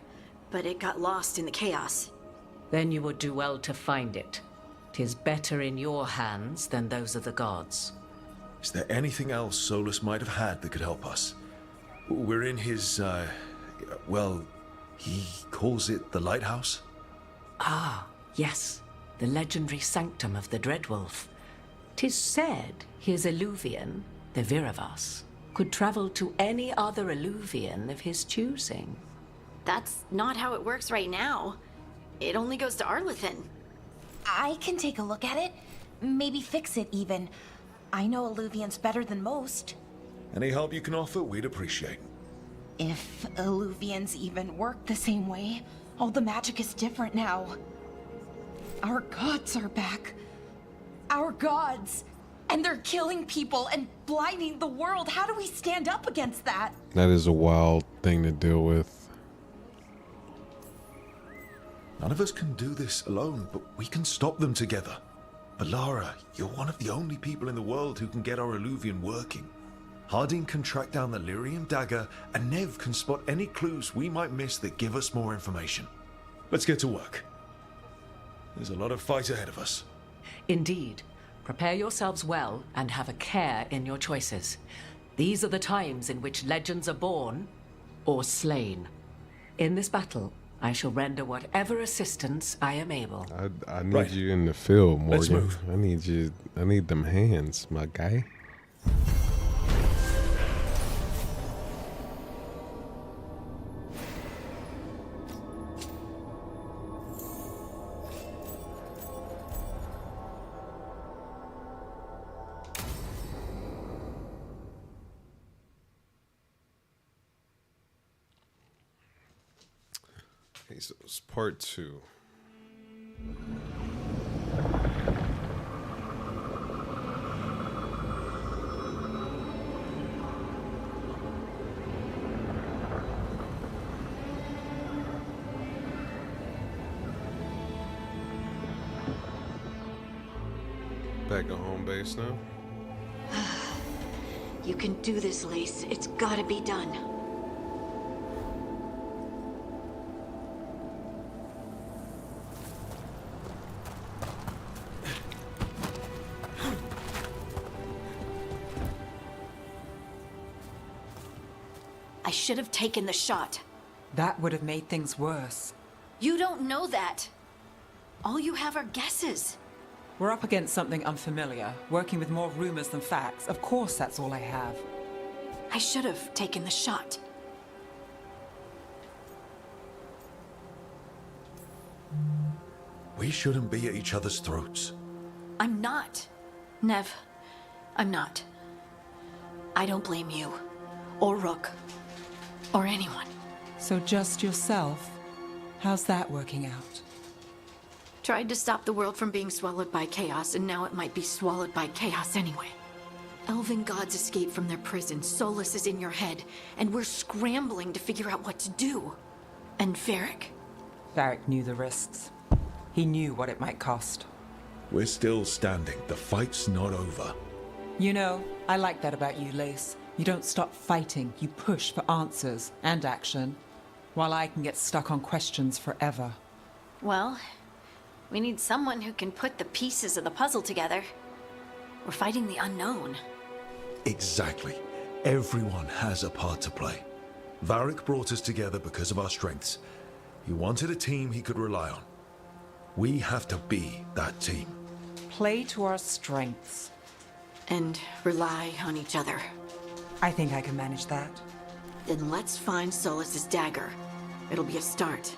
but it got lost in the chaos. Then you would do well to find it. 'Tis better in your hands than those of the gods. Is there anything else Solus might have had that could help us? We're in his, well, he calls it the lighthouse? Ah, yes. The legendary sanctum of the Dreadwolf. 'Tis said his Eluvian, the Viravas, could travel to any other Illuvian of his choosing. That's not how it works right now. It only goes to Arlethan. I can take a look at it. Maybe fix it, even. I know Illuvians better than most. Any help you can offer, we'd appreciate. If Illuvians even work the same way, all the magic is different now. Our gods are back. Our gods! And they're killing people and blinding the world. How do we stand up against that? That is a wild thing to deal with. None of us can do this alone, but we can stop them together. Alara, you're one of the only people in the world who can get our Illuvian working. Harding can track down the Lyrium dagger, and Nev can spot any clues we might miss that give us more information. Let's get to work. There's a lot of fight ahead of us. Indeed. Prepare yourselves well and have a care in your choices. These are the times in which legends are born or slain. In this battle, I shall render whatever assistance I am able. I need you in the field, Morgan. Let's move. I need them hands, my guy. Okay, so it's part 2. Back at home base now. You can do this, Lace. It's gotta be done. I should have taken the shot. That would have made things worse. You don't know that. All you have are guesses. We're up against something unfamiliar, working with more rumors than facts. Of course, that's all I have. I should have taken the shot. We shouldn't be at each other's throats. I'm not. Nev, I'm not. I don't blame you, or Rook, or anyone. So just yourself? How's that working out? Tried to stop the world from being swallowed by chaos, and now it might be swallowed by chaos anyway. Elven gods escaped from their prison, Solus is in your head, and we're scrambling to figure out what to do. And Varric? Varric knew the risks. He knew what it might cost. We're still standing. The fight's not over. You know, I like that about you, Lace. You don't stop fighting, you push for answers and action, while I can get stuck on questions forever. Well, we need someone who can put the pieces of the puzzle together. We're fighting the unknown. Exactly. Everyone has a part to play. Varric brought us together because of our strengths. He wanted a team he could rely on. We have to be that team. Play to our strengths. And rely on each other. I think I can manage that. Then let's find Solus's dagger. It'll be a start.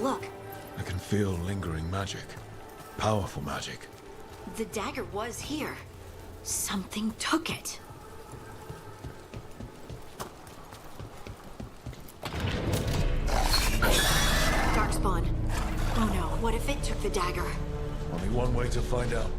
Look. I can feel lingering magic. Powerful magic. The dagger was here. Something took it. Darkspawn. Oh no, what if it took the dagger? Only one way to find out.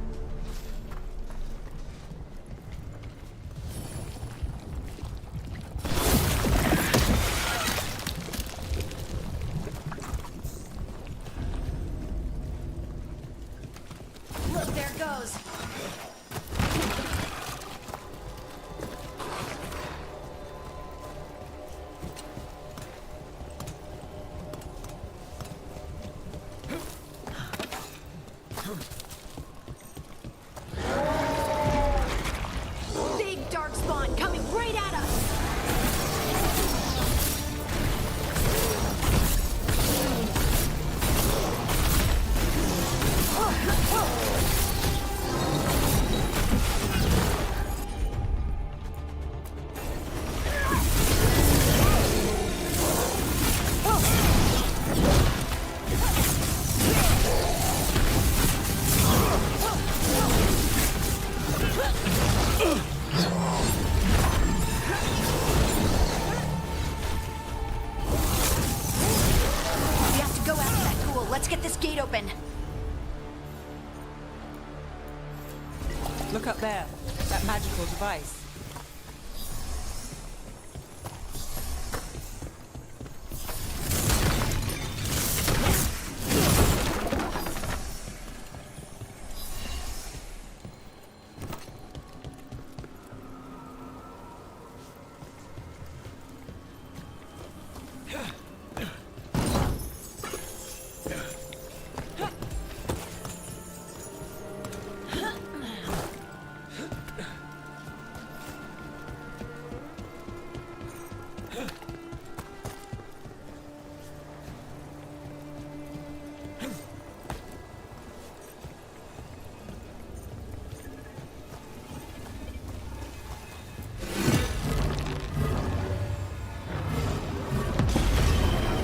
Look, there it goes. Let's get this gate open. Look up there. That magical device.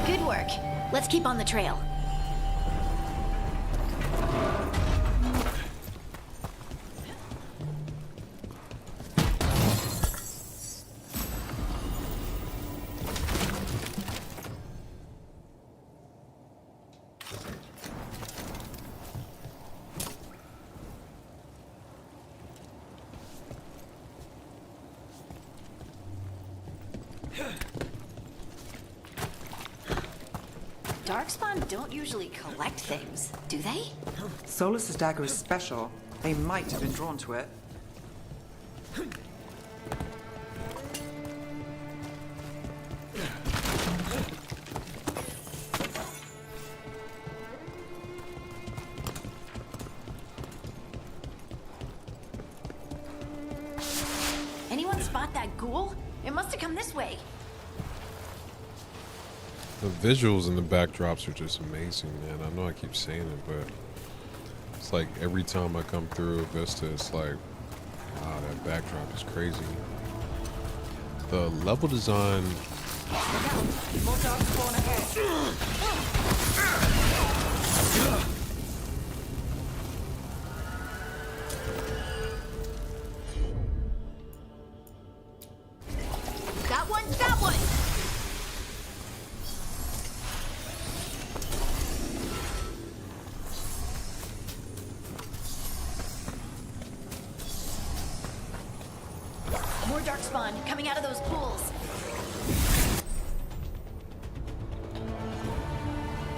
Good work. Let's keep on the trail. Darkspawn don't usually collect things, do they? Solus's dagger is special. They might have been drawn to it. Anyone spot that ghoul? It must have come this way. The visuals and the backdrops are just amazing, man. I know I keep saying it, but it's like every time I come through a vista, it's like, wow, that backdrop is crazy. The level design. More dark spawn ahead. That one, that one! More darkspawn coming out of those pools.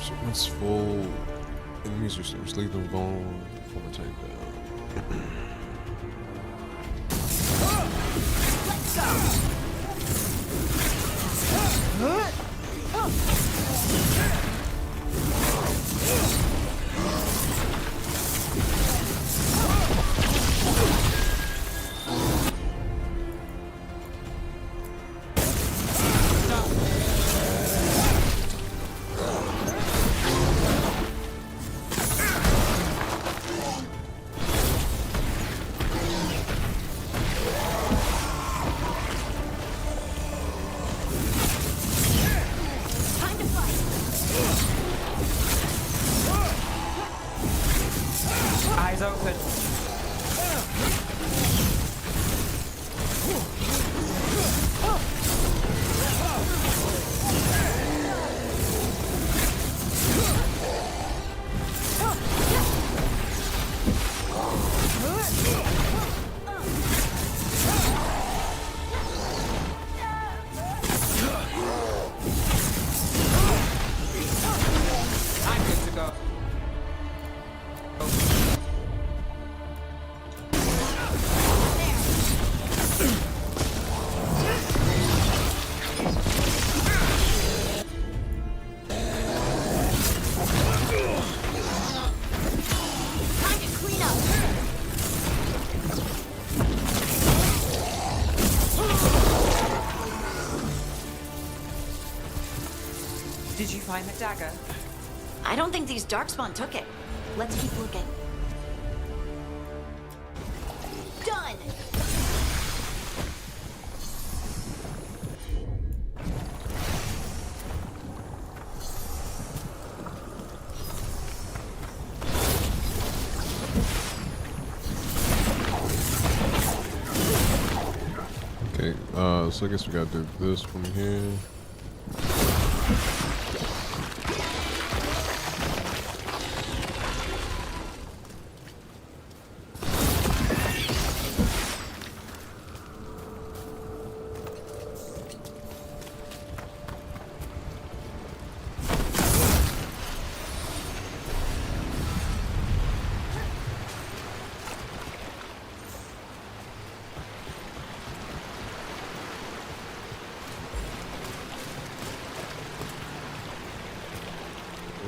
Shipment's full. Enemies are still leave them vulnerable. Form a tank down. Let's go! Eyes open. I'm good to go. Time to clean up. Did you find the dagger? I don't think these darkspawn took it. Let's keep looking. Done! Okay, so I guess we gotta do this one here.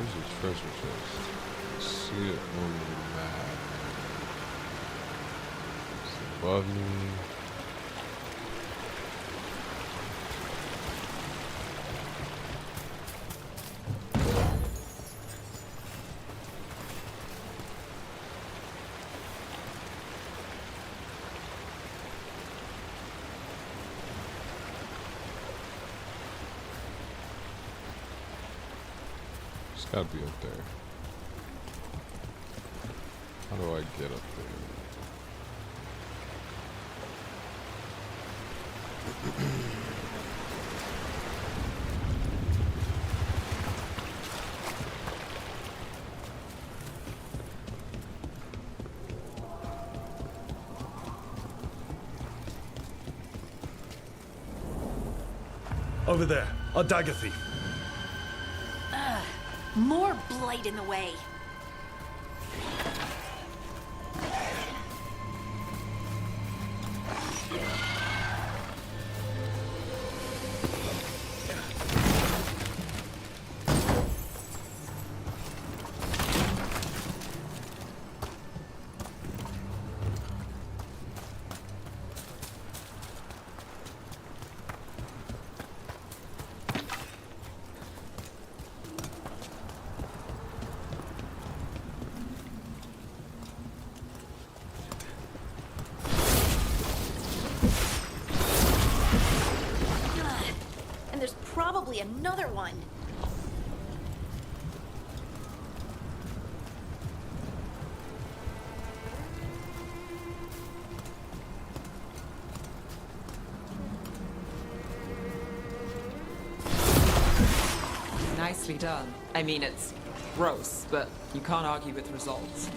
Where's the treasure chest? See it on the map. It's above me. It's gotta be up there. How do I get up there? Over there, a dagger thief. More blight in the way. And there's probably another one. Nicely done. I mean, it's gross, but you can't argue with results.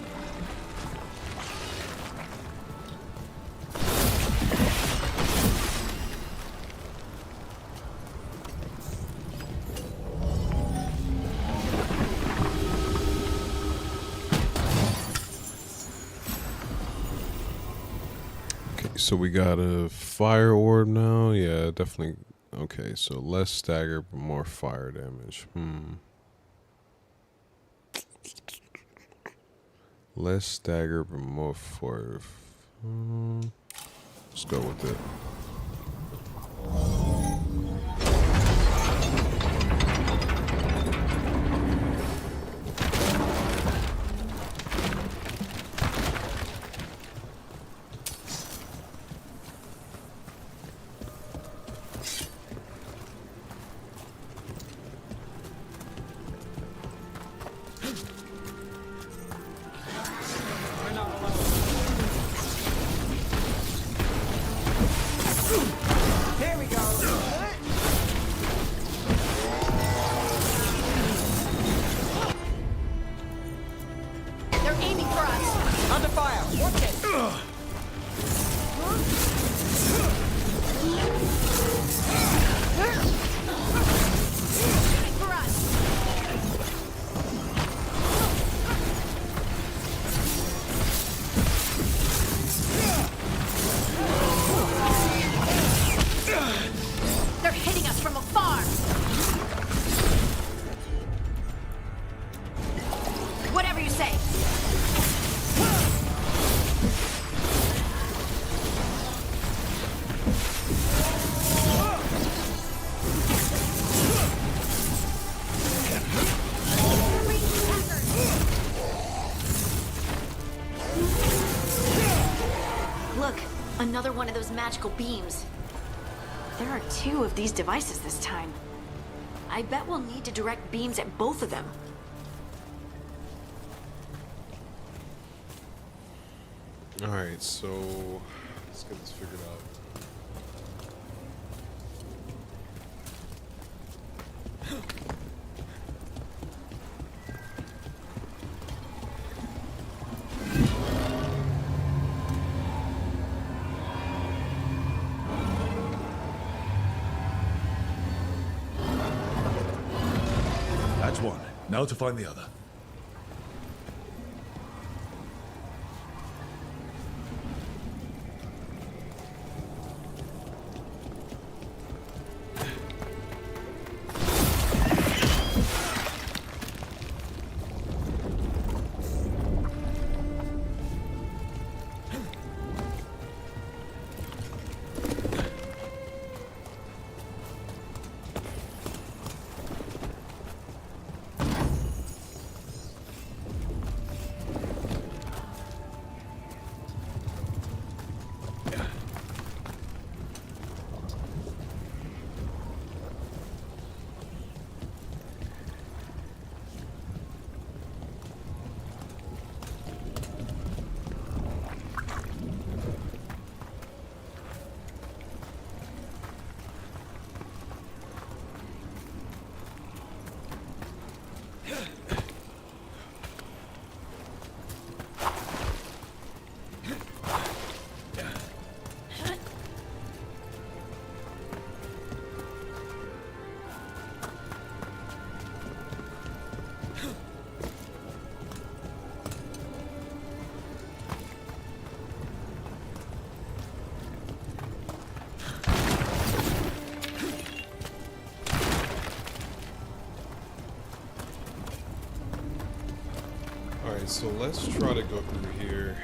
Okay, so we got a fire orb now. Yeah, definitely. Okay, so less stagger, but more fire damage. Less stagger, but more fire. Let's go with it. Here we go. They're aiming for us. Under fire. Watch it. Shooting for us. They're hitting us from afar. Whatever you say. Look, another one of those magical beams. There are two of these devices this time. I bet we'll need to direct beams at both of them. Alright, so let's get this figured out. That's one. Now to find the other. Alright, so let's try to go through here,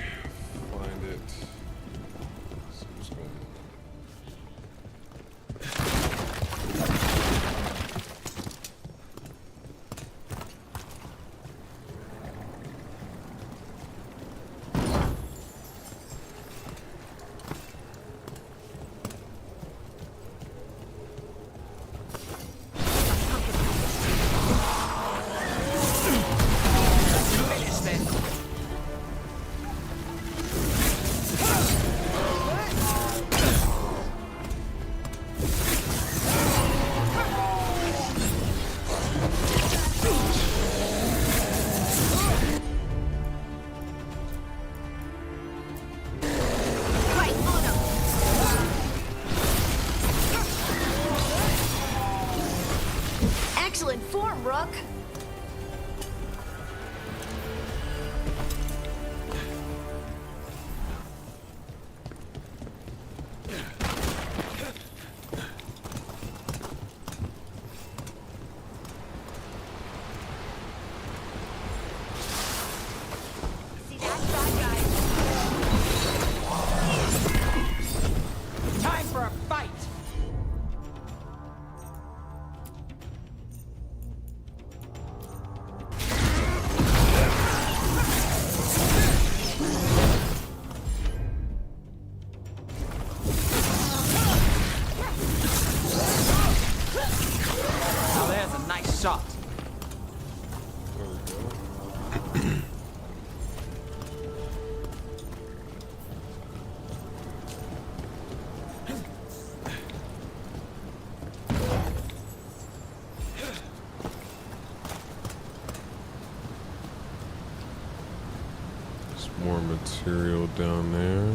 find it. See what's going on. Excellent form, Rook. See that side, guys? Time for a fight! Now there's a nice shot. There's more material down there.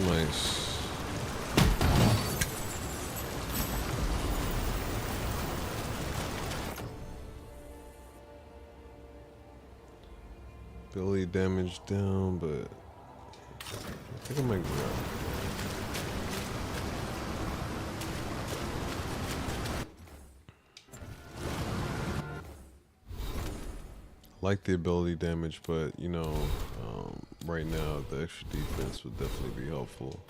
Nice. Ability damage down, but I think I might go out. Like the ability damage, but you know, right now the extra defense would definitely be helpful.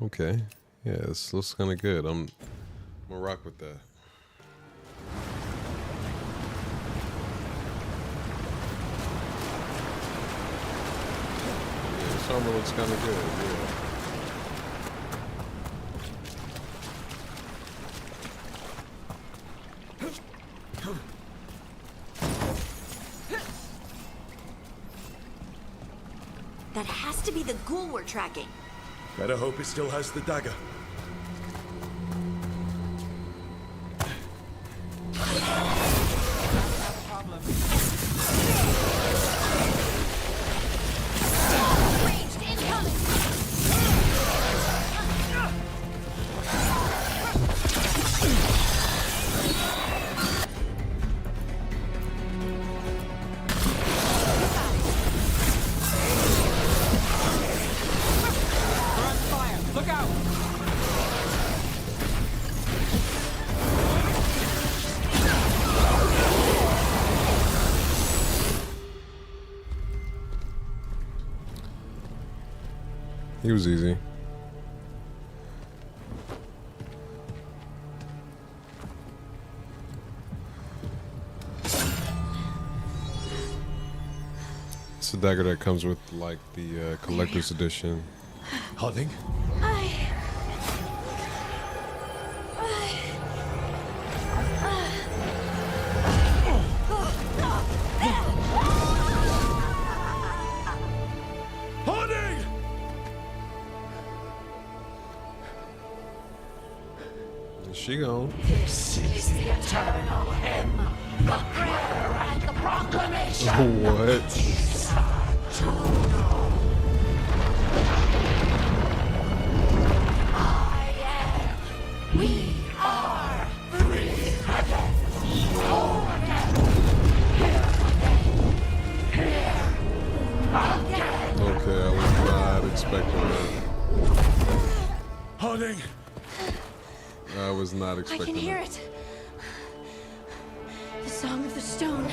Okay, yeah, this looks kind of good. I'm gonna rock with that. Yeah, this armor looks kind of good. Yeah. That has to be the ghoul we're tracking. Better hope it still has the dagger. Ranged incoming! Look out! He was easy. It's a dagger that comes with like the collector's edition. Harding? She gone. This is the eternal hymn, the prayer and the proclamation. What? We are free again. Whole again. Here again. Okay, I was not expecting that. Harding! I was not I expecting can hear that. it. The song of the stone.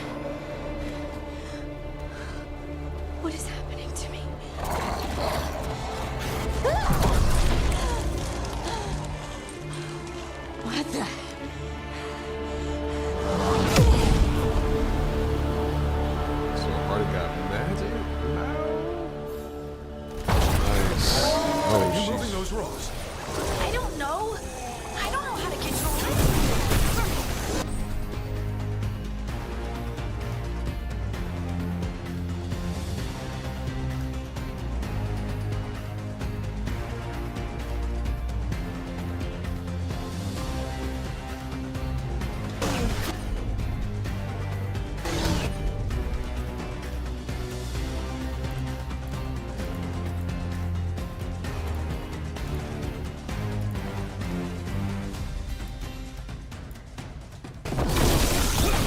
What is happening to me? What the? So Harding got magic? Nice. Oh, You she's moving those rocks? I don't know. I don't know how to control it.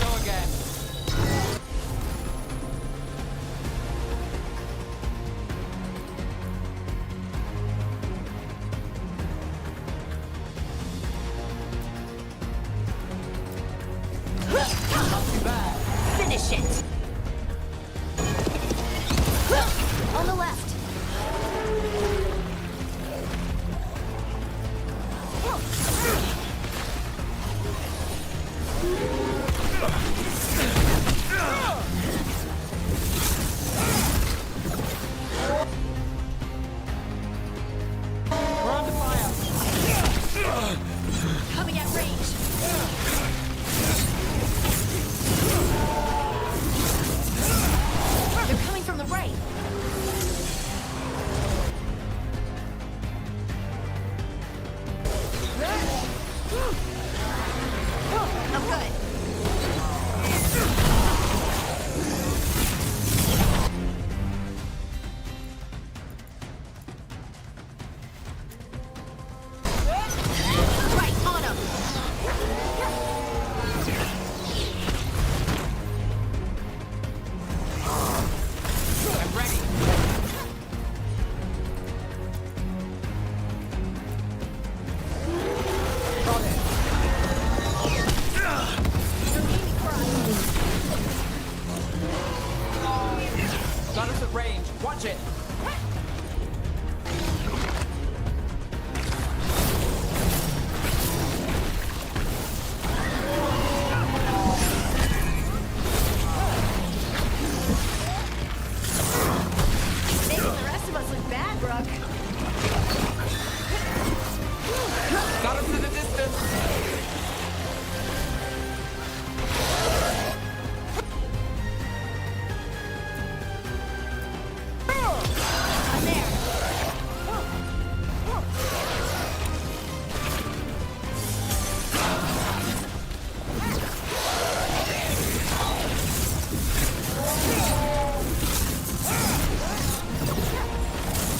Go again. Not too bad. Finish it. On the left. We're under fire. Coming at range. They're coming from the right. I'm good. Right on him. I'm ready. Got it. Got us at range. Watch it. Making the rest of us look bad, Brooke. Got us in the distance. I'm there.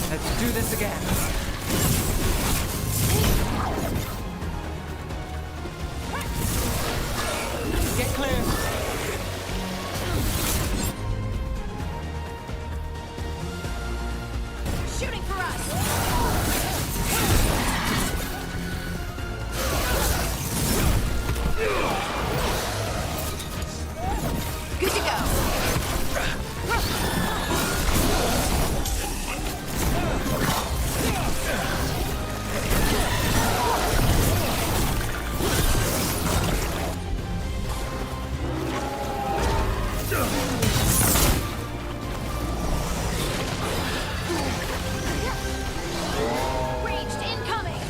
Let's do this again. Get clear. Shooting for us. Good to go. Ranged incoming.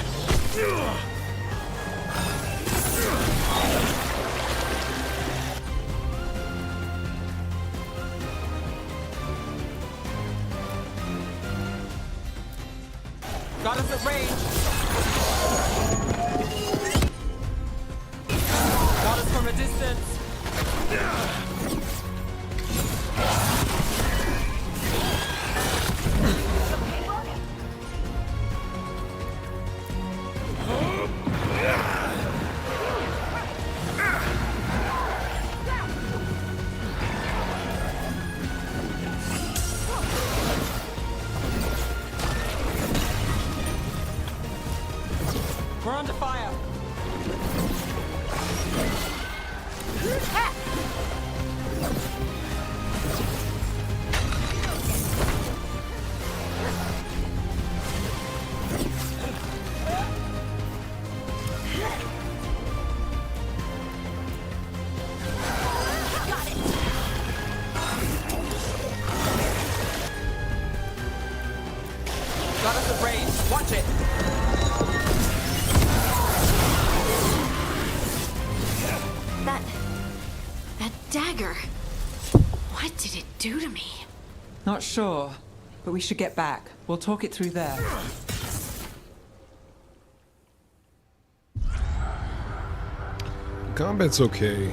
Got us at range. from a distance. We're under fire. Got us a range. Watch it. That dagger. What did it do to me? Not sure, but we should get back. We'll talk it through there. Combat's okay.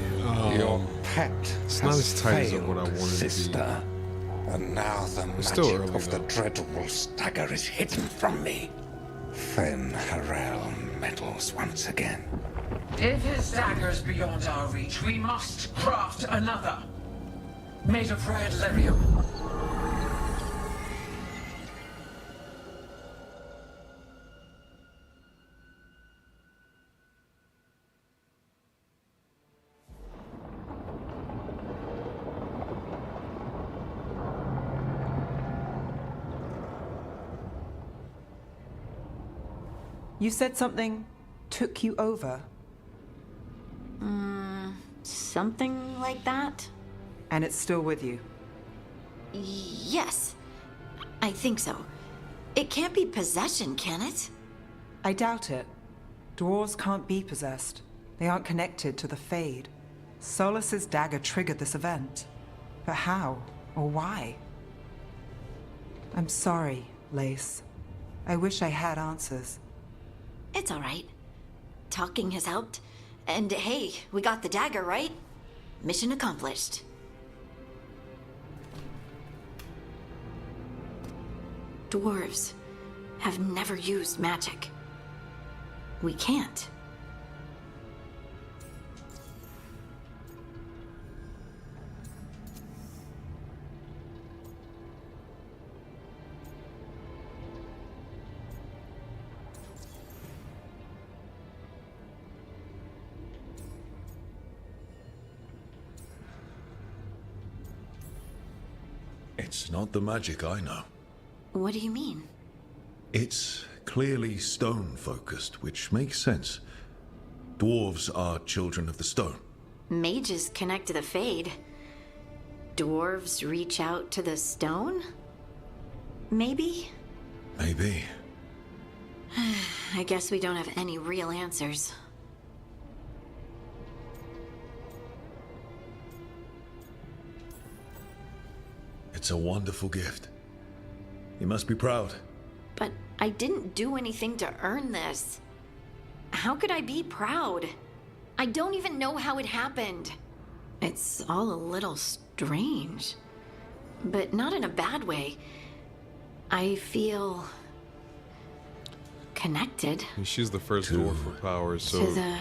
Your pet it's not has as tight as failed, what I wanted sister. to And now the It's still magic early, of the though. Dreadwolf's dagger is hidden from me. Fen Harel meddles once again. If his dagger's beyond our reach, we must craft another. Made of red lyrium. You said something took you over, Something like that? and it's still with you. Yes. I think so. It can't be possession, can it? I doubt it. Dwarves can't be possessed. They aren't connected to the Fade. Solus's dagger triggered this event. But how? Or why? I'm sorry, Lace. I wish I had answers. It's all right. Talking has helped. And hey, we got the dagger, right? Mission accomplished. Dwarves have never used magic. We can't. It's not the magic I know. What do you mean? It's clearly stone-focused, which makes sense. Dwarves are children of the stone. Mages connect to the Fade. Dwarves reach out to the stone? Maybe? Maybe. I guess we don't have any real answers. It's a wonderful gift. You must be proud. But I didn't do anything to earn this. How could I be proud? I don't even know how it happened. It's all a little strange. But not in a bad way. I feel connected And she's the first dwarf for powers, so to the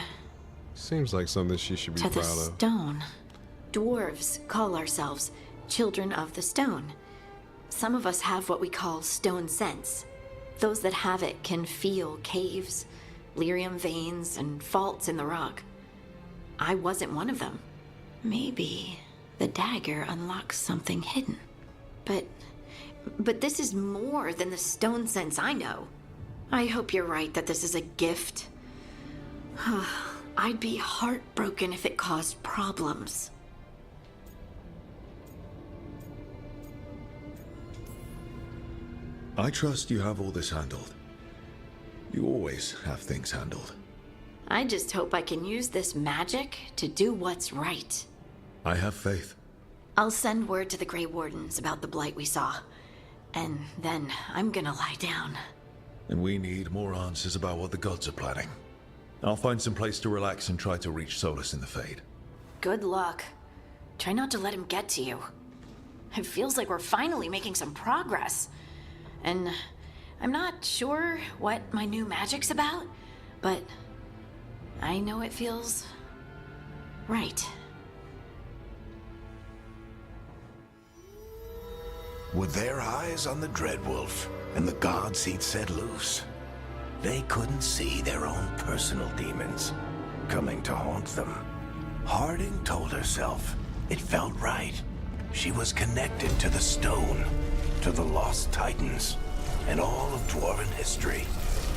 seems like something she should be to the proud of. stone. Dwarves call ourselves children of the stone. Some of us have what we call stone sense. Those that have it can feel caves, lyrium veins, and faults in the rock. I wasn't one of them. Maybe the dagger unlocks something hidden. But this is more than the stone sense I know. I hope you're right that this is a gift. I'd be heartbroken if it caused problems. I trust you have all this handled. You always have things handled. I just hope I can use this magic to do what's right. I have faith. I'll send word to the Grey Wardens about the blight we saw. And then I'm gonna lie down. And we need more answers about what the gods are planning. I'll find some place to relax and try to reach Solus in the Fade. Good luck. Try not to let him get to you. It feels like we're finally making some progress. And I'm not sure what my new magic's about, but I know it feels right. With their eyes on the Dreadwolf and the gods he'd set loose, they couldn't see their own personal demons coming to haunt them. Harding told herself it felt right. She was connected to the stone, to the lost titans, and all of dwarven history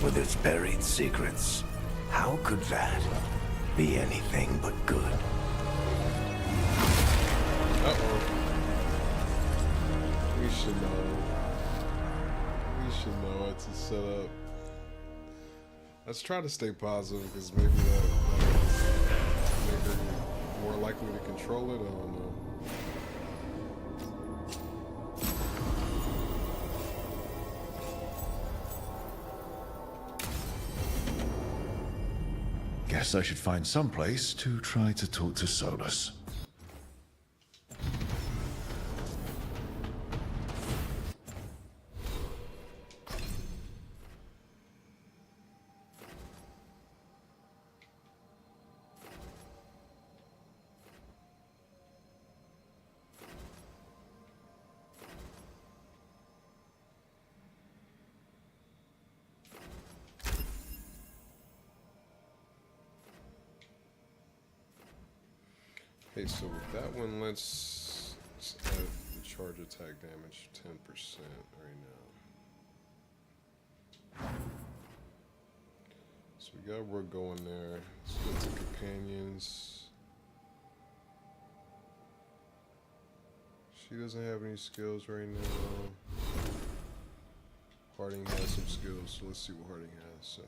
with its buried secrets. How could that be anything but good? Uh-oh. We should know. We should know what to set up. Let's try to stay positive, because maybe that make her more likely to control it. I don't know. Guess I should find some place to try to talk to Solus. Okay, so with that one, let's add the charge attack damage 10% right now. So we got Rook going there. Let's go to companions. She doesn't have any skills right now. Harding has some skills, so let's see what Harding has. So.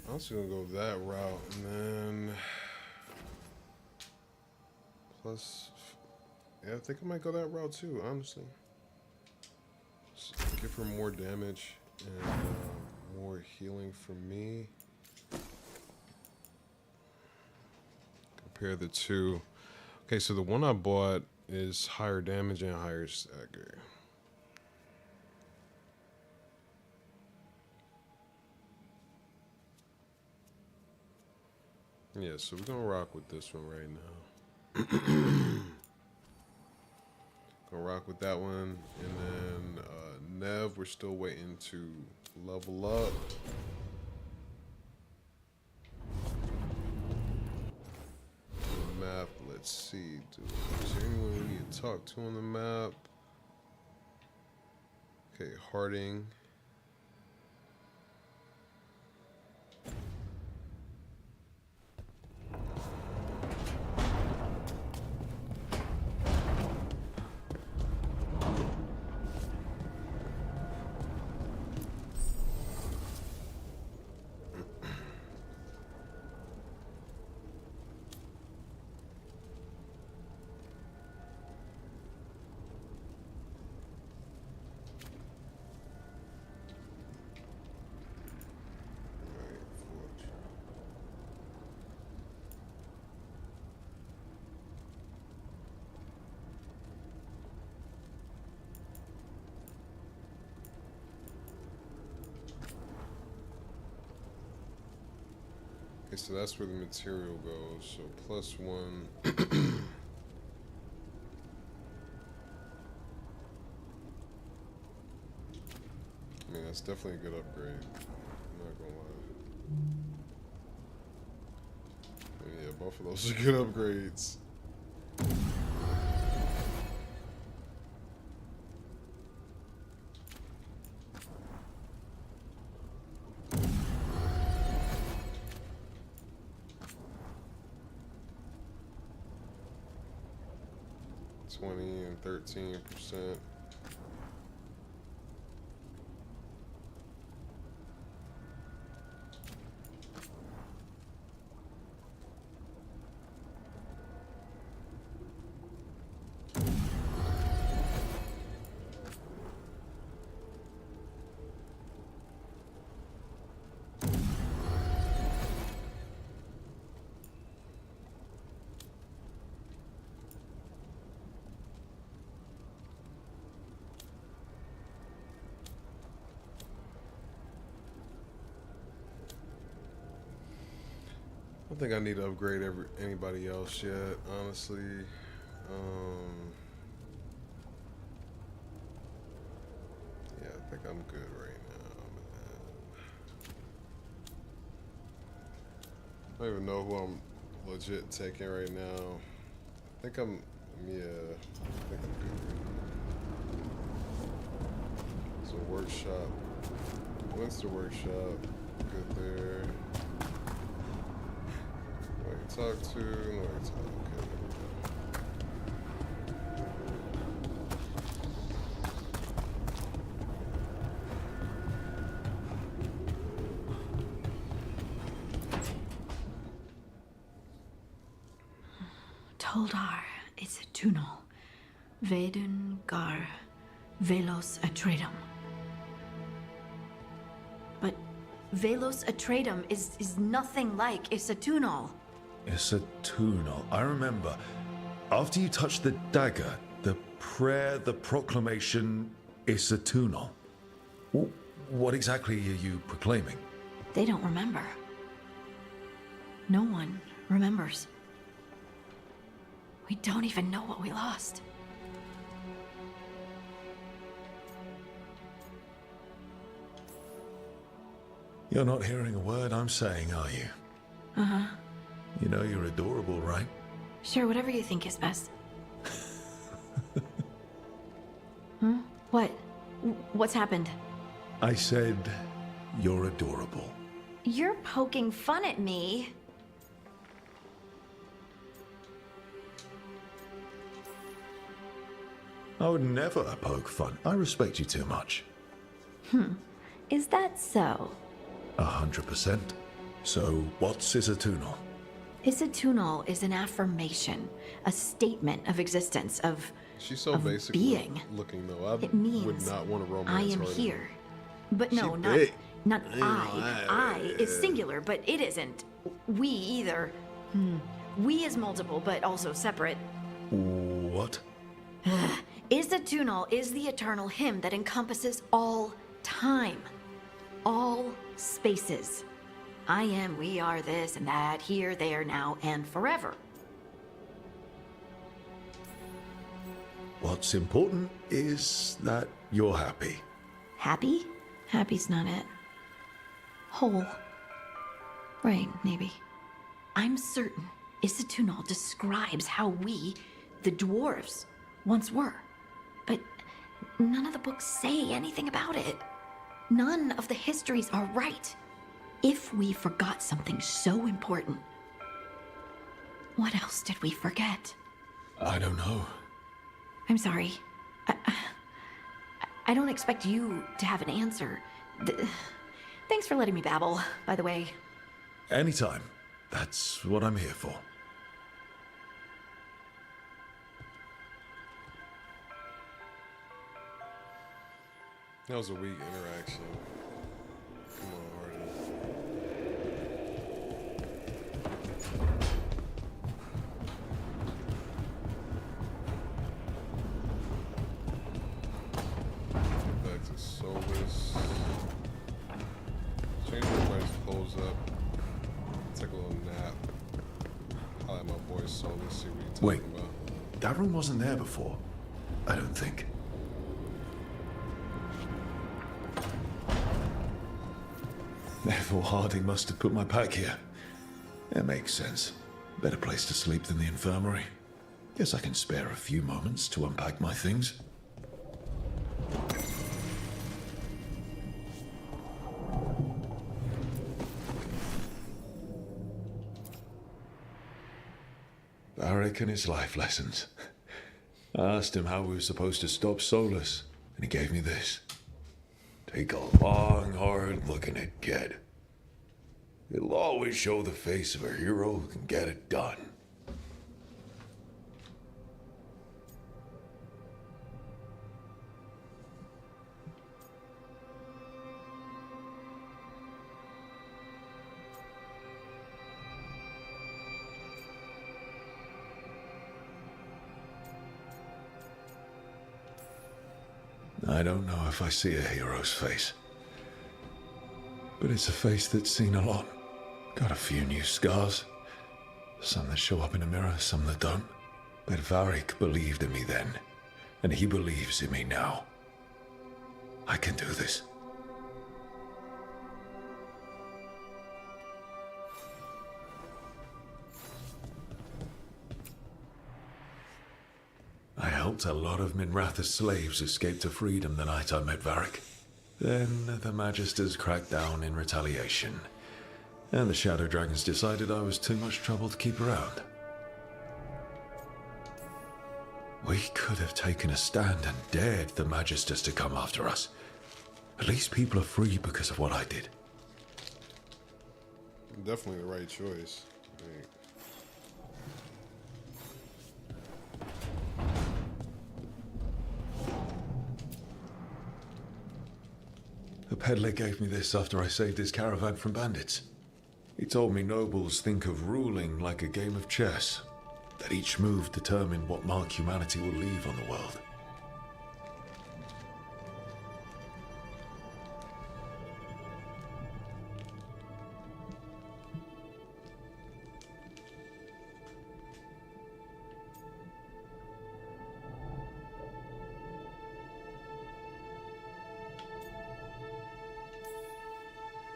I'm just gonna go that route, and then plus, yeah, I think I might go that route too, honestly. Just give her more damage and more healing for me. Compare the two. Okay, so the one I bought is higher damage and higher stagger. Yeah, so we're gonna rock with this one right now. Gonna rock with that one, and then Nev, we're still waiting to level up. The map, let's see, is there anyone we need to talk to on the map? Okay, Harding. Okay, so that's where the material goes. So +1. I mean, that's definitely a good upgrade. I'm not gonna lie. I mean, yeah, both of those are good upgrades. 20 and 13%. I don't think I need to upgrade anybody else yet, honestly. Yeah, I think I'm good right now, man. I don't even know who I'm legit taking right now. I think I'm good right now. It's a workshop. When's the workshop? Good there. Talk to, no, talk, okay. Toldar, it's a tunnel. Veilguard, Velos Atreitum. But Velos Atreitum is nothing like Isatunal. It's a tunnel. I remember. After you touched the dagger, the prayer, the proclamation, it's a tunnel. What exactly are you proclaiming? They don't remember. No one remembers. We don't even know what we lost. You're not hearing a word I'm saying, are you? Uh-huh. You know you're adorable, right? Sure, whatever you think is best. What? What's happened? I said you're adorable. You're poking fun at me. I would never poke fun. I respect you too much. Is that so? 100%. So, what's Isatunal? Isatunal is an affirmation, a statement of existence, of She's so of basic being. looking though. I It means would not want to romance I am her. here. But no, She not big. not Yeah, I is singular, but it isn't. We either. We is multiple, but also separate. What? Isatunal is the eternal hymn that encompasses all time, all spaces. I am, we are, this and that, here, there, now, and forever. What's important is that you're happy. Happy? Happy's not it. Whole. Right, maybe. I'm certain Isatunal describes how we, the dwarves, once were. But none of the books say anything about it. None of the histories are right. If we forgot something so important, what else did we forget? I don't know. I'm sorry. I don't expect you to have an answer. Thanks for letting me babble, by the way. Anytime. That's what I'm here for. That was a weak interaction. Come on, Hardy. Back to Solus. Change everybody's clothes up. Take a little nap. I'll let my boy Solus see what he's Wait. talking about. That room wasn't there before. I don't think. Therefore, Harding must have put my pack here. It makes sense. Better place to sleep than the infirmary. Guess I can spare a few moments to unpack my things. Barrick and his life lessons. I asked him how we were supposed to stop Solus, and he gave me this. Take a long, hard look and it get. It'll always show the face of a hero who can get it done. I don't know if I see a hero's face. But it's a face that's seen a lot. Got a few new scars. Some that show up in a mirror, some that don't. But Varric believed in me then, and he believes in me now. I can do this. I helped a lot of Minratha's slaves escape to freedom the night I met Varric. Then the Magisters cracked down in retaliation, and the Shadow Dragons decided I was too much trouble to keep around. We could have taken a stand and dared the Magisters to come after us. At least people are free because of what I did. Definitely the right choice. Right. The peddler gave me this after I saved his caravan from bandits. He told me nobles think of ruling like a game of chess, that each move determined what mark humanity will leave on the world.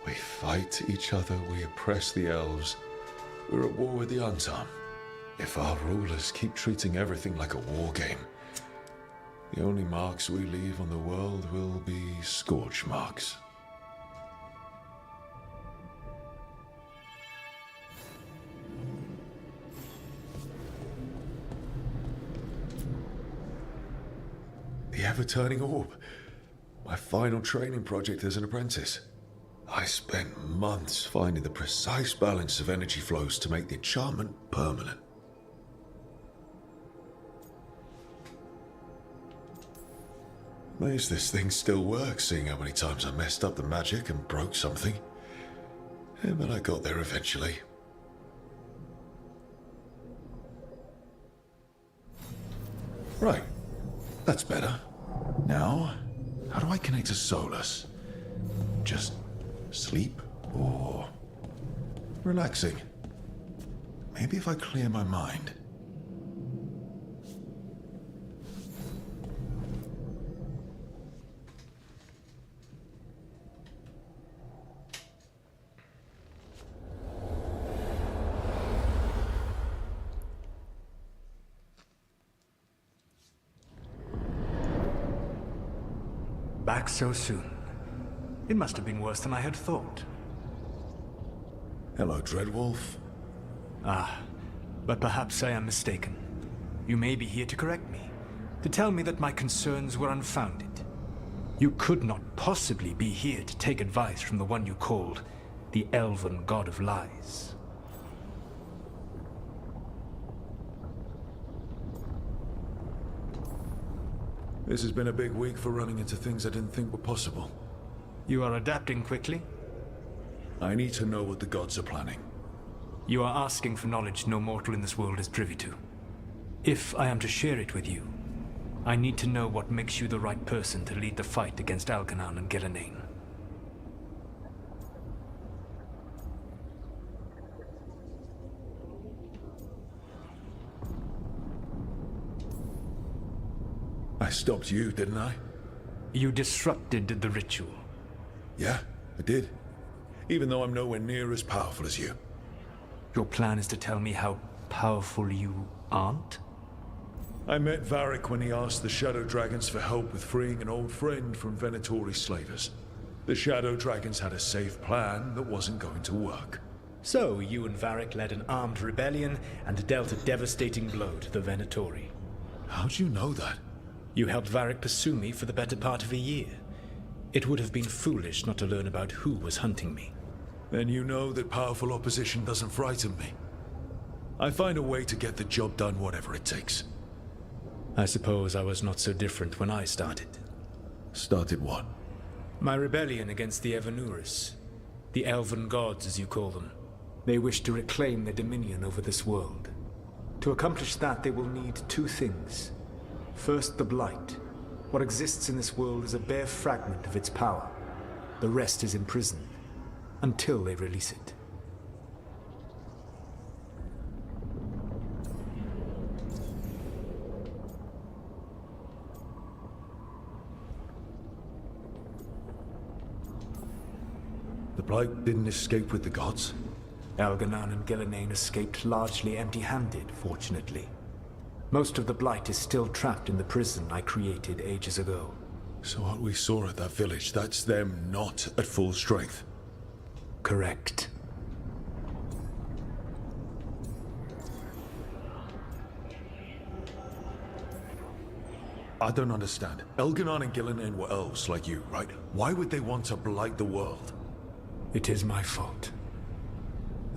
We fight each other, we oppress the elves. We're at war with the Untarm. If our rulers keep treating everything like a war game, the only marks we leave on the world will be scorch marks. The ever-turning orb. My final training project as an apprentice. I spent months finding the precise balance of energy flows to make the enchantment permanent. Amazed this thing still works, seeing how many times I messed up the magic and broke something. Yeah, but I got there eventually. Right. That's better. Now, how do I connect to Solus? Just sleep or relaxing? Maybe if I clear my mind. Back so soon. It must have been worse than I had thought. Hello, Dreadwolf. Ah, but perhaps I am mistaken. You may be here to correct me, to tell me that my concerns were unfounded. You could not possibly be here to take advice from the one you called the Elven God of Lies. This has been a big week for running into things I didn't think were possible. You are adapting quickly? I need to know what the gods are planning. You are asking for knowledge no mortal in this world is privy to. If I am to share it with you, I need to know what makes you the right person to lead the fight against Algernon and Geranane. I stopped you, didn't I? You disrupted the ritual. Yeah, I did. Even though I'm nowhere near as powerful as you. Your plan is to tell me how powerful you aren't? I met Varric when he asked the Shadow Dragons for help with freeing an old friend from Venatori slavers. The Shadow Dragons had a safe plan that wasn't going to work. So you and Varric led an armed rebellion and dealt a devastating blow to the Venatori. How'd you know that? You helped Varric pursue me for the better part of a year. It would have been foolish not to learn about who was hunting me. Then you know that powerful opposition doesn't frighten me. I find a way to get the job done, whatever it takes. I suppose I was not so different when I started. Started what? My rebellion against the Evanuris. The Elven Gods, as you call them. They wish to reclaim their dominion over this world. To accomplish that, they will need two things. First, the Blight. What exists in this world is a bare fragment of its power. The rest is imprisoned, until they release it. The Blight didn't escape with the gods? Elganan and Gillenane escaped largely empty-handed, fortunately. Most of the Blight is still trapped in the prison I created ages ago. So what we saw at that village, that's them not at full strength? Correct. I don't understand. Elganan and Gillenane were elves like you, right? Why would they want to blight the world? It is my fault.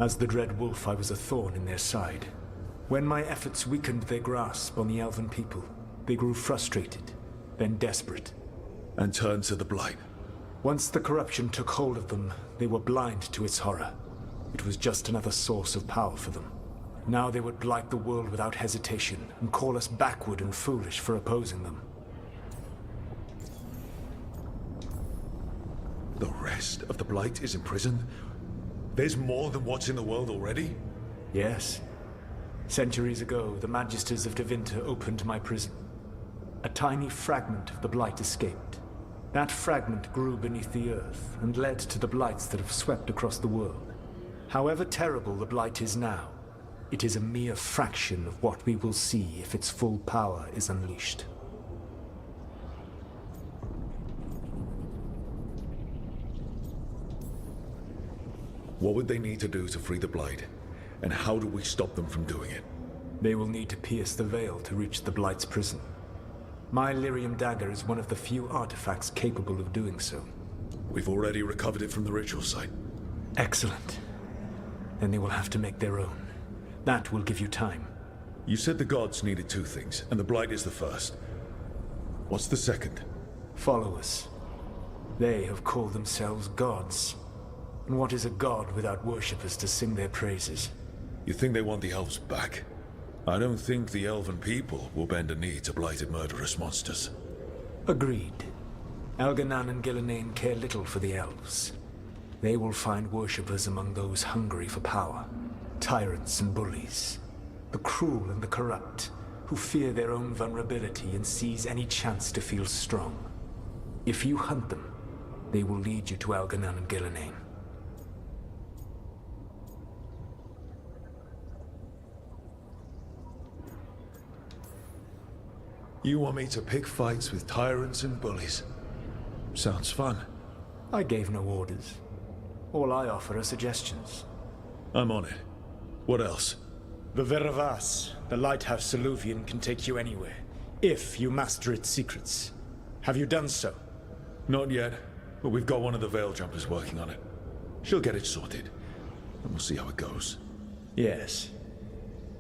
As the Dread Wolf, I was a thorn in their side. When my efforts weakened their grasp on the Elven people, they grew frustrated, then desperate. And turned to the Blight. Once the corruption took hold of them, they were blind to its horror. It was just another source of power for them. Now they would blight the world without hesitation, and call us backward and foolish for opposing them. The rest of the Blight is imprisoned? There's more than what's in the world already? Yes. Centuries ago, the Magisters of Tevinter opened my prison. A tiny fragment of the Blight escaped. That fragment grew beneath the earth and led to the Blights that have swept across the world. However terrible the Blight is now, it is a mere fraction of what we will see if its full power is unleashed. What would they need to do to free the Blight? And how do we stop them from doing it? They will need to pierce the veil to reach the Blight's prison. My Lyrium dagger is one of the few artifacts capable of doing so. We've already recovered it from the ritual site. Excellent. Then they will have to make their own. That will give you time. You said the gods needed two things, and the Blight is the first. What's the second? Followers. They have called themselves gods. And what is a god without worshippers to sing their praises? You think they want the elves back? I don't think the elven people will bend a knee to blighted murderous monsters. Agreed. Elganan and Gillenane care little for the elves. They will find worshippers among those hungry for power. Tyrants and bullies. The cruel and the corrupt, who fear their own vulnerability and seize any chance to feel strong. If you hunt them, they will lead you to Elganan and Gillenane. You want me to pick fights with tyrants and bullies? Sounds fun. I gave no orders. All I offer are suggestions. I'm on it. What else? The Veravas, the lighthouse Soluvian, can take you anywhere, if you master its secrets. Have you done so? Not yet, but we've got one of the Veil Jumpers working on it. She'll get it sorted, and we'll see how it goes. Yes.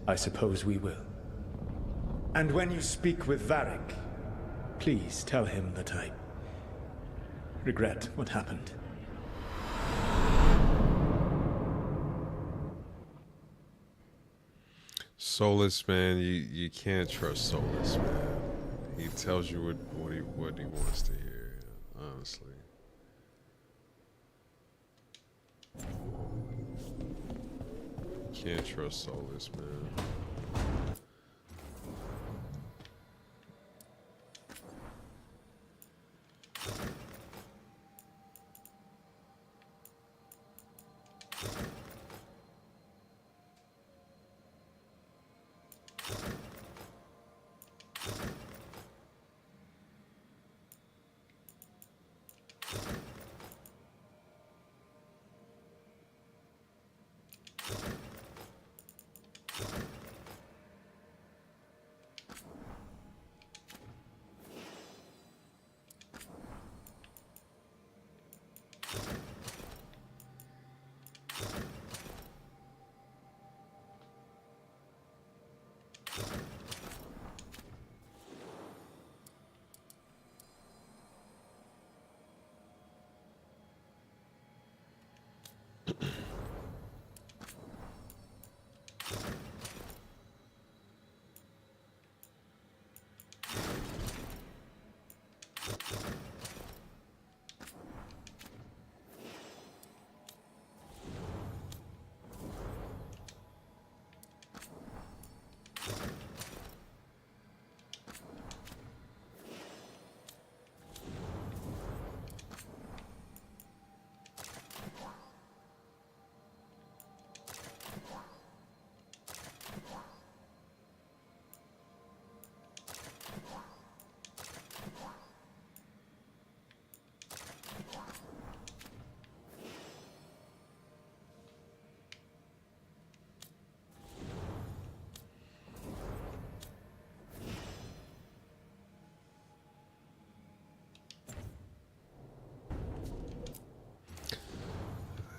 I suppose we will. And when you speak with Varric, please tell him that I regret what happened. Solus, man, you can't trust Solus, man. He tells you what he wants to hear, honestly. Can't trust Solus, man.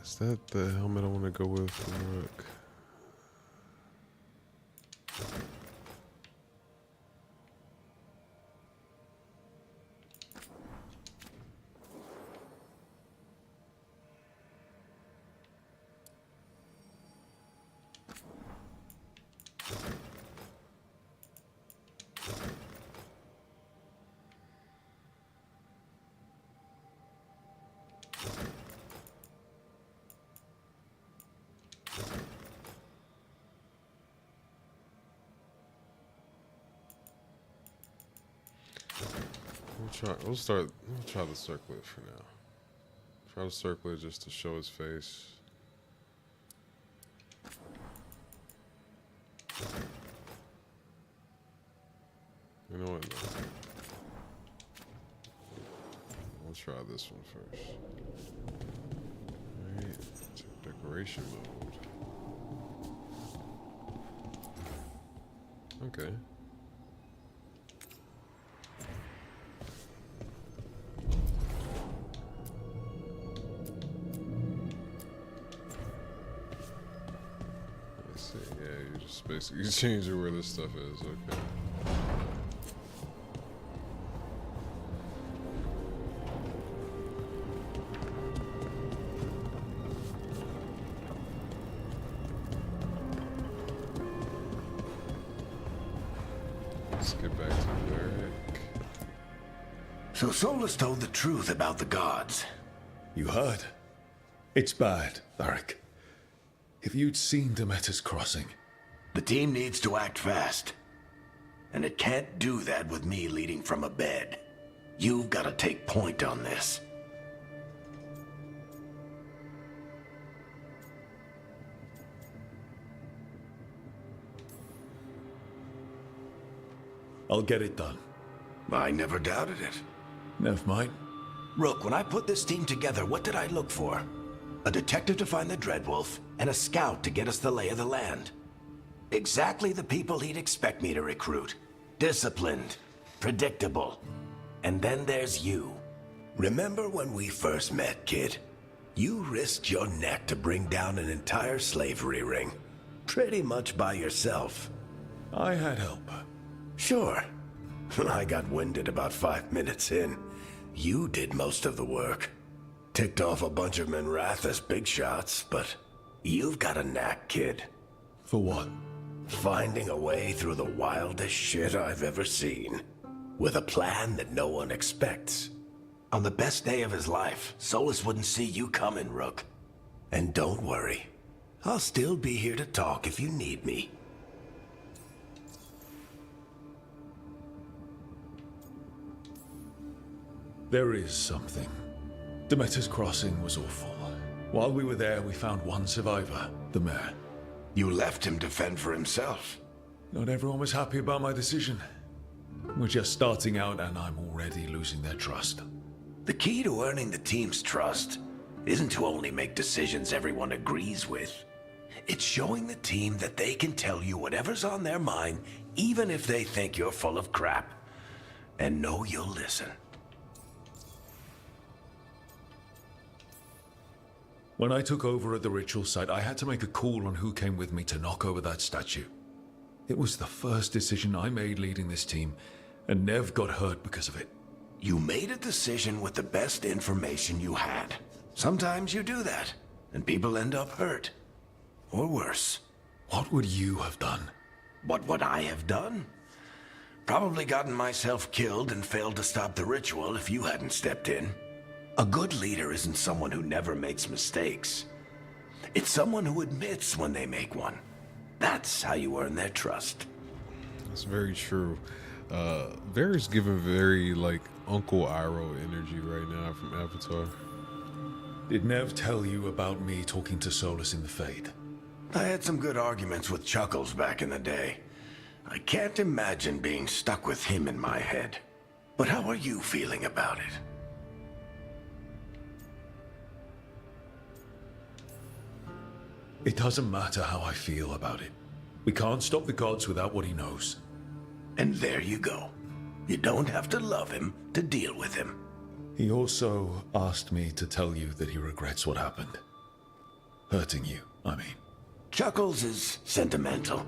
Is that the helmet I want to go with from Rook? We'll try the circlet for now. Try the circlet just to show his face. You know what? No. We'll try this one first. Alright, decoration mode. Okay. Basically changing where this stuff is, okay. Let's get back to Varric. So Solus told the truth about the gods. You heard? It's bad, Varric. If you'd seen Demeter's crossing... The team needs to act fast. And it can't do that with me leading from a bed. You've got to take point on this. I'll get it done. I never doubted it. Never mind. Rook, when I put this team together, what did I look for? A detective to find the Dreadwolf, and a scout to get us the lay of the land. Exactly the people he'd expect me to recruit. Disciplined, predictable. And then there's you. Remember when we first met, kid? You risked your neck to bring down an entire slavery ring. Pretty much by yourself. I had help. Sure. I got winded about 5 minutes in. You did most of the work. Ticked off a bunch of Minrathous big shots, but you've got a knack, kid. For what? Finding a way through the wildest shit I've ever seen. With a plan that no one expects. On the best day of his life, Solus wouldn't see you coming, Rook. And don't worry. I'll still be here to talk if you need me. There is something. Demeter's crossing was awful. While we were there, we found one survivor, the mayor. You left him to fend for himself. Not everyone was happy about my decision. We're just starting out and I'm already losing their trust. The key to earning the team's trust isn't to only make decisions everyone agrees with. It's showing the team that they can tell you whatever's on their mind, even if they think you're full of crap. And know you'll listen. When I took over at the ritual site, I had to make a call on who came with me to knock over that statue. It was the first decision I made leading this team, and Nev got hurt because of it. You made a decision with the best information you had. Sometimes you do that. and people end up hurt. Or worse. What would you have done? What would I have done? Probably gotten myself killed and failed to stop the ritual if you hadn't stepped in. A good leader isn't someone who never makes mistakes. It's someone who admits when they make one. That's how you earn their trust. That's very true. Varys giving very like Uncle Iroh energy right now from Avatar. Did Nev tell you about me talking to Solus in the Fade? I had some good arguments with Chuckles back in the day. I can't imagine being stuck with him in my head. But how are you feeling about it? It doesn't matter how I feel about it. We can't stop the gods without what he knows. And there you go. You don't have to love him to deal with him. He also asked me to tell you that he regrets what happened. Hurting you, I mean. Chuckles is sentimental.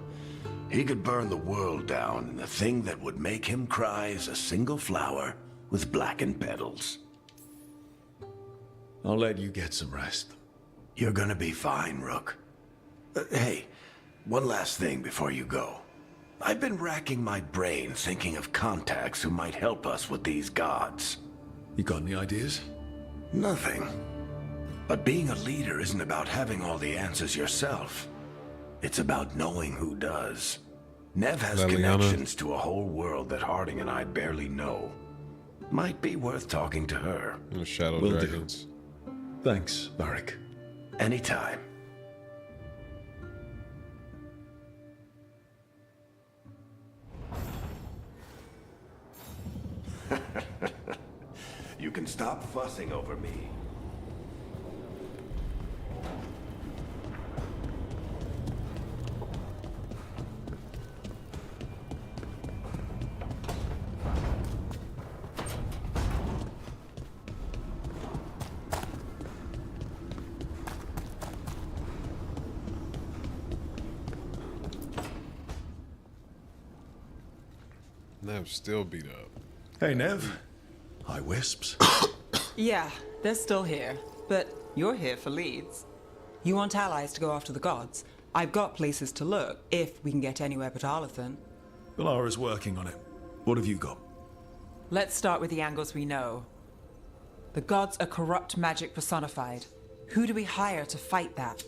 He could burn the world down, and the thing that would make him cry is a single flower with blackened petals. I'll let you get some rest. You're gonna be fine, Rook. Hey, one last thing before you go. I've been racking my brain thinking of contacts who might help us with these gods. You got any ideas? Nothing. But being a leader isn't about having all the answers yourself. It's about knowing who does. Nev has connections to a whole world that Harding and I barely know. Might be worth talking to her. Shadow Will Dragons. Do. Thanks, Varric. Anytime. You can stop fussing over me. Nev's still beat up. Hey, Nev. Hi, Wisps. Yeah, they're still here, but you're here for leads. You want allies to go after the gods? I've got places to look, if we can get anywhere but Arlathan. Valara's working on it. What have you got? Let's start with the angles we know. The gods are corrupt magic personified. Who do we hire to fight that?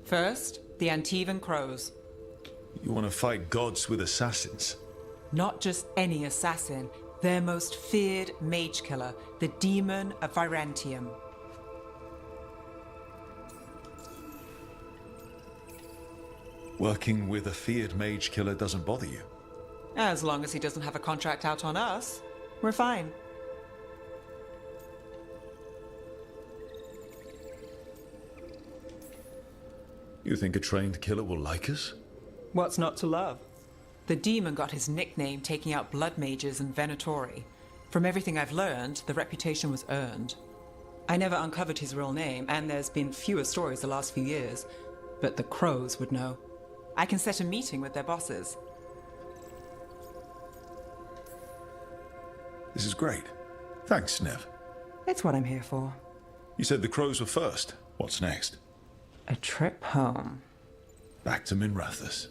First, the Antivan Crows. You want to fight gods with assassins? Not just any assassin, their most feared mage killer, the Demon of Virantium. Working with a feared mage killer doesn't bother you? As long as he doesn't have a contract out on us, we're fine. You think a trained killer will like us? What's not to love? The demon got his nickname taking out blood mages and Venatori. From everything I've learned, the reputation was earned. I never uncovered his real name, and there's been fewer stories the last few years, but the Crows would know. I can set a meeting with their bosses. This is great. Thanks, Nev. It's what I'm here for. You said the Crows were first. What's next? A trip home. Back to Minrathous.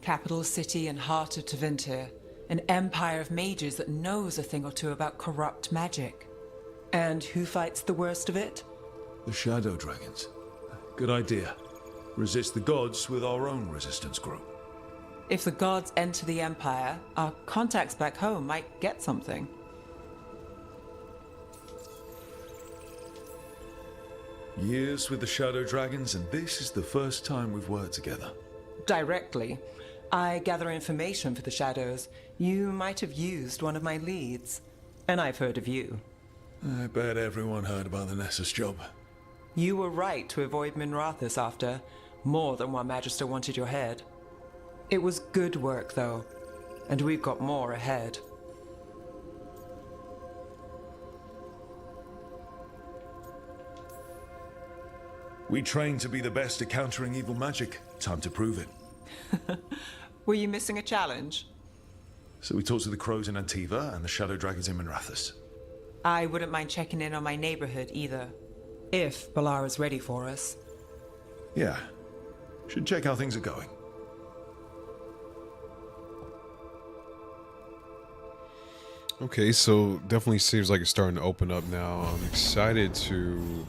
Capital city and heart of Tevinter. An empire of mages that knows a thing or two about corrupt magic. And who fights the worst of it? The Shadow Dragons. Good idea. Resist the gods with our own resistance group. If the gods enter the empire, our contacts back home might get something. Years with the Shadow Dragons, and this is the first time we've worked together. Directly. I gather information for the Shadows. You might have used one of my leads. And I've heard of you. I bet everyone heard about the Nessus job. You were right to avoid Minrathous after. More than one Magister wanted your head. It was good work, though. And we've got more ahead. We trained to be the best at countering evil magic. Time to prove it. Were you missing a challenge? So we talked to the Crows in Antiva and the Shadow Dragons in Minrathous. I wouldn't mind checking in on my neighborhood either. If Balara's ready for us. Yeah. Should check how things are going. Okay, so definitely seems like it's starting to open up now. I'm excited to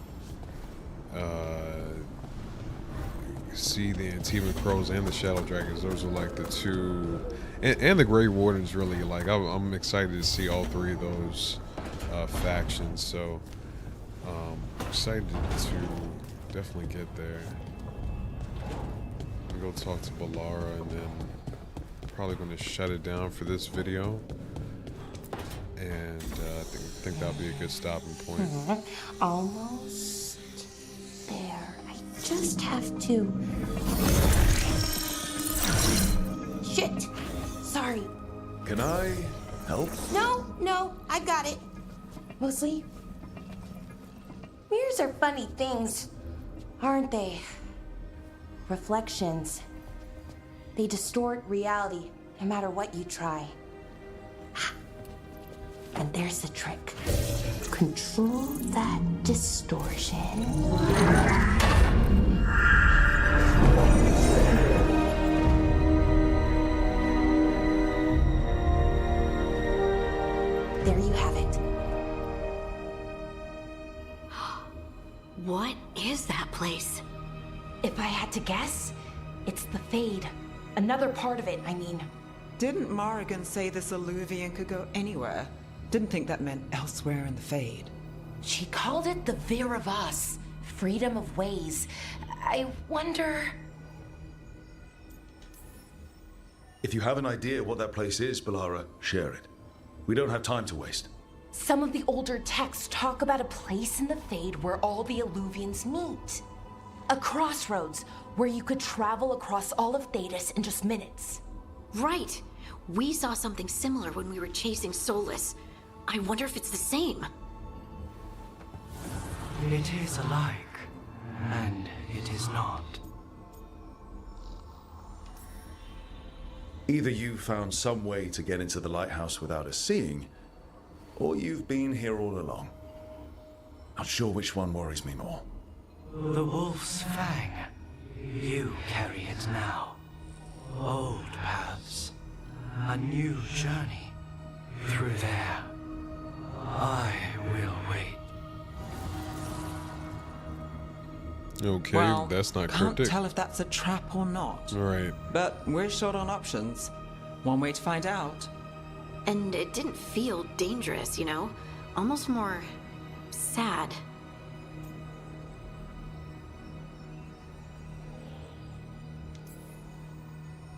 see the Antiman Crows and the Shadow Dragons. Those are like the two, and the Grey Wardens. Really, like I'm excited to see all three of those factions. So excited to definitely get there. I'm gonna go talk to Balara, and then probably gonna shut it down for this video. And I think that'll be a good stopping point. Almost there. I just have to. Shit! Sorry. Can I help? No, I got it. Mostly, mirrors are funny things, aren't they? Reflections. They distort reality, no matter what you try. And there's the trick. Control that distortion. There you have it. What is that place? If I had to guess, it's the Fade. Another part of it, I mean. Didn't Morrigan say this Illuvian could go anywhere? Didn't think that meant elsewhere in the Fade. She called it the Vir of Us, freedom of ways. I wonder... If you have an idea what that place is, Balara, share it. We don't have time to waste. Some of the older texts talk about a place in the Fade where all the Illuvians meet. A crossroads where you could travel across all of Thedas in just minutes. Right. We saw something similar when we were chasing Solus. I wonder if it's the same. It is alike, and it is not. Either you found some way to get into the lighthouse without us seeing, or you've been here all along. Not sure which one worries me more. The Wolf's Fang. You carry it now. Old paths. A new journey. Through there. I will wait. Okay, well, that's not can't cryptic. tell if that's a trap or not. Right. But we're short on options. One way to find out. And it didn't feel dangerous, you know? Almost more sad.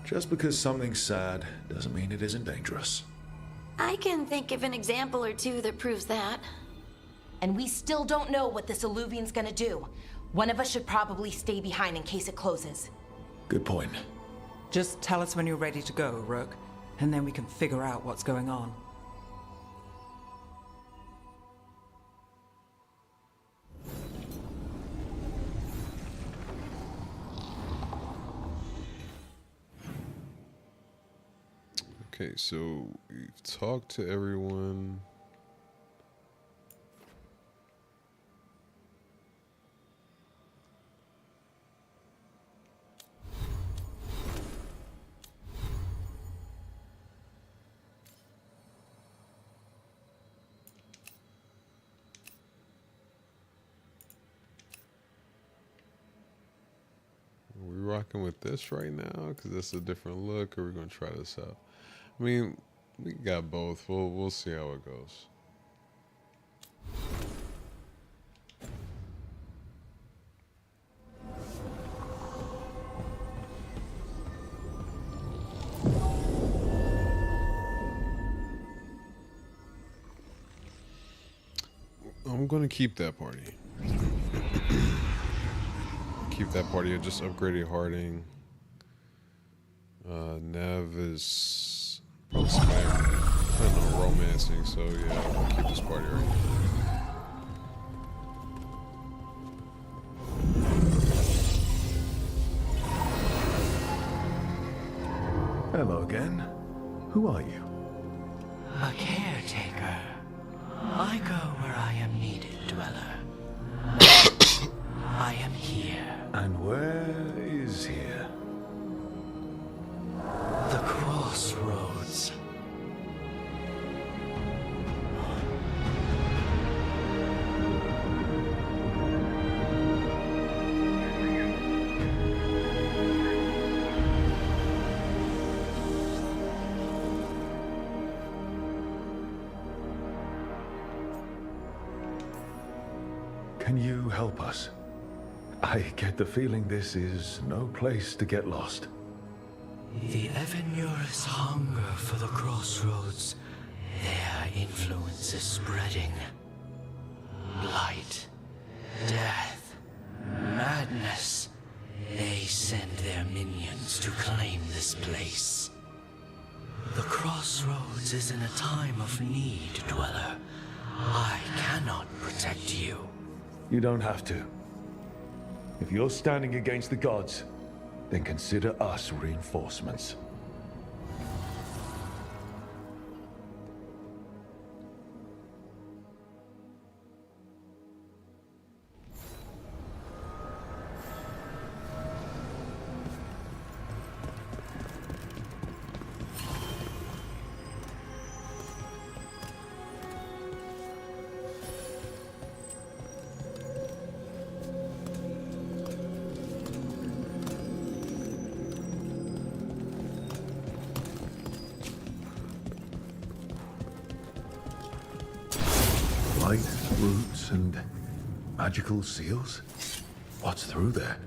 Just because something's sad doesn't mean it isn't dangerous. I can think of an example or two that proves that. And we still don't know what this Illuvian's gonna do. One of us should probably stay behind in case it closes. Good point. Just tell us when you're ready to go, Rook, and then we can figure out what's going on. Okay, so we've talked to everyone. Are we rocking with this right now? Because that's a different look, or we're going to try this out? I mean, we got both. We'll see how it goes. I'm gonna keep that party. Keep that party. I just upgraded Harding. Nev is probably I don't know, romancing, so yeah, I'm gonna keep this party right here. Hello again. Who are you? A caretaker. I go where I am needed, dweller. I am here. And where is here? The crossroads. Can you help us? I get the feeling this is no place to get lost. The Evanurus hunger for the crossroads. Their influence is spreading. Blight, death, madness. They send their minions to claim this place. The crossroads is in a time of need, Dweller. I cannot protect you. You don't have to. If you're standing against the gods, then consider us reinforcements. Light, roots, and magical seals? What's through there?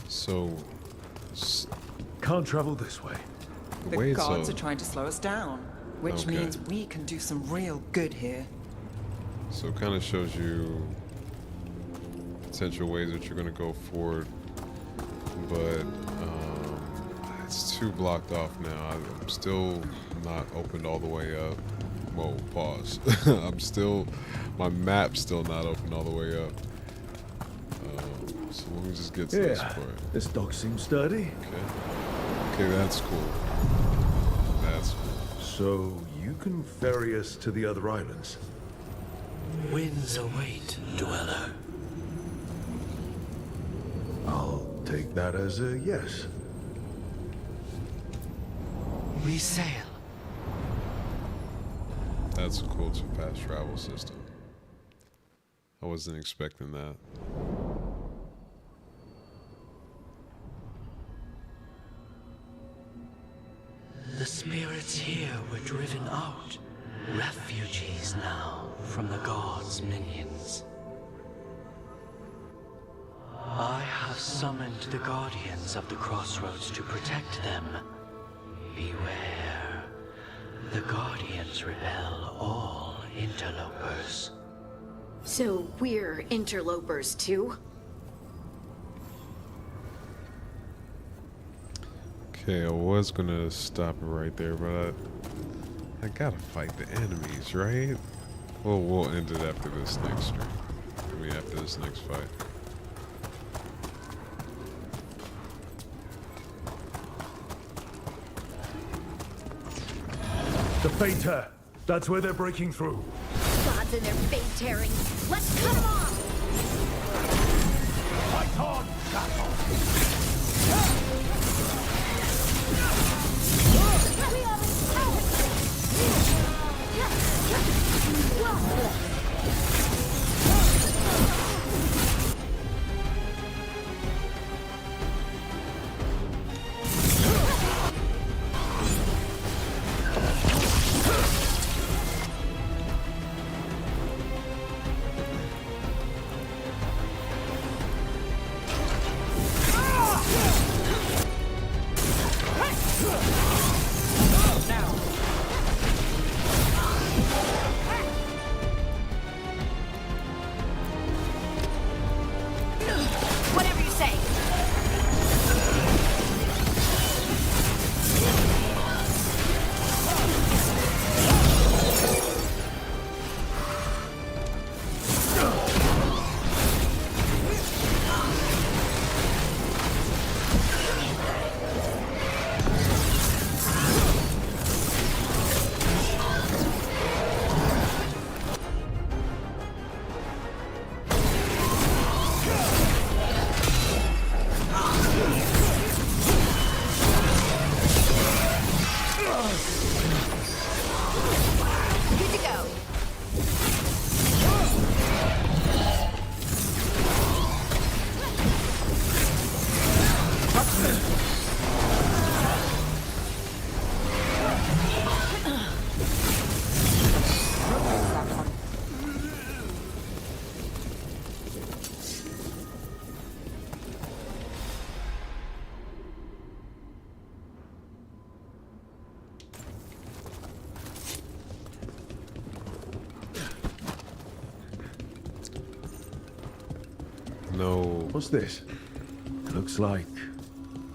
So, can't travel this way. The gods are trying to slow us down, which Okay. means we can do some real good here. So it kind of shows you potential ways that you're going to go forward, but it's too blocked off now. I'm still not opened all the way up. Whoa, pause. My map's still not opened all the way up. So let me just get to this part. This dog seems sturdy. Okay, that's cool. That's cool. So you can ferry us to the other islands? Winds await, Dweller. I'll take that as a yes. We sail. That's a cool fast travel system. I wasn't expecting that. The spirits here were driven out. Refugees now from the gods' minions. I have summoned the guardians of the crossroads to protect them. Beware. The guardians repel all interlopers. So we're interlopers too? Okay, I was gonna stop it right there, but I gotta fight the enemies, right? Well, we'll end it after this next stream. After this next fight. The Fater! That's where they're breaking through. Gods and their fate tearing. Let's cut them off! Fight on, battle! Whatever you say. Good to go. No. What's this? Looks like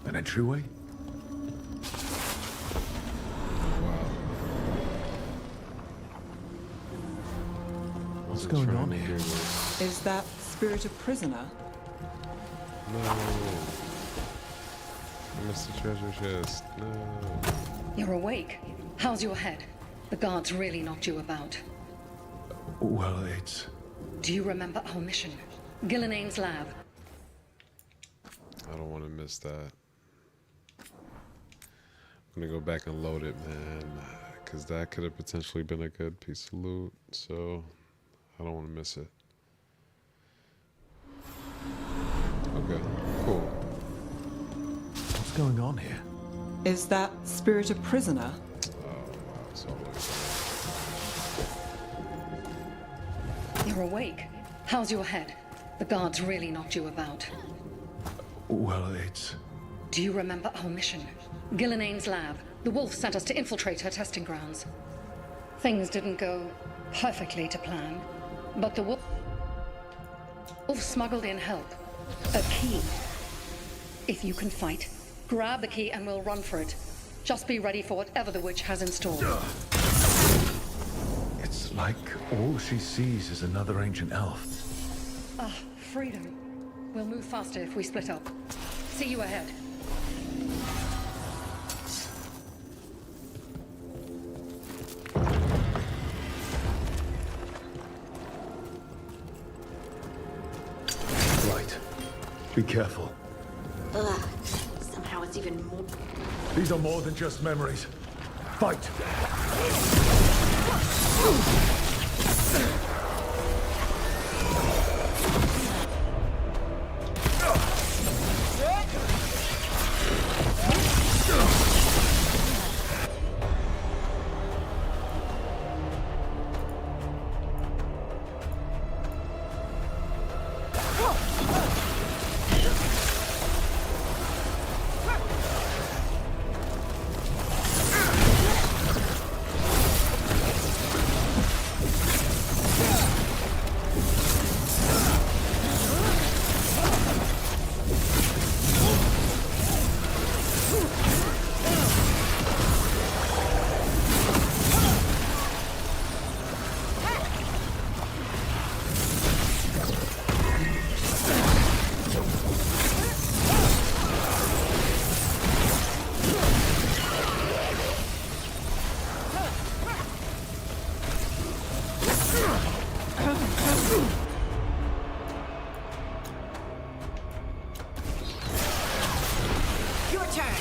an entryway. What's going on here? Is that spirit a prisoner? No. I missed the treasure chest. No. You're awake. How's your head? The guards really knocked you about. Well, it's... Do you remember our mission? Gillinane's lab. I don't want to miss that. I'm gonna go back and load it, man, because that could have potentially been a good piece of loot. So I don't want to miss it. Okay, cool. What's going on here? Is that spirit a prisoner? Oh, wow, it's all the way. You're awake. How's your head? The guards really knocked you about. Well, it's... Do you remember our mission? Gillinane's lab. The wolf sent us to infiltrate her testing grounds. Things didn't go perfectly to plan, but the wolf smuggled in help. A key. If you can fight, grab the key and we'll run for it. Just be ready for whatever the witch has in store. It's like all she sees is another ancient elf. Ah, freedom. We'll move faster if we split up. See you ahead. Right. Be careful. Ugh. Somehow it's even more... These are more than just memories. Fight! Your turn.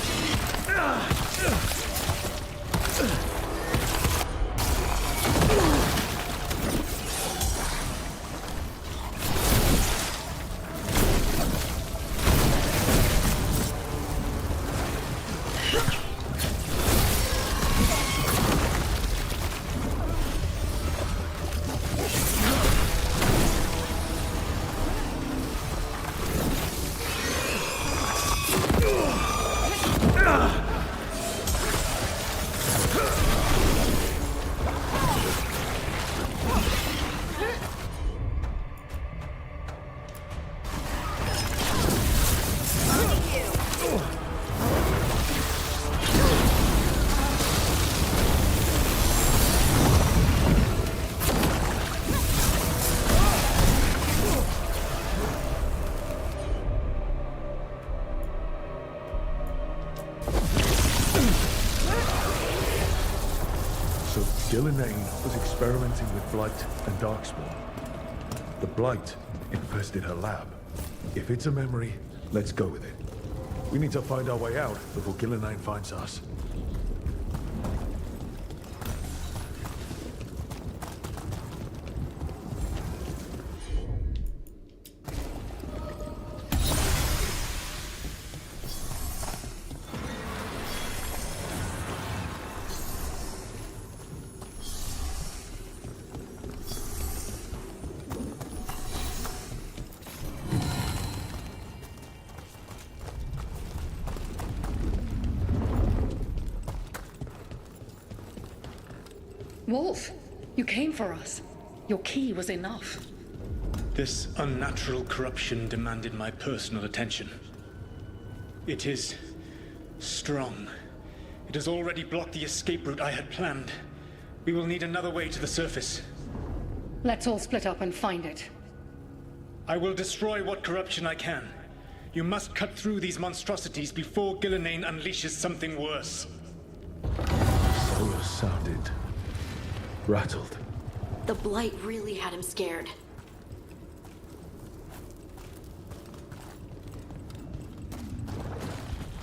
Gillenane was experimenting with Blight and Darkspawn. The Blight infested her lab. If it's a memory, let's go with it. We need to find our way out before Gillenane finds us. Wolf, you came for us. Your key was enough. This unnatural corruption demanded my personal attention. It is strong. It has already blocked the escape route I had planned. We will need another way to the surface. Let's all split up and find it. I will destroy what corruption I can. You must cut through these monstrosities before Gillenane unleashes something worse. Solus sounded rattled. The Blight really had him scared.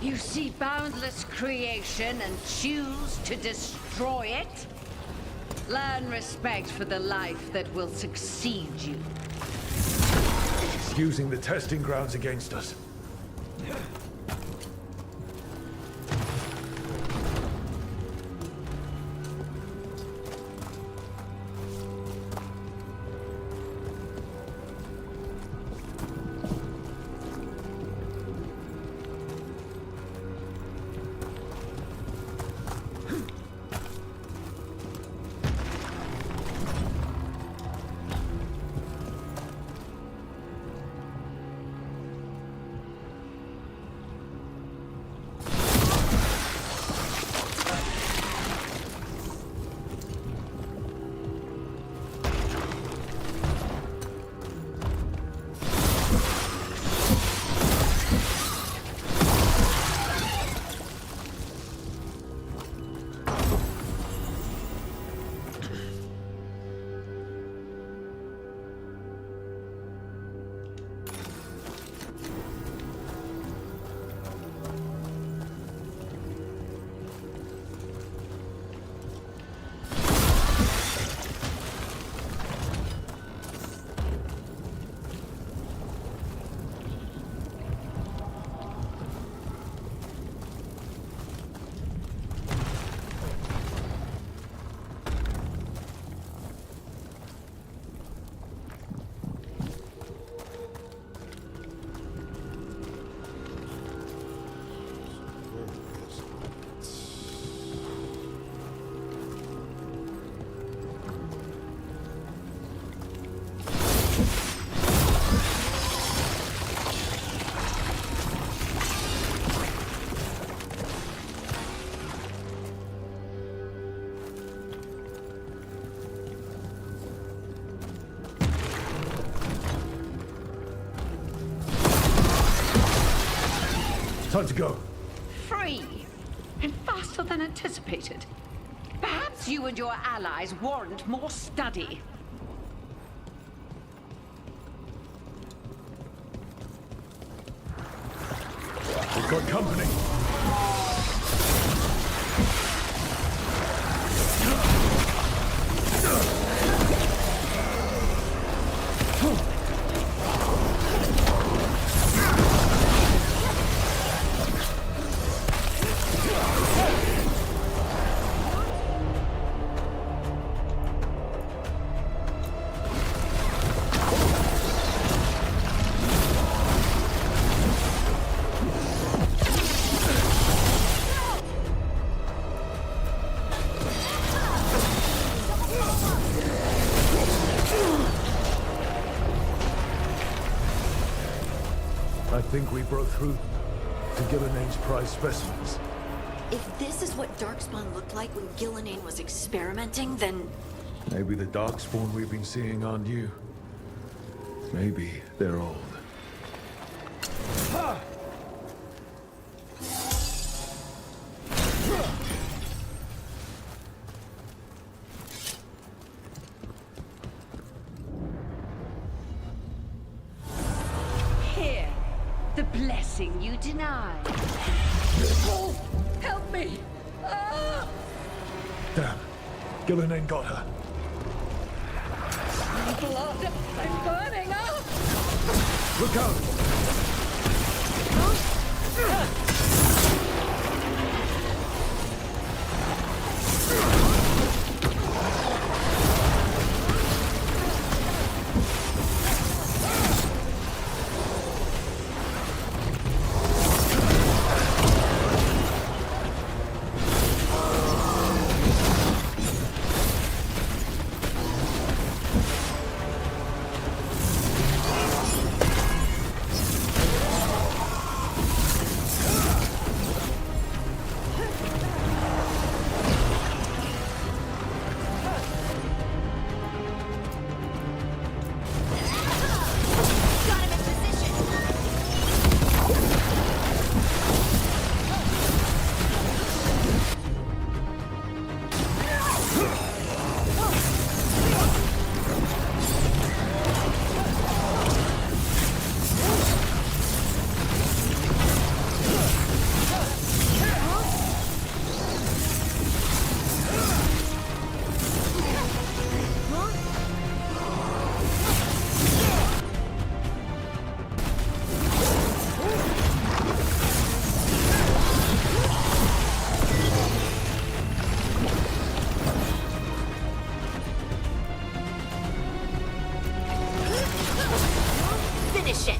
You see boundless creation and choose to destroy it? Learn respect for the life that will succeed you. She's using the testing grounds against us. Time to go. Free! And faster than anticipated. Perhaps you and your allies warrant more study. We've got company. I think we broke through to Gillenane's prized specimens. If this is what Darkspawn looked like when Gillenane was experimenting, then... Maybe the Darkspawn we've been seeing aren't you. Maybe they're old. The blessing you denied. Oh, help me! Ah! Damn. Gillenane got her. Blood! I'm burning up! Look out! Finish it!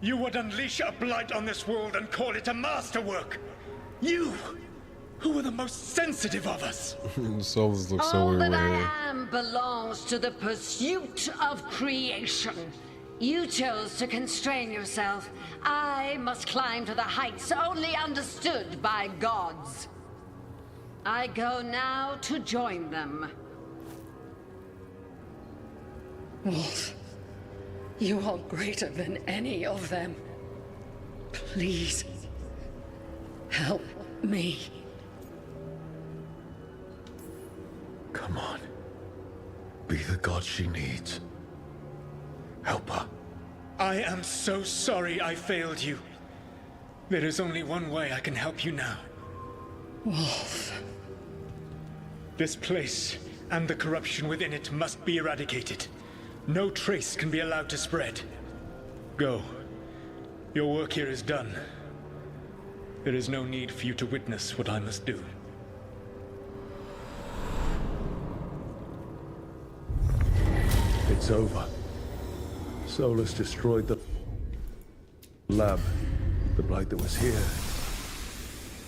You would unleash a blight on this world and call it a masterwork! You! Who were the most sensitive of us? Souls look so All weird that right I here. am belongs to the pursuit of creation. You chose to constrain yourself. I must climb to the heights only understood by gods. I go now to join them. Wolf, you are greater than any of them. Please, help me. Come on. Be the god she needs. Help her. I am so sorry I failed you. There is only one way I can help you now. Wolf. This place and the corruption within it must be eradicated. No trace can be allowed to spread. Go. Your work here is done. There is no need for you to witness what I must do. It's over. Solus destroyed the lab, the blight that was here,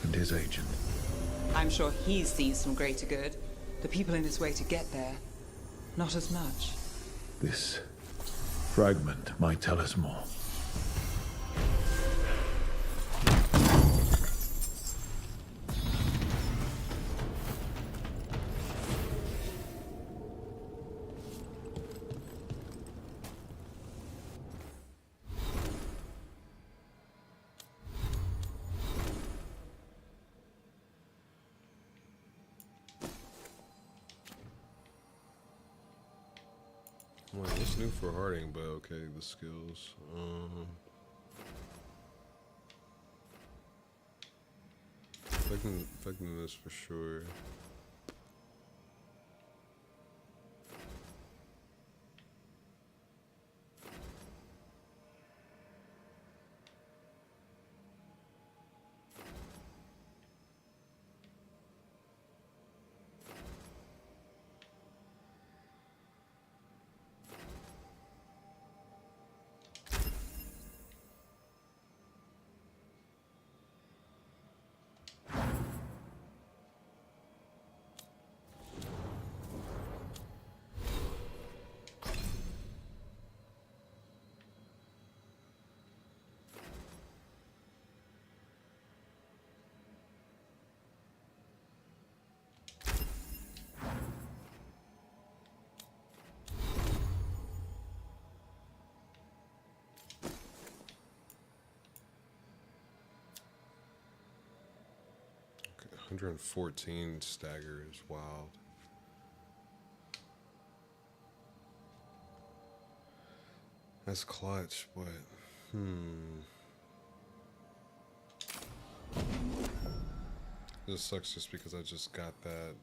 and his agent. I'm sure he's seen some greater good. The people in his way to get there, not as much. This fragment might tell us more. Well, it's new for Harding, but okay, the skills. Effectiveness for sure. 114 stagger is wild. That's clutch, but This sucks just because I just got that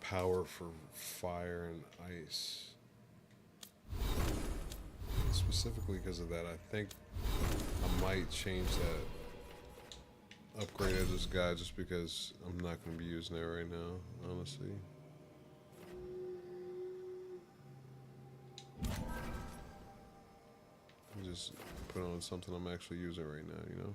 power for fire and ice. Specifically because of that, I think I might change that upgrade of this guy just because I'm not going to be using it right now, honestly. Just put on something I'm actually using right now, you know?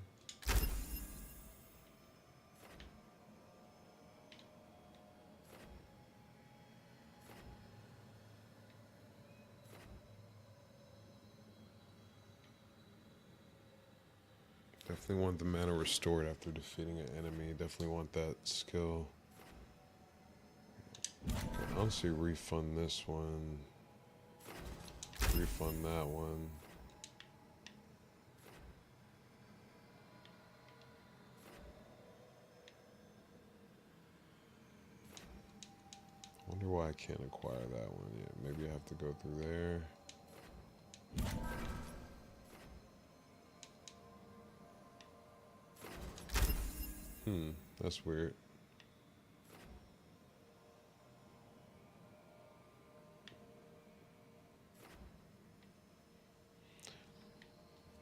Definitely want the mana restored after defeating an enemy. Definitely want that skill. Okay, honestly, refund this one. Refund that one. Wonder why I can't acquire that one yet. Maybe I have to go through there. That's weird.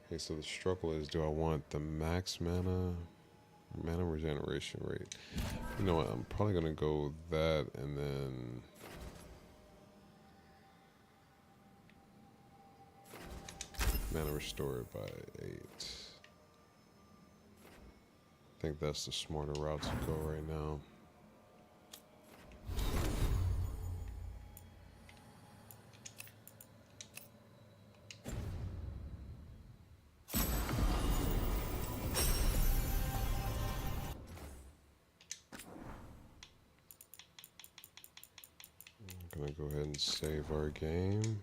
Okay, so the struggle is, do I want the max mana regeneration rate? You know what, I'm probably gonna go that and then mana restored by 8. I think that's the smarter route to go right now. I'm gonna go ahead and save our game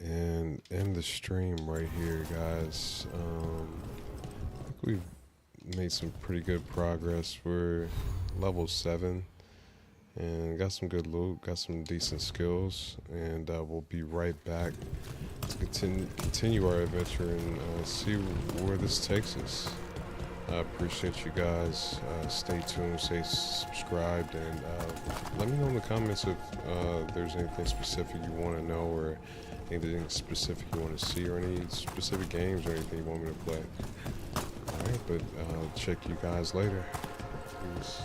and end the stream right here, guys. I think we've made some pretty good progress. We're level 7 and got some good loot, got some decent skills, and we'll be right back to continue our adventure and see where this takes us. I appreciate you guys. Stay tuned, stay subscribed, and let me know in the comments if there's anything specific you want to know or anything specific you want to see or any specific games or anything you want me to play. Alright, but check you guys later. Peace.